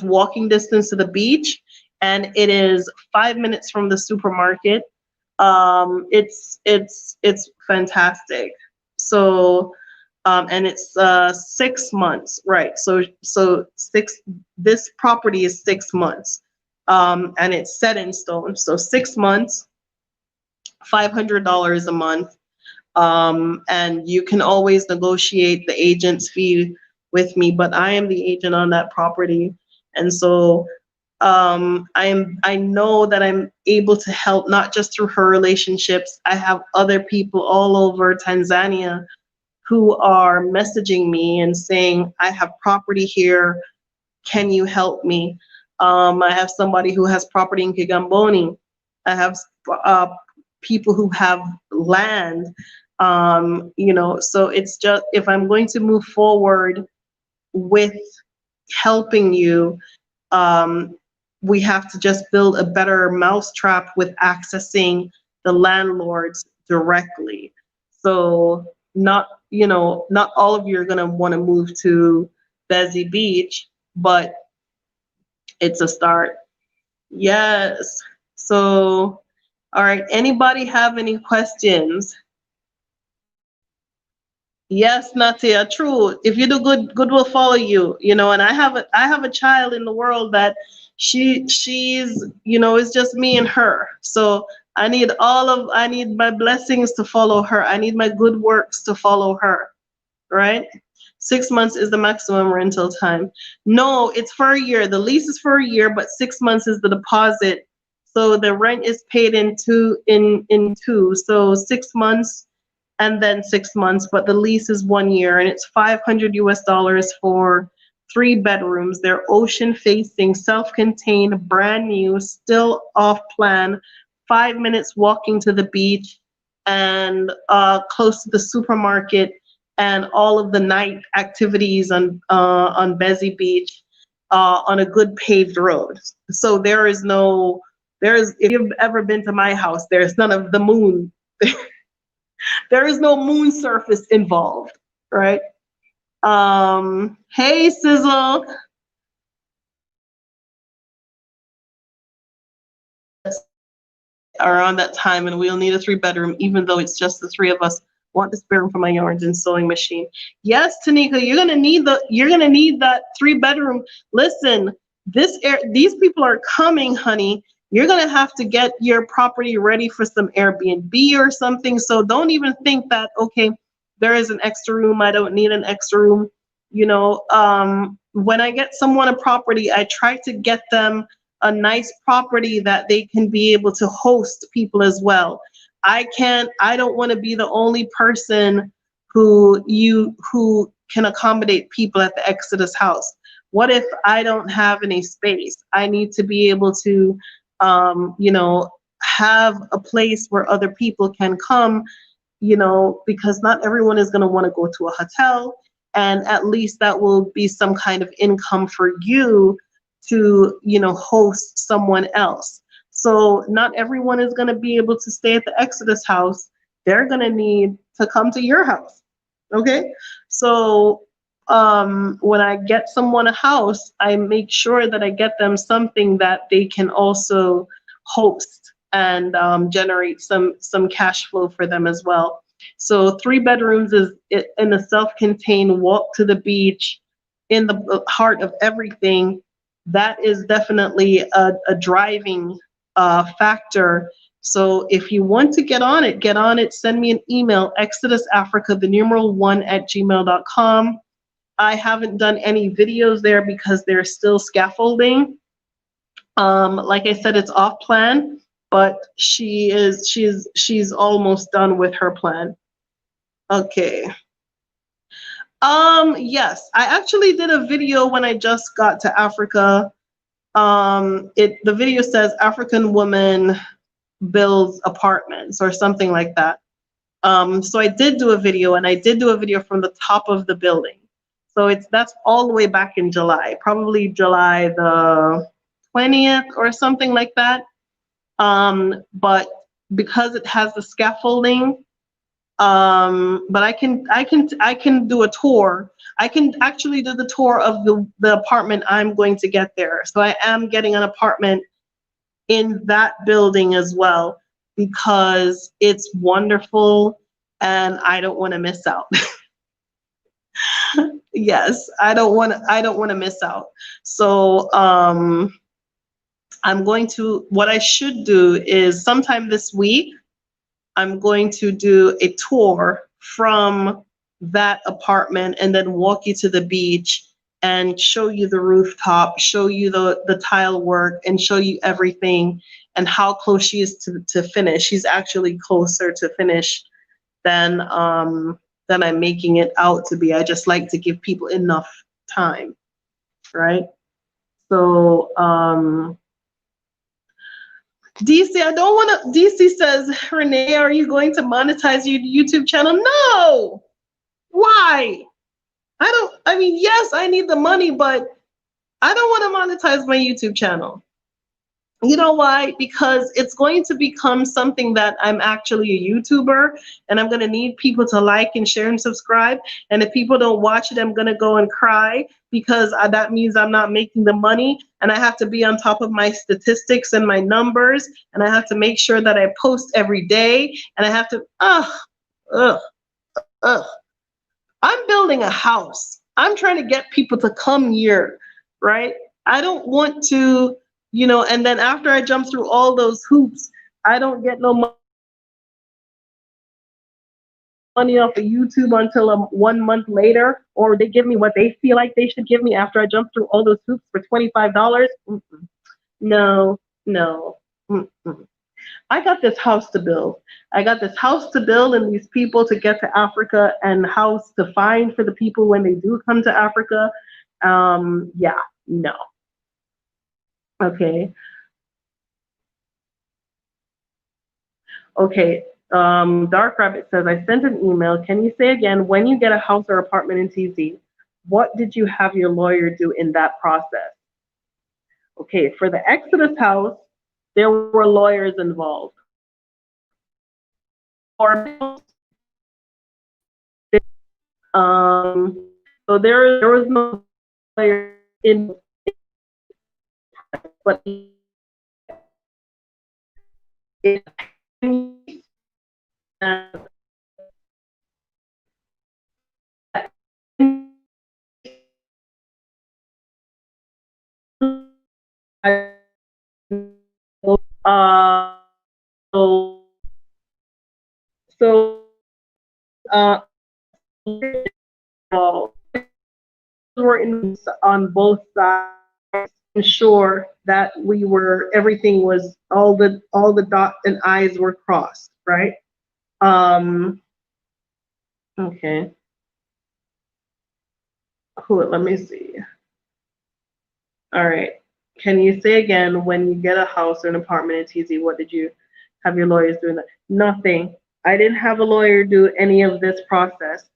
walking distance to the beach, and it is 5 minutes from the supermarket. It's fantastic. So, and it's 6 months, right? So this property is 6 months, and it's set in stone. So 6 months, $500 a month. And you can always negotiate the agent's fee with me, but I am the agent on that property. And so I know that I'm able to help, not just through her relationships. I have other people all over Tanzania who are messaging me and saying, I have property here, can you help me? I have somebody who has property in Kigamboni. I have people who have land. So it's just, if I'm going to move forward with helping you, we have to just build a better mousetrap with accessing the landlords directly. So not all of you are going to want to move to Bessie Beach, but it's a start. Yes. So, all right. Anybody have any questions? Yes, Natia, true. If you do good, good will follow you. And I have a child in the world that she's it's just me and her. So I need my blessings to follow her. I need my good works to follow her, right? 6 months is the maximum rental time. No, it's for a year. The lease is for a year, but 6 months is the deposit. So the rent is paid in two. So 6 months and then 6 months, but the lease is 1 year, and it's $500 for 3 bedrooms. They're ocean facing, self-contained, brand new, still off plan, 5 minutes walking to the beach, and close to the supermarket and all of the night activities on Bezzy Beach, on a good paved road. So if you've ever been to my house, there's none of the moon. There is no moon surface involved, right? Hey, Sizzle. Around that time, and we'll need a 3-bedroom, even though it's just the 3 of us. Want the spare room for my yarns and sewing machine. Yes, Tanika, you're gonna need that 3-bedroom. Listen, these people are coming, honey. You're gonna have to get your property ready for some Airbnb or something. So don't even think that, okay, there is an extra room, I don't need an extra room. You know, when I get someone a property, I try to get them a nice property that they can be able to host people as well. I don't want to be the only person who can accommodate people at the Exodus house. What if I don't have any space? I need to be able to, you know, have a place where other people can come, you know, because not everyone is going to want to go to a hotel, and at least that will be some kind of income for you to, you know, host someone else. So not everyone is going to be able to stay at the Exodus house. They're going to need to come to your house. Okay. So when I get someone a house, I make sure that I get them something that they can also host and generate some cash flow for them as well. So 3 bedrooms is in a self-contained walk to the beach in the heart of everything. That is definitely a driving factor. So if you want to get on it, send me an email, exodusafrica1@gmail.com. I haven't done any videos there because they're still scaffolding. Like I said, it's off plan, but she's almost done with her plan. Okay. Yes, I actually did a video when I just got to Africa. The video says African woman builds apartments or something like that. So I did do a video, and I did do a video from the top of the building. So that's all the way back in July, probably July the 20th or something like that. But because it has the scaffolding, but I can do a tour. I can actually do the tour of the apartment I'm going to get there. So I am getting an apartment in that building as well, because it's wonderful and I don't want to miss out. Yes, I don't want to miss out. So what I should do is sometime this week, I'm going to do a tour from that apartment and then walk you to the beach and show you the rooftop, show you the tile work, and show you everything and how close she is to finish. She's actually closer to finish than I'm making it out to be. I just like to give people enough time, right? So DC, I don't want to. DC says, Renee, are you going to monetize your YouTube channel? No. Why? I mean, yes, I need the money, but I don't want to monetize my YouTube channel. You know why? Because it's going to become something that I'm actually a YouTuber, and I'm going to need people to like and share and subscribe. And if people don't watch it, I'm going to go and cry, because that means I'm not making the money, and I have to be on top of my statistics and my numbers, and I have to make sure that I post every day, and I have to, I'm building a house. I'm trying to get people to come here, right? I don't want to, you know, and then after I jump through all those hoops, I don't get no money off of YouTube until 1 month later, or they give me what they feel like they should give me after I jump through all those hoops for $25. No, no. Mm-mm. I got this house to build. I got this house to build and these people to get to Africa, and house to find for the people when they do come to Africa. Yeah, no. Okay. Okay. Dark Rabbit says, I sent an email. Can you say again, when you get a house or apartment in TZ, what did you have your lawyer do in that process? Okay, for the Exodus house, there were lawyers involved. So there was no lawyer in, but it, so so uh, were in on both sides to ensure that we were, everything was, all the dots and I's were crossed, right? Okay. Cool. Let me see. All right. Can you say again, when you get a house or an apartment in TZ, what did you have your lawyers doing? Nothing. I didn't have a lawyer do any of this process.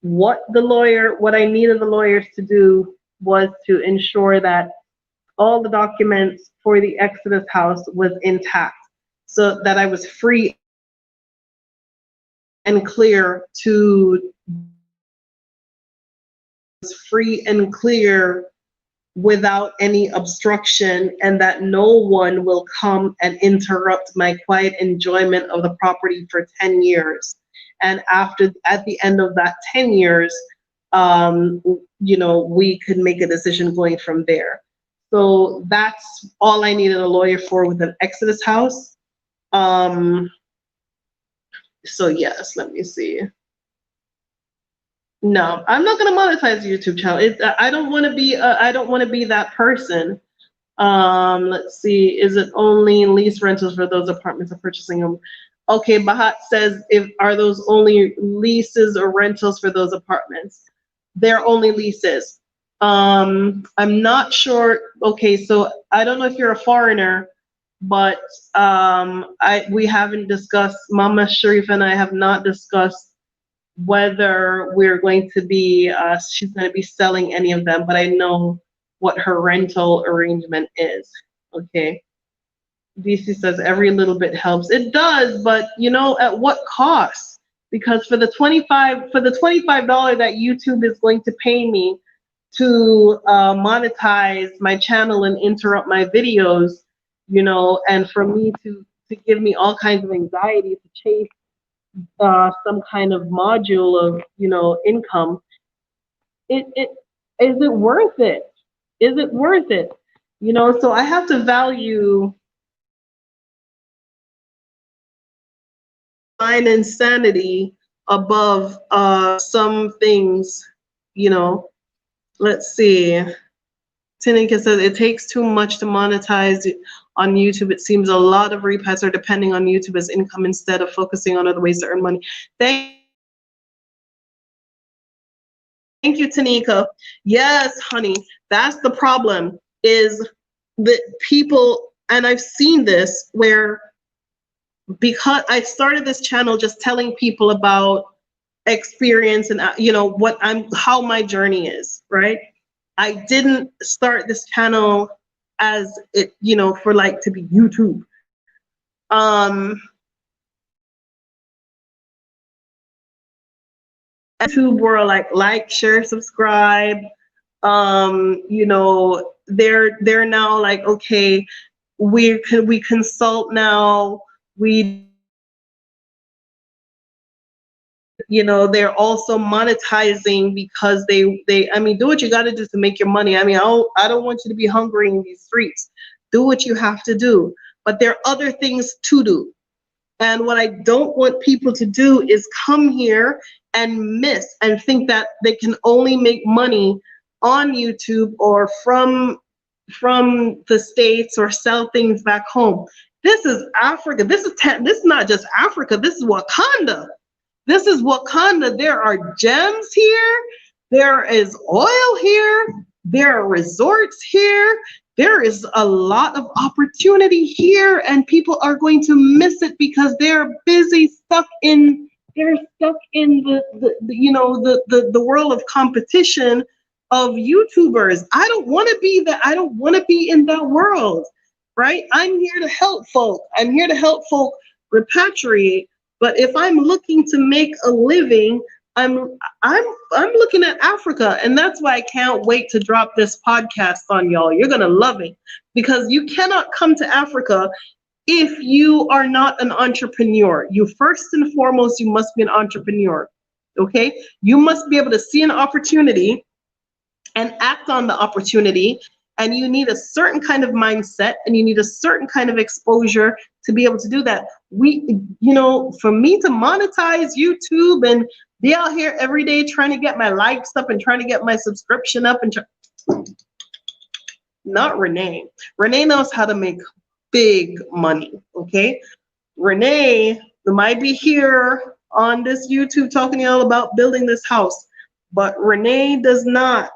What I needed the lawyers to do was to ensure that all the documents for the Exodus house was intact, so that I was free and clear without any obstruction, and that no one will come and interrupt my quiet enjoyment of the property for 10 years. And at the end of that 10 years, we could make a decision going from there. So that's all I needed a lawyer for with an Exodus house. So yes, let me see. No, I'm not gonna monetize the YouTube channel. I don't want to be. I don't want to be that person. Let's see. Is it only lease rentals for those apartments are purchasing them? Okay, Bahat says, are those only leases or rentals for those apartments? They're only leases. I'm not sure. Okay, so I don't know if you're a foreigner, but we haven't discussed. Mama Sharif and I have not discussed whether we're going to be, she's going to be selling any of them, but I know what her rental arrangement is. Okay. DC says every little bit helps. It does, but at what cost? Because for the $25 that YouTube is going to pay me to monetize my channel and interrupt my videos, and for me to give me all kinds of anxiety to chase some kind of module of income, is it worth it? Is it worth it? So I have to value mine insanity above some things. Let's see. Tinika says it takes too much to monetize on YouTube. It seems a lot of repets are depending on YouTube as income instead of focusing on other ways to earn money. Thank you, Tanika. Yes, honey, that's the problem, is that people, and I've seen this where, because I started this channel just telling people about experience and how my journey is, right? I didn't start this channel as it, for to be YouTube. YouTube were like, share, subscribe. They're now like, okay, we consult now. They're also monetizing because they I mean, do what you got to do to make your money. I mean, I don't want you to be hungry in these streets. Do what you have to do, but there are other things to do. And what I don't want people to do is come here and miss and think that they can only make money on YouTube or from the States or sell things back home. This is Africa. This is not just Africa. This is Wakanda. This is Wakanda. There are gems here. There is oil here. There are resorts here. There is a lot of opportunity here, and people are going to miss it because they're busy they're stuck in the world of competition of YouTubers. I don't want to be that. I don't want to be in that world, right? I'm here to help folk. I'm here to help folk repatriate. But if I'm looking to make a living, I'm looking at Africa, and that's why I can't wait to drop this podcast on y'all. You're gonna love it because you cannot come to Africa if you are not an entrepreneur. You first and foremost, you must be an entrepreneur. Okay, you must be able to see an opportunity and act on the opportunity. And you need a certain kind of mindset and you need a certain kind of exposure to be able to do that. For me to monetize YouTube and be out here every day trying to get my likes up and trying to get my subscription up not Renee. Renee knows how to make big money, okay? Renee might be here on this YouTube talking to y'all about building this house, but Renee does not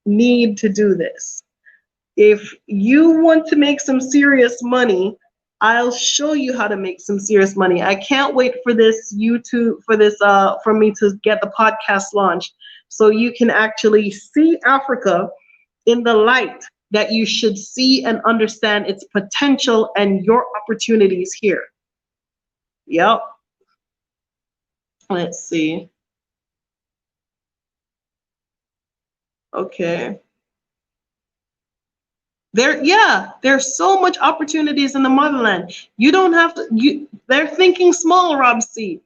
need to do this. If you want to make some serious money, I'll show you how to make some serious money. I can't wait for this for me to get the podcast launched so you can actually see Africa in the light that you should see and understand its potential and your opportunities here. Yep. Let's see. Okay. There's so much opportunities in the motherland. You don't have to, they're thinking small, Rob C.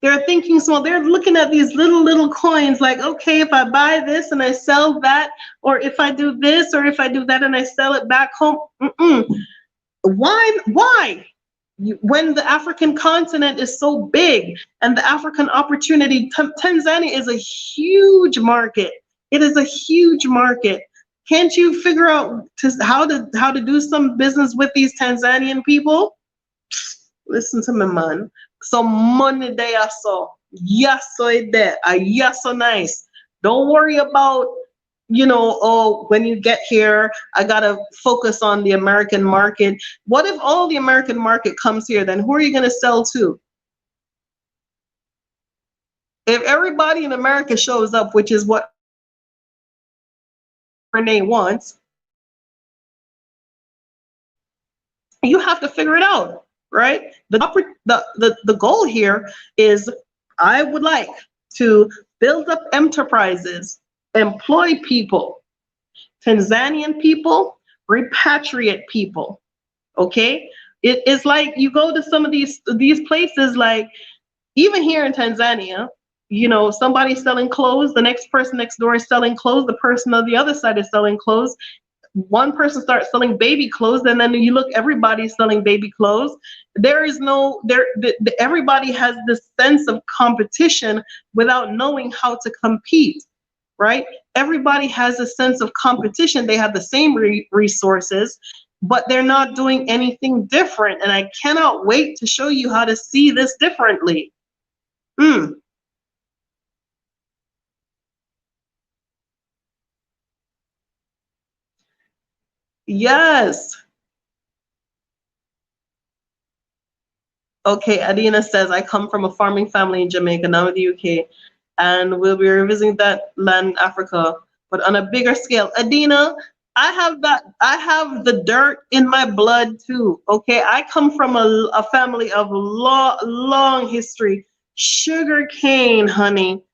They're thinking small. They're looking at these little coins like, okay, if I buy this and I sell that, or if I do this, or if I do that and I sell it back home. Why? When the African continent is so big and the African opportunity, Tanzania is a huge market. It is a huge market. Can't you figure out how to do some business with these Tanzanian people? Listen to me, man. Some money there, so yes, so it there. Yes, so nice. Don't worry about, when you get here, I gotta focus on the American market. What if all the American market comes here? Then who are you gonna sell to? If everybody in America shows up, which is what Renee wants, you have to figure it out, right? The goal here is I would like to build up enterprises, employ people, Tanzanian people, repatriate people, okay? It is like you go to some of these places, like even here in Tanzania, somebody's selling clothes, the next person next door is selling clothes, the person on the other side is selling clothes. One person starts selling baby clothes, and then you look, everybody's selling baby clothes. There is everybody has this sense of competition without knowing how to compete, right? Everybody has a sense of competition. They have the same resources, but they're not doing anything different. And I cannot wait to show you how to see this differently. Yes. Okay, Adina says, I come from a farming family in Jamaica, now in the UK, and we'll be revisiting that land in Africa, but on a bigger scale. Adina, I have the dirt in my blood too, okay? I come from a family of long history. Sugar cane, honey.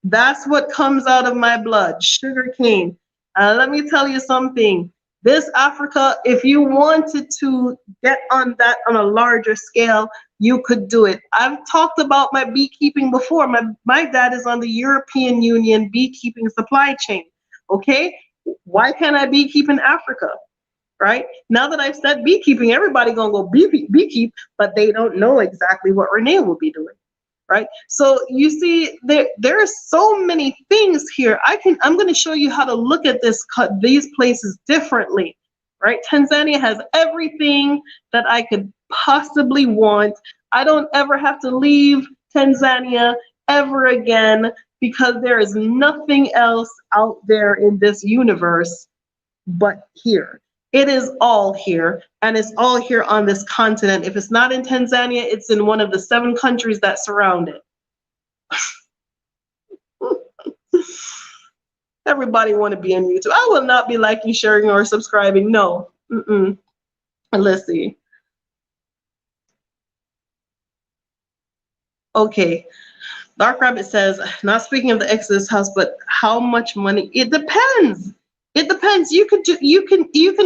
That's what comes out of my blood, sugar cane. Let me tell you something. This Africa, if you wanted to get on that on a larger scale, you could do it. I've talked about my beekeeping before. My dad is on the European Union beekeeping supply chain, okay? Why can't I beekeep in Africa? right? Now that I've said beekeeping, everybody gonna go beekeep, but they don't know exactly what Renee will be doing, right? So you see, there are so many things here. I'm going to show you how to look at these places differently, right? Tanzania has everything that I could possibly want. I don't ever have to leave Tanzania ever again because there is nothing else out there in this universe but here. It is all here, and it's all here on this continent. If it's not in Tanzania, it's in one of the 7 countries that surround it. Everybody want to be on YouTube. I will not be liking, sharing, or subscribing. No. Let's see. Okay. Dark Rabbit says, not speaking of the Exodus house, but how much money? It depends. It depends. You can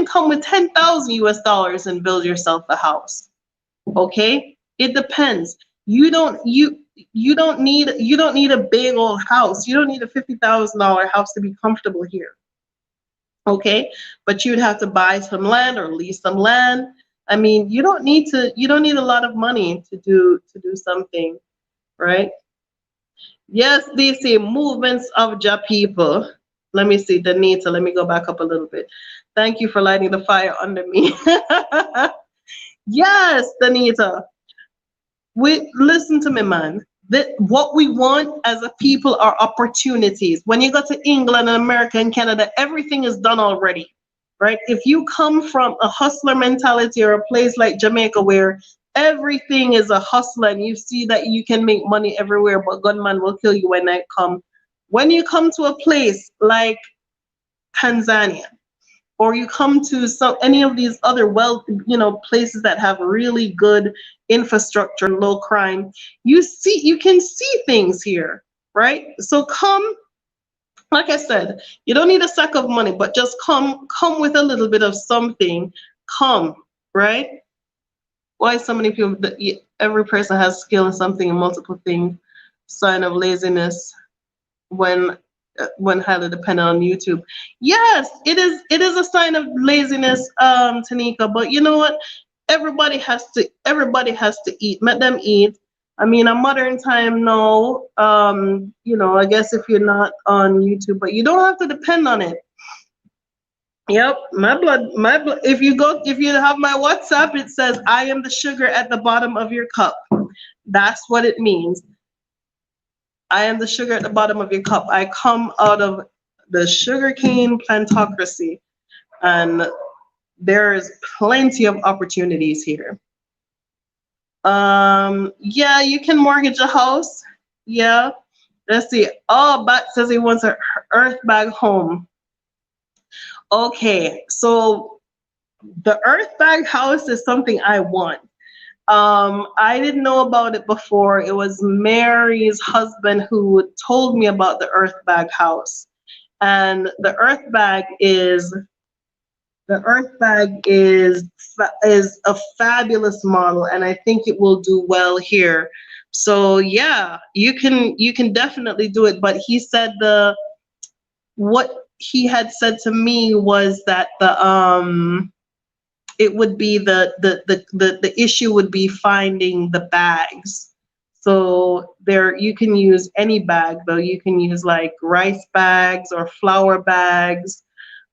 come with 10,000 US dollars and build yourself a house. Okay? It depends. You don't need a big old house. You don't need a $50,000 house to be comfortable here. Okay? But you'd have to buy some land or lease some land. I mean, you don't need a lot of money to do something, right? Yes, they say movements of Ja people. Let me see, Danita, let me go back up a little bit. Thank you for lighting the fire under me. Yes, Danita. Listen to me, man. What we want as a people are opportunities. When you go to England and America and Canada, everything is done already, right? If you come from a hustler mentality or a place like Jamaica where everything is a hustle and you see that you can make money everywhere, but gunman will kill you when night come. When you come to a place like Tanzania, or you come to any of these other places that have really good infrastructure and low crime, you can see things here, right? So come, like I said, you don't need a sack of money, but just come with a little bit of something. Come, right? Why so many people? Every person has skill in something and multiple things. Sign of laziness when highly dependent on YouTube. Yes, it is a sign of laziness, Tanika, but you know what? Everybody has to eat. Let them eat. I mean, a modern time now, I guess if you're not on YouTube, but you don't have to depend on it. Yep, my blood. If you have my WhatsApp, it says I am the sugar at the bottom of your cup. That's what it means. I am the sugar at the bottom of your cup. I come out of the sugarcane plantocracy, and there is plenty of opportunities here. Yeah, you can mortgage a house. Yeah. Let's see. Oh, Bat says he wants an earth bag home. Okay, so the earth bag house is something I want. I didn't know about it before. It was Mary's husband who told me about the earth bag house. And the earth bag is a fabulous model, and I think it will do well here. So yeah, you can definitely do it. But he said what he had said to me was that it would be the issue would be finding the bags. So you can use any bag though. You can use like rice bags or flour bags.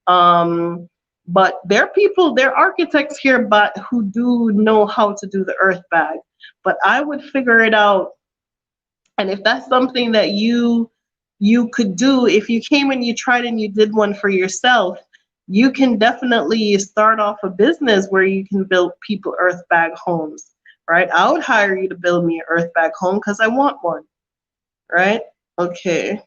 But there are architects here, but who do know how to do the earth bag. But I would figure it out. And if that's something that you could do, if you came and you tried and you did one for yourself, you can definitely start off a business where you can build people earth bag homes, right? I would hire you to build me an earth bag home because I want one, right? Okay.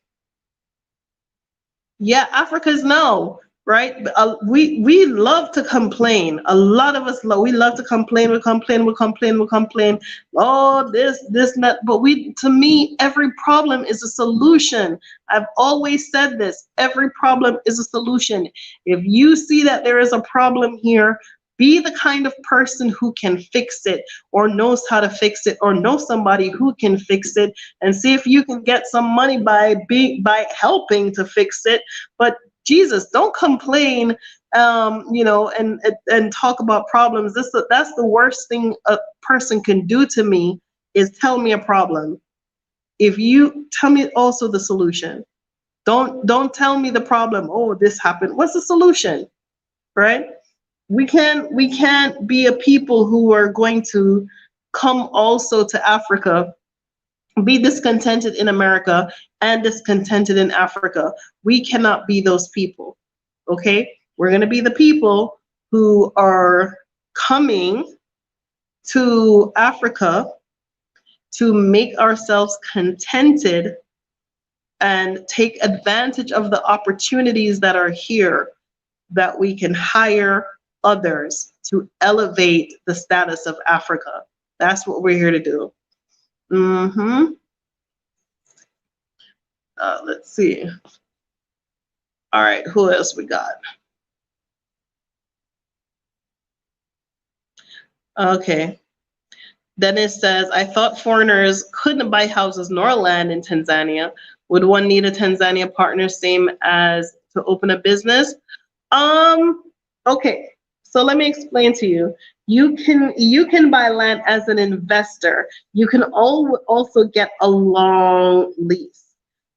Yeah, Africa's no, right? We love to complain. A lot of us we love to complain. We complain. Oh, this, that. But to me, every problem is a solution. I've always said this. Every problem is a solution. If you see that there is a problem here, be the kind of person who can fix it or knows how to fix it or know somebody who can fix it, and see if you can get some money by helping to fix it. But Jesus, don't complain, and talk about problems. That's the worst thing a person can do to me, is tell me a problem. If you tell me also the solution, don't tell me the problem. Oh, this happened. What's the solution, right? We can't be a people who are going to come also to Africa, be discontented in America and discontented in Africa. We cannot be those people. Okay? We're going to be the people who are coming to Africa to make ourselves contented and take advantage of the opportunities that are here, that we can hire others to elevate the status of Africa. That's what we're here to do. Let's see. All right, who else we got? Okay. Dennis says, I thought foreigners couldn't buy houses nor land in Tanzania. Would one need a Tanzania partner same as to open a business? Okay, so let me explain to you. You can buy land as an investor. You can also get a long lease.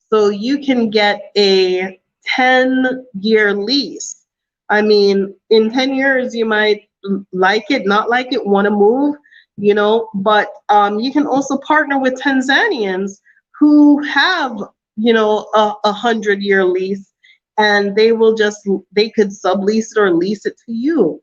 So you can get a 10-year lease. I mean, in 10 years, you might like it, not like it, want to move, but you can also partner with Tanzanians who have, a 100-year lease, and they could sublease it or lease it to you,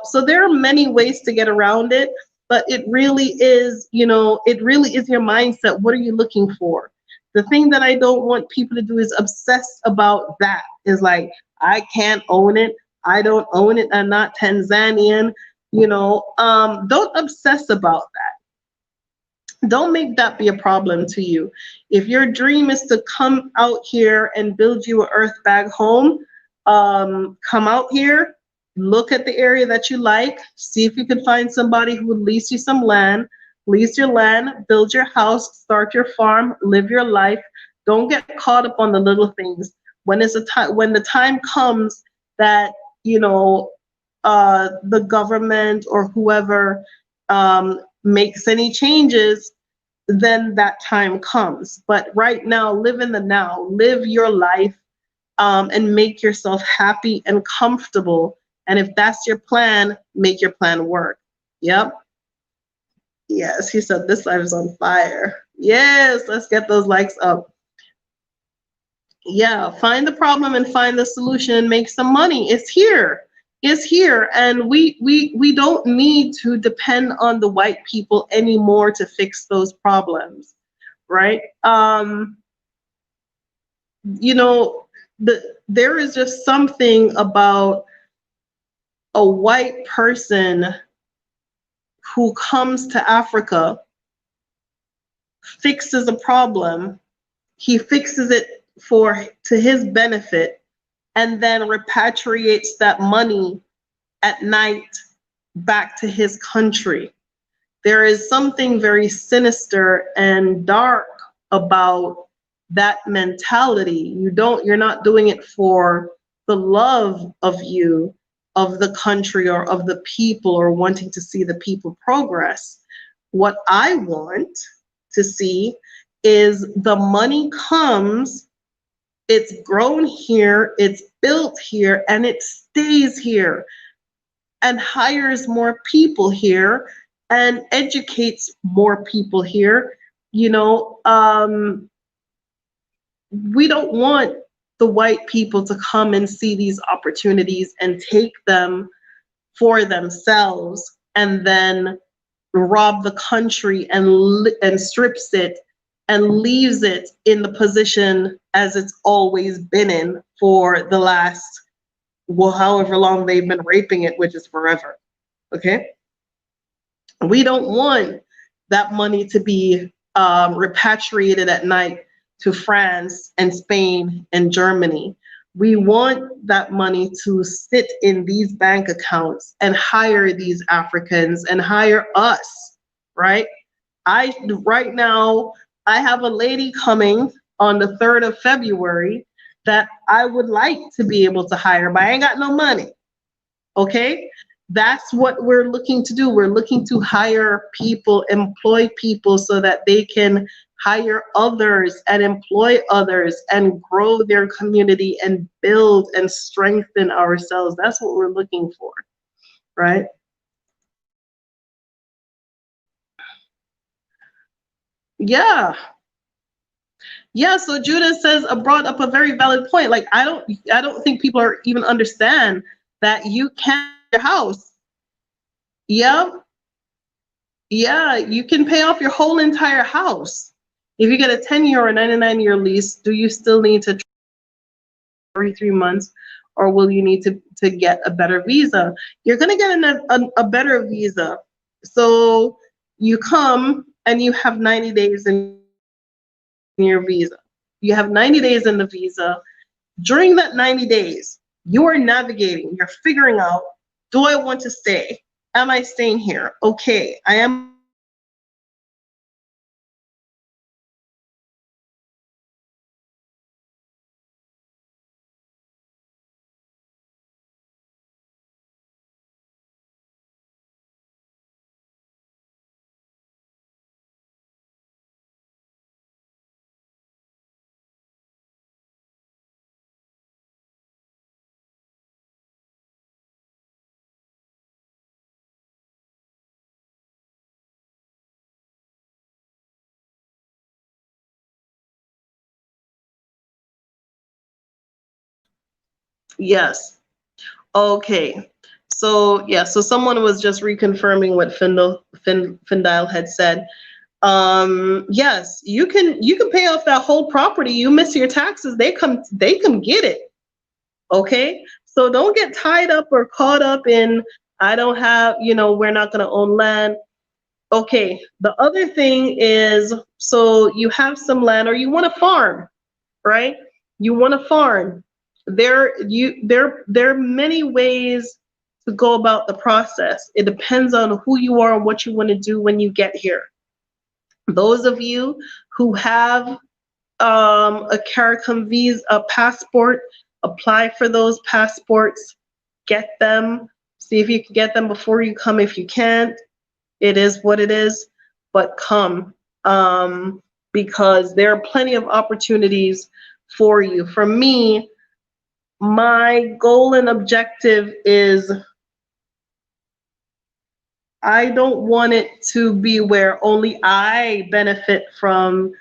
so there are many ways to get around it, but it really is your mindset. What are you looking for? The thing that I don't want people to do is obsess about that. Is like, I can't own it. I don't own it. I'm not Tanzanian. Don't obsess about that. Don't make that be a problem to you. If your dream is to come out here and build you an earth bag home, come out here, look at the area that you like, see if you can find somebody who would lease you some land, lease your land, build your house, start your farm, live your life. Don't get caught up on the little things. When the time comes that, the government or whoever makes any changes, then that time comes. But right now, live in the now, live your life, and make yourself happy and comfortable. And if that's your plan, make your plan work. Yep. Yes, he said this life is on fire. Yes, let's get those likes up. Yeah, find the problem and find the solution and make some money. It's here. It's here. And we don't need to depend on the white people anymore to fix those problems, right? There is just something about a white person who comes to Africa, fixes a problem, he fixes it to his benefit, and then repatriates that money at night back to his country. There is something very sinister and dark about that mentality. You're not doing it for the love of you, of the country, or of the people, or wanting to see the people progress. What I want to see is the money comes, it's grown here, it's built here, and it stays here, and hires more people here, and educates more people here. We don't want the white people to come and see these opportunities and take them for themselves, and then rob the country and strips it and leaves it in the position as it's always been in for the last, however long they've been raping it, which is forever. Okay? We don't want that money to be repatriated at night to France and Spain and Germany. We want that money to sit in these bank accounts and hire these Africans and hire us, right? Right now, I have a lady coming on the 3rd of February that I would like to be able to hire, but I ain't got no money. Okay? That's what we're looking to do. We're looking to hire people, employ people so that they can hire others and employ others and grow their community and build and strengthen ourselves. That's what we're looking for, right? Yeah. Yeah, so Judah says brought up a very valid point. Like I don't think people are even understand that you can your house. Yeah, yeah, you can pay off your whole entire house. If you get a 10-year or 99-year lease, do you still need to every 3 months, or will you need to get a better visa? You're gonna get a better visa. So you come and you have 90 days in your visa. You have 90 days in the visa. During that 90 days, you are navigating, you're figuring out, do I want to stay? Am I staying here? Okay, I am yes. Okay. So yeah, so someone was just reconfirming what Findile had said. Yes, you can pay off that whole property. You miss your taxes, they come get it. Okay? So don't get tied up or caught up in I don't have, we're not going to own land. Okay. The other thing is, so you have some land or you want to farm, right? You want to farm. There are many ways to go about the process. It depends on who you are and what you want to do when you get here. Those of you who have a CARICOM visa, a passport, apply for those passports, get them, see if you can get them before you come. If you can't, it is what it is, but come, because there are plenty of opportunities for you. For me, my goal and objective is I don't want it to be where only I benefit from,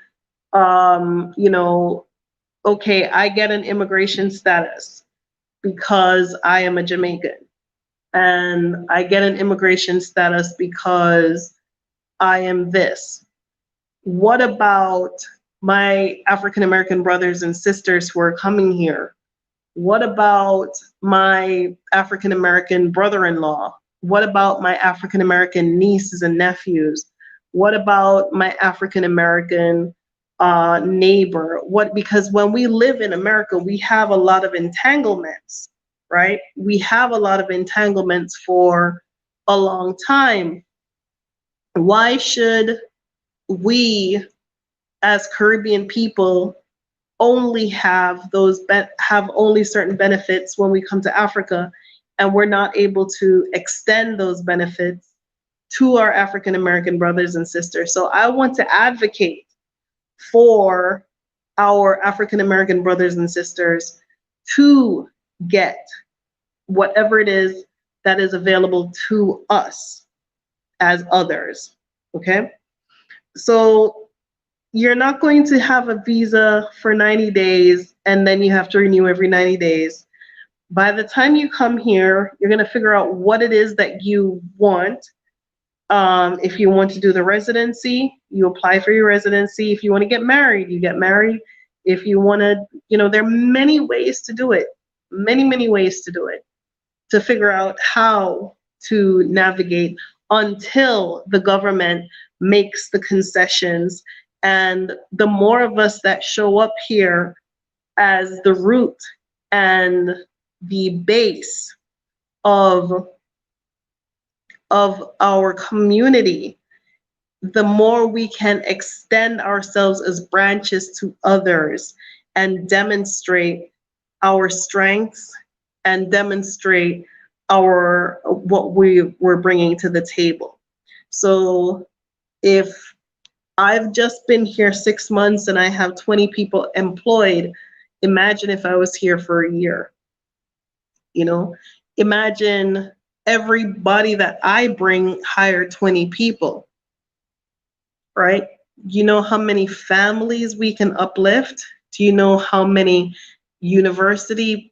okay, I get an immigration status because I am a Jamaican, and I get an immigration status because I am this. What about my African American brothers and sisters who are coming here? What about my African American brother-in-law? What about my African American nieces and nephews? What about my African American neighbor? Because when we live in America, we have a lot of entanglements, right? We have a lot of entanglements for a long time. Why should we, as Caribbean people, only have only certain benefits when we come to Africa, and we're not able to extend those benefits to our African American brothers and sisters? So I want to advocate for our African American brothers and sisters to get whatever it is that is available to us as others. Okay? So you're not going to have a visa for 90 days and then you have to renew every 90 days. By the time you come here, you're going to figure out what it is that you want. If you want to do the residency, you apply for your residency. If you want to get married, you get married. If you want to, there are many ways to do it. Many, many ways to do it, to figure out how to navigate until the government makes the concessions. And the more of us that show up here as the root and the base of our community, the more we can extend ourselves as branches to others and demonstrate our strengths and demonstrate our what we're bringing to the table. So if I've just been here 6 months and I have 20 people employed, imagine if I was here for a year. You know, imagine everybody that I bring hire 20 people, right? You know how many families we can uplift? Do you know how many university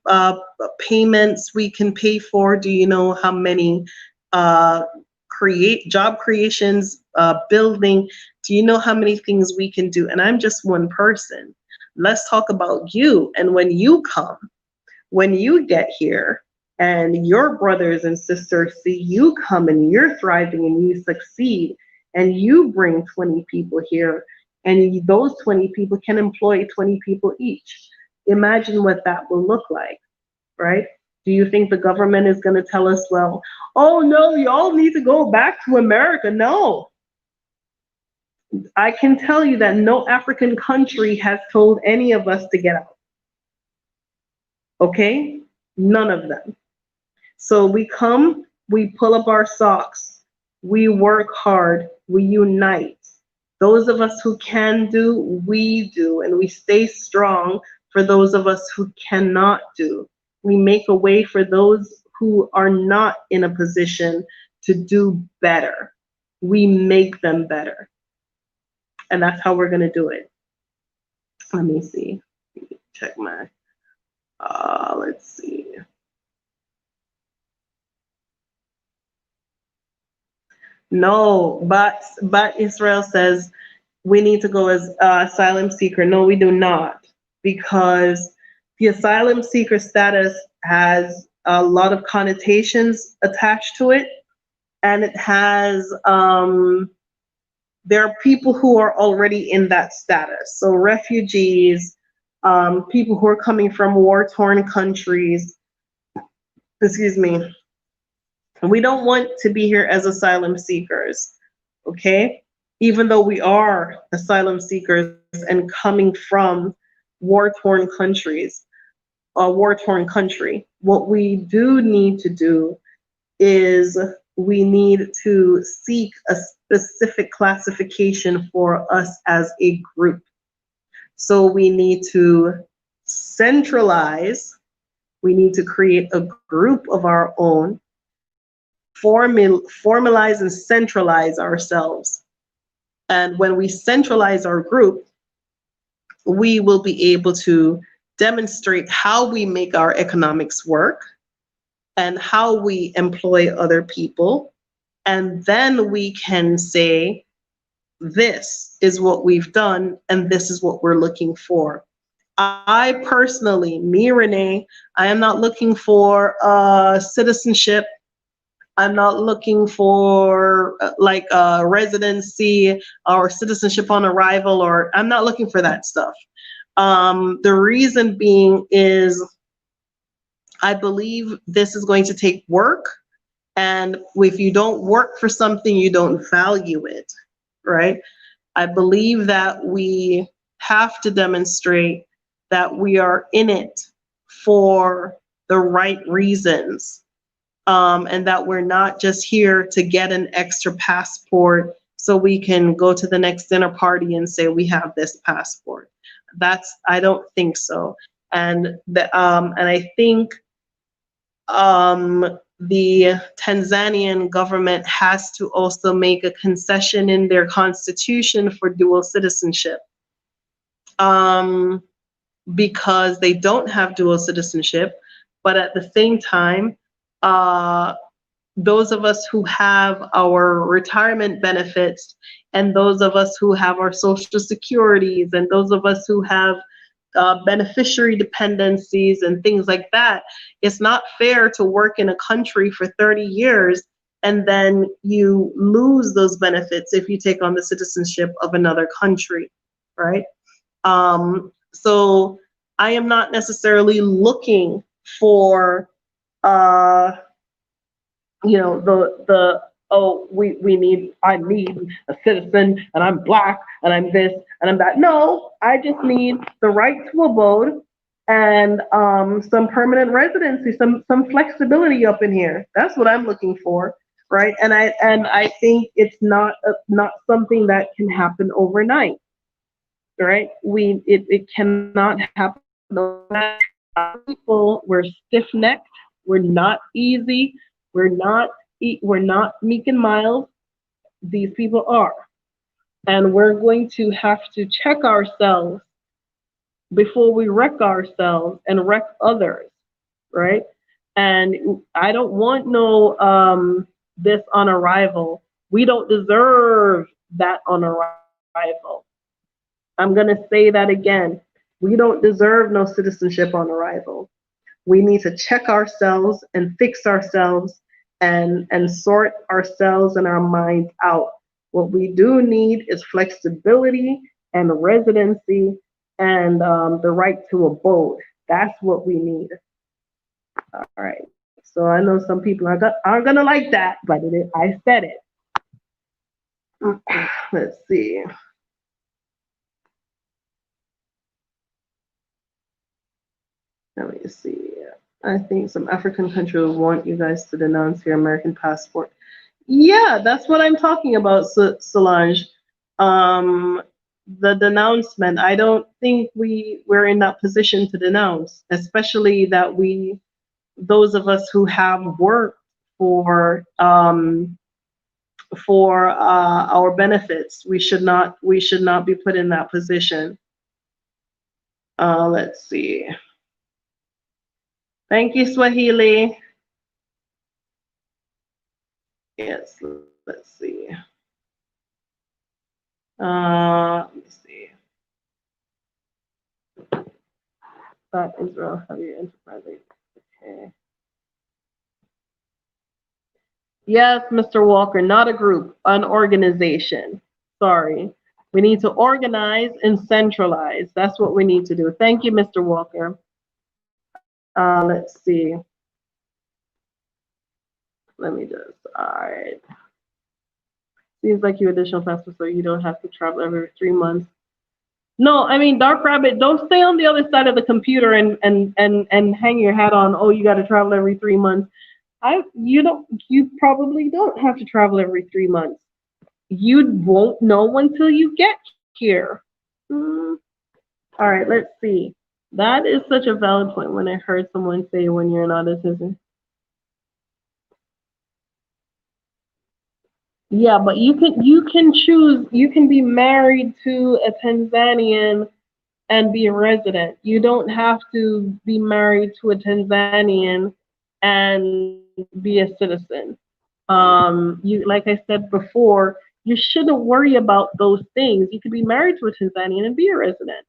payments we can pay for? Do you know how many job creations, building? Do you know how many things we can do? And I'm just one person. Let's talk about you. And when you come, when you get here, and your brothers and sisters see you come and you're thriving and you succeed, and you bring 20 people here, and those 20 people can employ 20 people each. Imagine what that will look like, right? Do you think the government is going to tell us, well, oh no, y'all need to go back to America? No. I can tell you that no African country has told any of us to get out. Okay? None of them. So we come, we pull up our socks, we work hard, we unite. Those of us who can do, we do, and we stay strong for those of us who cannot do. We make a way for those who are not in a position to do better. We make them better. And that's how we're gonna do it. Let me see, check my, let's see. No, but Israel says we need to go as asylum seeker. No, we do not, because the asylum seeker status has a lot of connotations attached to it, and it has there are people who are already in that status. So refugees, people who are coming from war-torn countries. Excuse me. We don't want to be here as asylum seekers, okay? Even though we are asylum seekers and coming from war-torn countries, a war-torn country, what we do need to do is we need to seek a specific classification for us as a group. So we need to centralize, we need to create a group of our own, formalize and centralize ourselves. And when we centralize our group, we will be able to demonstrate how we make our economics work and how we employ other people. And then we can say, this is what we've done and this is what we're looking for. I personally, me, Renee, I am not looking for citizenship. I'm not looking for like residency or citizenship on arrival, or I'm not looking for that stuff. The reason being is I believe this is going to take work, and if you don't work for something, you don't value it, right? I believe that we have to demonstrate that we are in it for the right reasons. And that we're not just here to get an extra passport so we can go to the next dinner party and say we have this passport. I don't think so. And I think the Tanzanian government has to also make a concession in their constitution for dual citizenship, because they don't have dual citizenship, but at the same time, those of us who have our retirement benefits, and those of us who have our social securities, and those of us who have beneficiary dependencies and things like that, it's not fair to work in a country for 30 years and then you lose those benefits if you take on the citizenship of another country, right? So I am not necessarily looking for you know, I need a citizen, and I'm black, and I'm this, and I'm that. No, I just need the right to abode, and some permanent residency, some flexibility up in here. That's what I'm looking for, right? And I think it's not something that can happen overnight, right? It cannot happen overnight. People, we're stiff-necked, we're not easy, we're not meek and mild. These people are, and we're going to have to check ourselves before we wreck ourselves and wreck others, right? And I don't want no this on arrival. We don't deserve that on arrival. I'm going to say that again. We don't deserve no citizenship on arrival. We need to check ourselves and fix ourselves and sort ourselves and our minds out. What we do need is flexibility and residency and the right to abode. That's what we need. All right. So I know some people aren't gonna like that, but I said it. Let's see. Let me see. I think some African country will want you guys to denounce your American passport. Yeah, that's what I'm talking about, Solange. Um, the denouncement. I don't think we're in that position to denounce, especially that those of us who have worked for our benefits. We should not be put in that position. Let's see. Thank you, Swahili. Yes, let's see. Let me see. That Israel have your enterprise. Okay. Yes, Mr. Walker, not a group, an organization. Sorry. We need to organize and centralize. That's what we need to do. Thank you, Mr. Walker. Let's see. Let me just, all right. Seems like you additional passport so you don't have to travel every 3 months. No, I mean, Dark Rabbit, don't stay on the other side of the computer and hang your hat on, oh, you got to travel every 3 months. You probably don't have to travel every 3 months. You won't know until you get here. All right, let's see. That is such a valid point when I heard someone say when you're not a citizen. Yeah, but you can choose, you can be married to a Tanzanian and be a resident. You don't have to be married to a Tanzanian and be a citizen. Like I said before, you shouldn't worry about those things. You could be married to a Tanzanian and be a resident.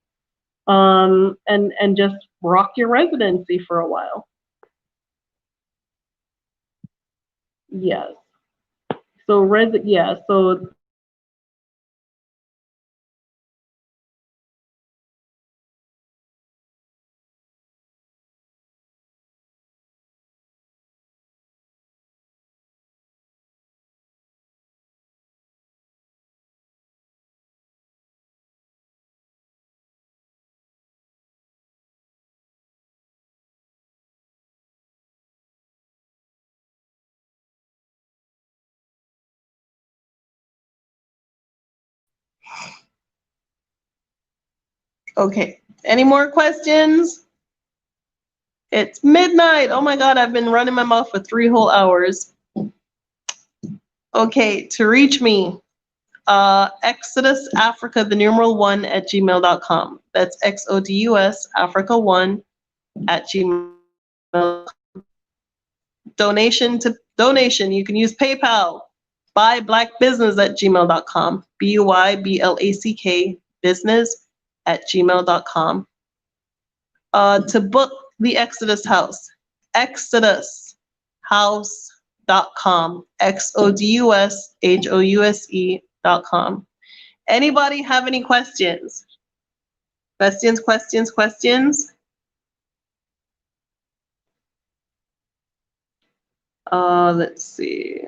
And just rock your residency for a while. Yes. So okay. Any more questions? It's midnight. Oh my God, I've been running my mouth for 3 whole hours. Okay, to reach me, Exodus Africa, the numeral 1 at gmail.com. That's XODUS Africa 1 at gmail. Donation, you can use PayPal. Buy Black Business at gmail.com. BUYBLACK business at gmail.com. To book the Exodus House, exodushouse.com. XODUSHOUSE.com. Anybody have any questions? Questions? Let's see.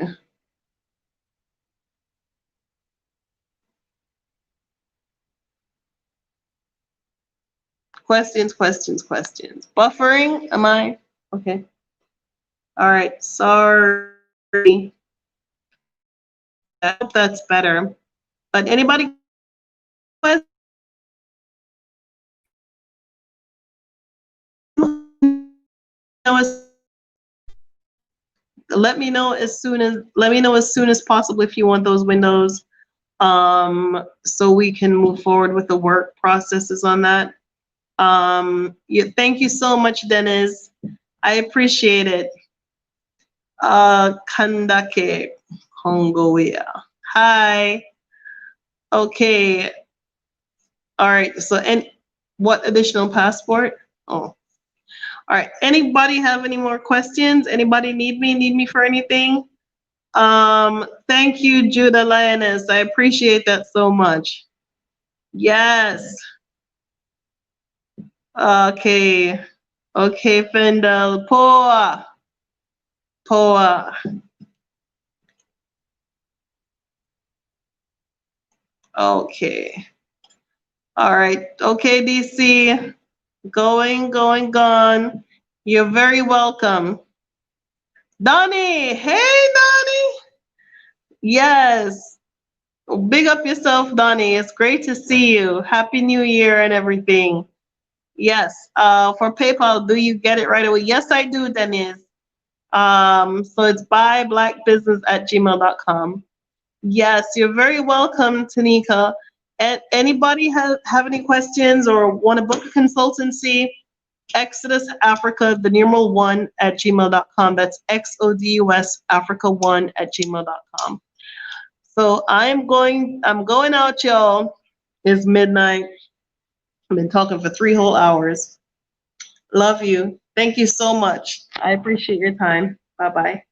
Questions. Buffering, am I? Okay. All right, sorry. I hope that's better. But anybody let me know as soon as possible if you want those windows, so we can move forward with the work processes on that. Yeah, thank you so much, Dennis. I appreciate it. Kandake Kongoya. Hi. Okay. All right. So, and what additional passport? Oh. All right. Anybody have any more questions? Anybody need me for anything? Thank you, Judah Lioness. I appreciate that so much. Yes. Okay. Okay, Fendel. Poa. Poa. Okay. All right. Okay, DC. Gone. You're very welcome. Donnie. Hey, Donnie. Yes. Big up yourself, Donnie. It's great to see you. Happy New Year and everything. Yes. For PayPal, do you get it right away? Yes, I do, Dennis. So it's buyblackbusiness@gmail.com. Yes, you're very welcome, Tanika. And anybody have any questions or want to book a consultancy? Exodus Africa, the numeral 1 @gmail.com. That's XODUS Africa 1 @gmail.com. So I'm going out, y'all. It's midnight. I've been talking for 3 whole hours. Love you. Thank you so much. I appreciate your time. Bye-bye.